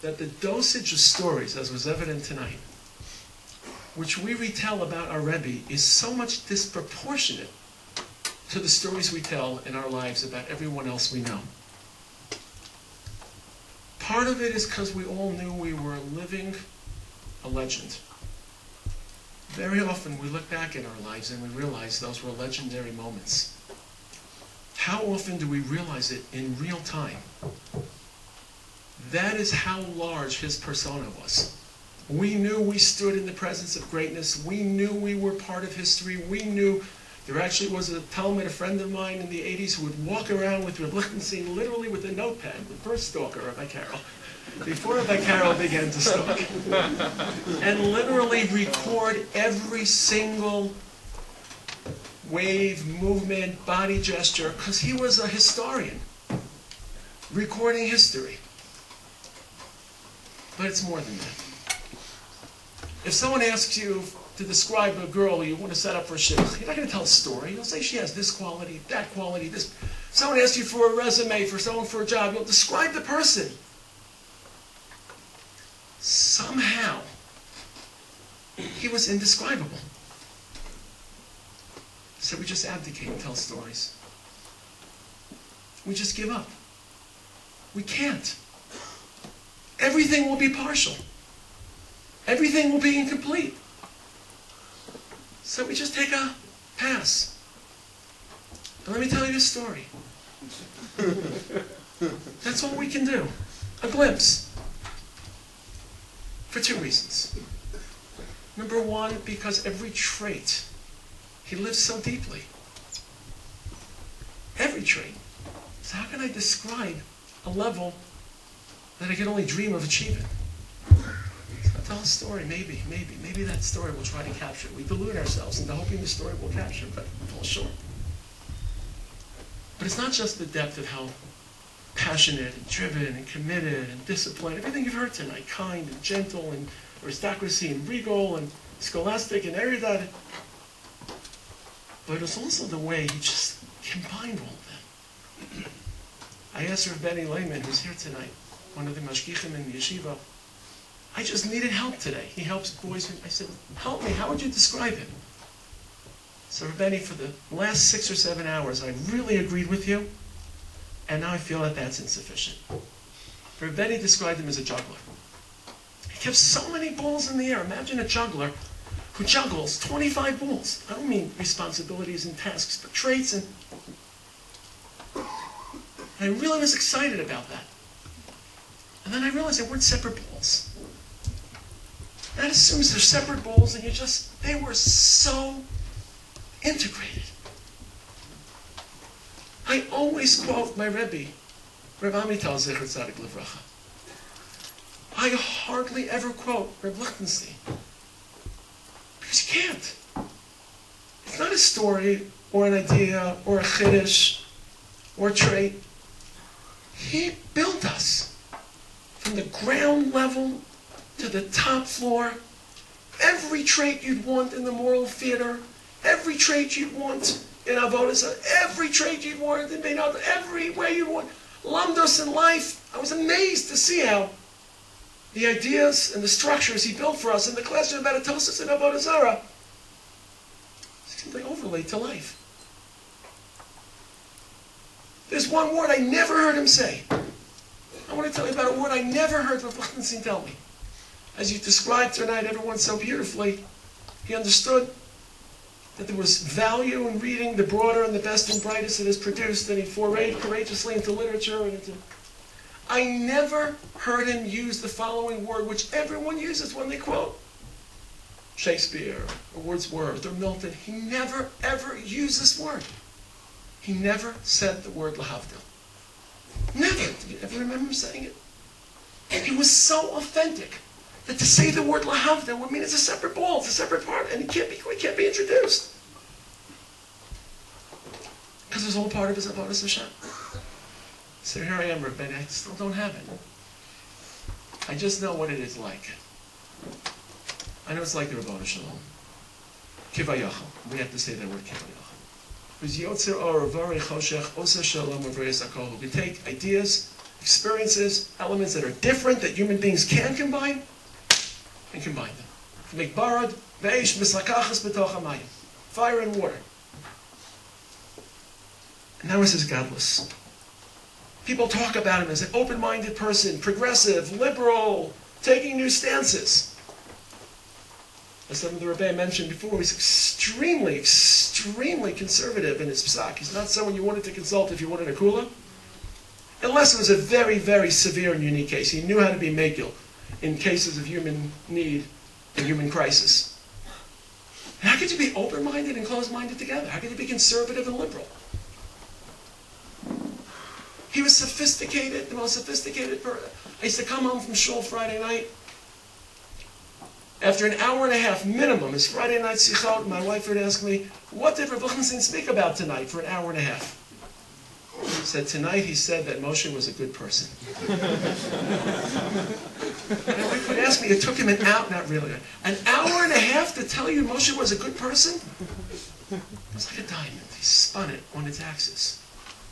Speaker 8: that the dosage of stories, as was evident tonight, which we retell about our Rebbe, is so much disproportionate to the stories we tell in our lives about everyone else we know. Part of it is because we all knew we were living a legend. Very often we look back in our lives and we realize those were legendary moments. How often do we realize it in real time? That is how large his persona was. We knew we stood in the presence of greatness. We knew we were part of history. We knew there actually was a talmid, a friend of mine in the 80s, who would walk around with Rav Lichtenstein literally with a notepad, the first stalker of Rav Karoll, before Rav Karoll began to stalk, and literally record every single wave, movement, body gesture, because he was a historian, recording history. But it's more than that. If someone asks you to describe a girl you want to set up for a shidduch, you're not going to tell a story. You'll say she has this quality, that quality, this. If someone asks you for a resume for someone for a job, you'll describe the person. Somehow, he was indescribable. So we just abdicate and tell stories. We just give up. We can't. Everything will be partial. Everything will be incomplete. So we just take a pass. And let me tell you this story. That's all we can do. A glimpse. For two reasons. Number one, because every trait, he lives so deeply. Every trait. So how can I describe a level that I can only dream of achieving? Tell a story, maybe that story will try to capture it. We delude ourselves into hoping the story will capture, but it falls short. But it's not just the depth of how passionate and driven and committed and disciplined, everything you've heard tonight, kind and gentle and aristocracy and regal and scholastic and erudite. But it's also the way he just combined all of that. I asked Rav Danny Wolf, who's here tonight, one of the mashgichim in the Yeshiva, I just needed help today. He helps boys. I said, help me. How would you describe him? So, Rav Danny, for the last 6 or 7 hours, I really agreed with you, and now I feel that that's insufficient. Rav Danny described him as a juggler. He kept so many balls in the air. Imagine a juggler who juggles 25 balls. I don't mean responsibilities and tasks, but traits. And I really was excited about that. And then I realized they weren't separate balls. That assumes they're separate balls, and they were so integrated. I always quote my Rebbe, Rav Amital Zecher Tzadik Livracha. I hardly ever quote Rav Lichtenstein. Because you can't. It's not a story, or an idea, or a chiddush, or a trait. He built us from the ground level to the top floor. Every trait you'd want in the moral theater, every trait you'd want in avodas, every trait you'd want in Beinot, every way you want. Lamdos in life. I was amazed to see how the ideas and the structures he built for us in the classroom about atosis and avodah zarah simply overlaid to life. There's one word I never heard him say. I want to tell you about a word I never heard Rav Lichtenstein tell me. As you described tonight, everyone so beautifully, he understood that there was value in reading the broader and the best and brightest it has produced, and he forayed courageously into literature and into... I never heard him use the following word, which everyone uses when they quote Shakespeare or Wordsworth or Milton. He never, ever used this word. He never said the word lahavdil. Never. Did you ever remember him saying it? And he was so authentic that to say the word lahavdil would mean it's a separate ball, it's a separate part, and it can't be introduced. Because it's all part of his avodas Hashem. So here I am, Rav Ben, I still don't have it. I just know what it is like. I know it's like the Rabbanu Shalom. Kivayachal. We have to say that word kivayachal. We take ideas, experiences, elements that are different, that human beings can combine, and combine them. To make barad, veish, mislakachas b'toch hamayim. Fire and water. And now this is godless. People talk about him as an open-minded person, progressive, liberal, taking new stances. As some of the Rebbe mentioned before, he's extremely, extremely conservative in his psak. He's not someone you wanted to consult if you wanted a kula. unless it was a very, very severe and unique case. He knew how to be Megil in cases of human need and human crisis. And how could you be open-minded and closed-minded together? How could you be conservative and liberal? He was sophisticated, the most sophisticated person. I used to come home from shul Friday night. After an hour and a half minimum, his Friday night sichot, my wife would ask me, what did Rav Lichtenstein speak about tonight for an hour and a half? He said, tonight he said that Moshe was a good person. And my wife would ask me, it took him an hour, not really, an hour and a half to tell you Moshe was a good person? It was like a diamond. He spun it on its axis.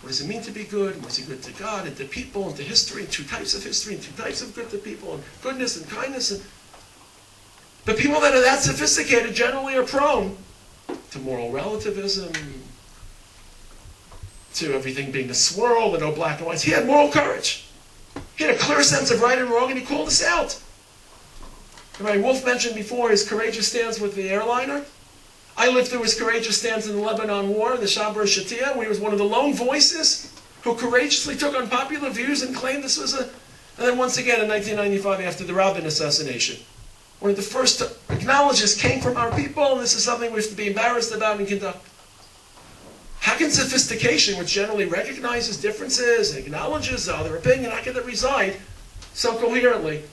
Speaker 8: What does it mean to be good? Was he good to God and to people and to history, and two types of history and two types of good to people, and goodness and kindness? And the people that are that sophisticated generally are prone to moral relativism, to everything being a swirl and no black and whites. He had moral courage. He had a clear sense of right and wrong, and he called us out. Rabbi Wolf mentioned before his courageous stance with the airliner. I lived through his courageous stance in the Lebanon War, the Shabra Shatia, where he was one of the lone voices who courageously took unpopular views and claimed this was a... And then once again in 1995 after the Rabin assassination, one of the first to acknowledge this came from our people, and this is something we have to be embarrassed about and conduct. How can sophistication, which generally recognizes differences and acknowledges the other opinion, how can it reside so coherently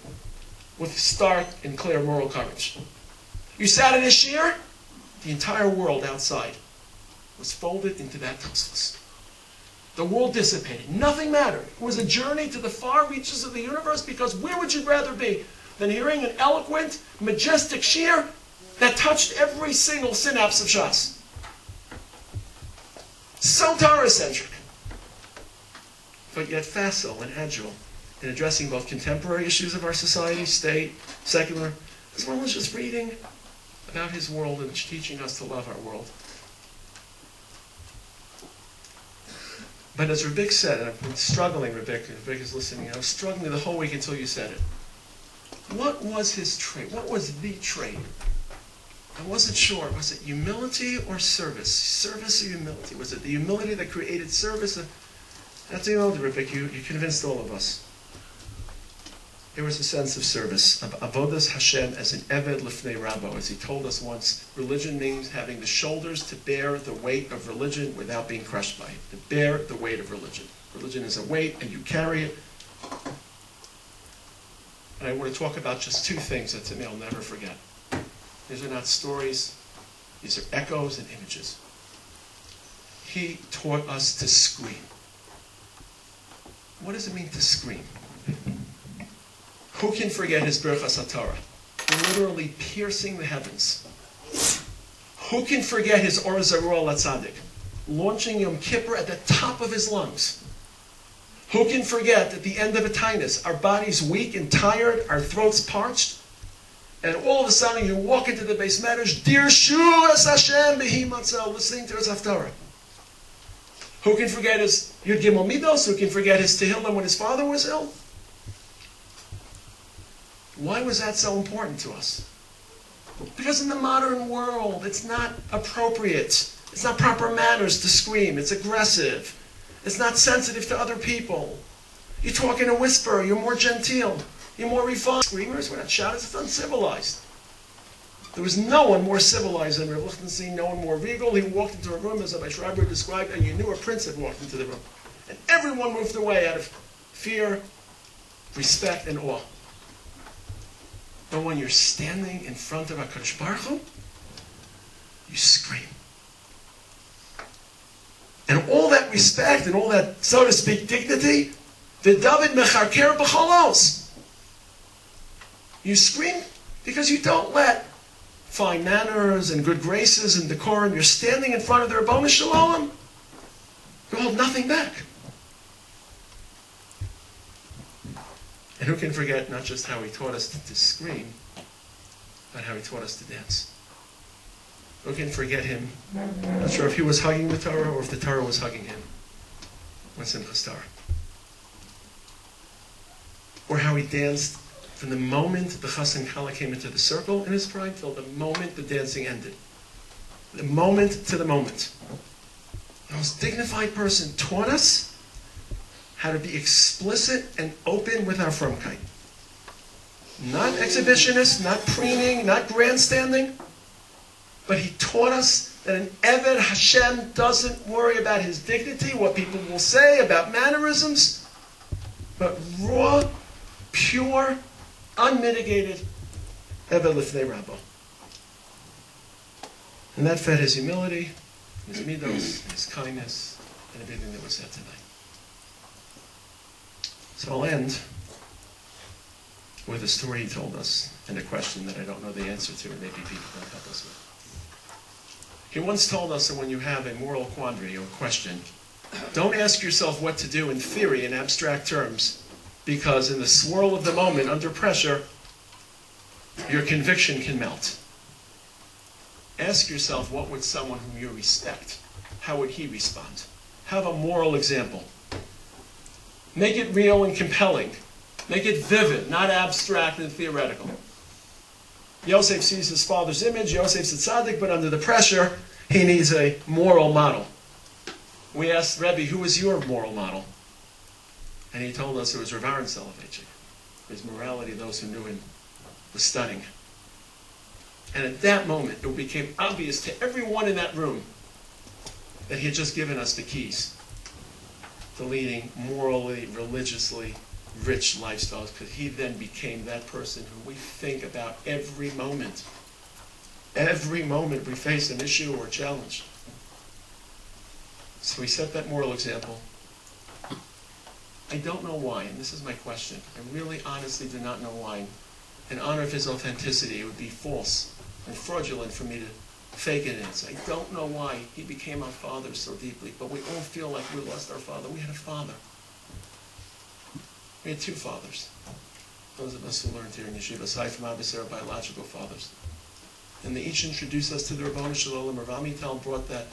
Speaker 8: with stark and clear moral courage? You sat in a shiur, the entire world outside was folded into that tosfos. The world dissipated. Nothing mattered. It was a journey to the far reaches of the universe, because where would you rather be than hearing an eloquent, majestic shiur that touched every single synapse of Shas? So Torah-centric, but yet facile and agile in addressing both contemporary issues of our society, state, secular, as well as just reading about his world and teaching us to love our world. But as Rebik said, and I've been struggling, Rebik is listening, I was struggling the whole week until you said it. What was his trait? What was the trait? I wasn't sure. Was it humility or service? Service or humility? Was it the humility that created service? That's the old Rebik. You convinced all of us. There was a sense of service, of avodas Hashem as an eved lifnei Rabbo. As he told us once, religion means having the shoulders to bear the weight of religion without being crushed by it. To bear the weight of religion. Religion is a weight, and you carry it. And I want to talk about just two things that to me I'll never forget. These are not stories. These are echoes and images. He taught us to scream. What does it mean to scream? Who can forget his Birchas HaTorah? Literally piercing the heavens. Who can forget his Or Zarua Latzadik? Launching Yom Kippur at the top of his lungs. Who can forget at the end of a tinus, our bodies weak and tired, our throats parched, and all of a sudden you walk into the Beis Medrash, Dirshu es Hashem b'hi matzah, listening to his Haftarah. Who can forget his Yud Gimel Midos? Who can forget his Tehillim when his father was ill? Why was that so important to us? Because in the modern world, it's not appropriate. It's not proper manners to scream. It's aggressive. It's not sensitive to other people. You talk in a whisper. You're more genteel. You're more refined. Screamers, we're not shouters. It's uncivilized. There was no one more civilized than Rav Lichtenstein, no one more regal. He walked into a room, as Rabbi Schreiber described, and you knew a prince had walked into the room. And everyone moved away out of fear, respect, and awe. But when you're standing in front of HaKadosh Baruch Hu, you scream. And all that respect and all that, so to speak, dignity, the David mecharker b'cholos. You scream because you don't let fine manners and good graces and decorum. You're standing in front of the Rabbanu Shalom. You hold nothing back. And who can forget not just how he taught us to scream, but how he taught us to dance? Who can forget him? I'm not sure if he was hugging the Torah or if the Torah was hugging him. What's in Simchas Torah? Or how he danced from the moment the Chas and Kala came into the circle in his prime till the moment the dancing ended. The moment to the moment. The most dignified person taught us how to be explicit and open with our frumkeit. Not exhibitionist, not preening, not grandstanding, but he taught us that an Eved Hashem doesn't worry about his dignity, what people will say, about mannerisms, but raw, pure, unmitigated Eved Lifnei Rabbo. And that fed his humility, his midos, his kindness, and everything that was said tonight. So I'll end with a story he told us and a question that I don't know the answer to, and maybe people can help us with. He once told us that when you have a moral quandary or question, don't ask yourself what to do in theory in abstract terms, because in the swirl of the moment, under pressure, your conviction can melt. Ask yourself, what would someone whom you respect, how would he respond? Have a moral example. Make it real and compelling. Make it vivid, not abstract and theoretical. Yosef sees his father's image. Yosef's a tzaddik, but under the pressure, he needs a moral model. We asked Rebbe, who was your moral model? And he told us it was Rav Aaron Soloveitchik. His morality, those who knew him, was stunning. And at that moment, it became obvious to everyone in that room that he had just given us the keys to leading morally, religiously rich lifestyles, because he then became that person who we think about every moment. Every moment we face an issue or a challenge. So he set that moral example. I don't know why, and this is my question. I really honestly do not know why. In honor of his authenticity, it would be false and fraudulent for me to fake it in. So I don't know why he became our father so deeply, but we all feel like we lost our father. We had a father. We had two fathers. Those of us who learned here in Yeshiva, aside from obviously our biological fathers. And they each introduced us to the Rabbanu Shalom. Rav Amital brought that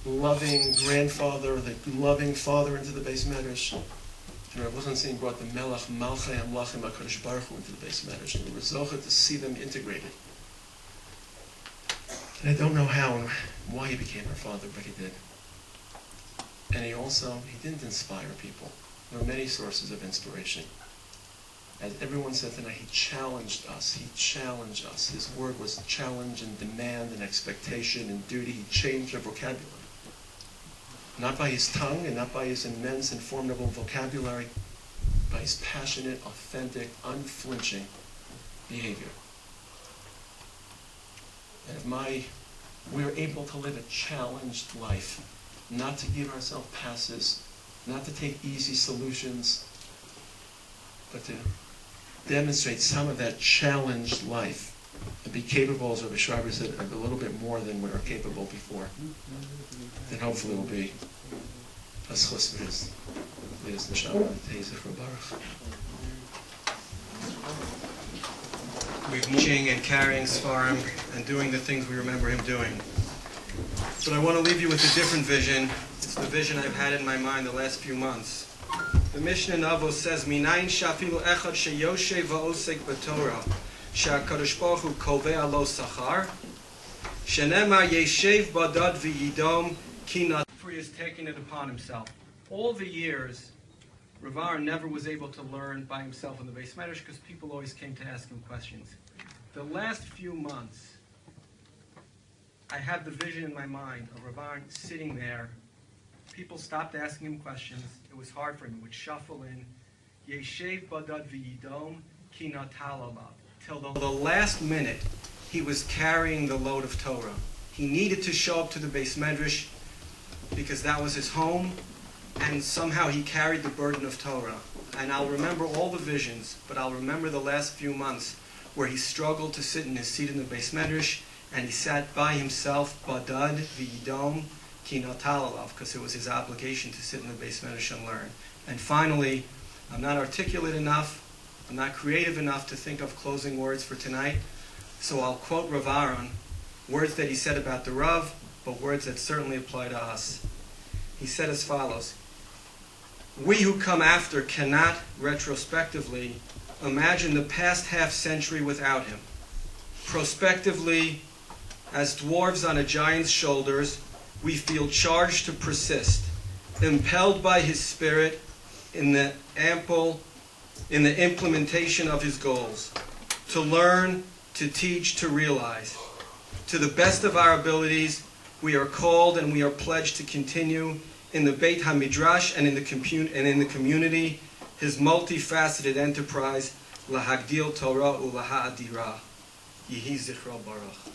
Speaker 8: loving grandfather, the loving father into the Beis Medrash. And Rav Lichtenstein brought the Melech, Malchei, Amlachim, HaKadosh Baruch Hu into the Beis Medrash. And we were zocheh to see them integrated. And I don't know how and why he became our father, but he did. And he didn't inspire people. There are many sources of inspiration. As everyone said tonight, he challenged us. He challenged us. His word was challenge and demand and expectation and duty. He changed our vocabulary. Not by his tongue and not by his immense and formidable vocabulary, by his passionate, authentic, unflinching behavior. And if we're able to live a challenged life, not to give ourselves passes, not to take easy solutions, but to demonstrate some of that challenged life and be capable, as Rabbi Schreiber said, of a little bit more than we were capable before, then hopefully we'll be as chus v'his neshama teizich Baruch.
Speaker 1: We've teaching and carrying Sfarim and doing the things we remember him doing. But I want to leave you with a different vision. It's the vision I've had in my mind the last few months. The Mishnah in Avos says, Minayin shafilu echad sheyoshev va'osek b'Torah, she'akadosh baruch hu kovea lo sachar, shenemar yeshev badad v'yidom kinat. For he has taken it upon himself. All the years, Rav Aaron never was able to learn by himself in the Beis Medrash because people always came to ask him questions. The last few months, I had the vision in my mind of Rav Aaron sitting there. People stopped asking him questions. It was hard for him. He would shuffle in, Yeshev badad v'yidom ki natal alav. Till the last minute, he was carrying the load of Torah. He needed to show up to the Beis Medrash because that was his home, and somehow he carried the burden of Torah. And I'll remember all the visions, but I'll remember the last few months where he struggled to sit in his seat in the Beis Medrash, and he sat by himself, badad v'yidom ki natal alav, because it was his obligation to sit in the Beis Medrash and learn. And finally, I'm not articulate enough, I'm not creative enough to think of closing words for tonight, so I'll quote Rav Aaron, words that he said about the Rav, but words that certainly apply to us. He said as follows, we who come after cannot, retrospectively, imagine the past half-century without him. Prospectively, as dwarves on a giant's shoulders, we feel charged to persist, impelled by his spirit, in the implementation of his goals, to learn, to teach, to realize. To the best of our abilities, we are called and we are pledged to continue in the Beit HaMidrash and in the community his multifaceted enterprise, Lahagdil Torah Ulaha'adira. Yehi Zichra Baruch.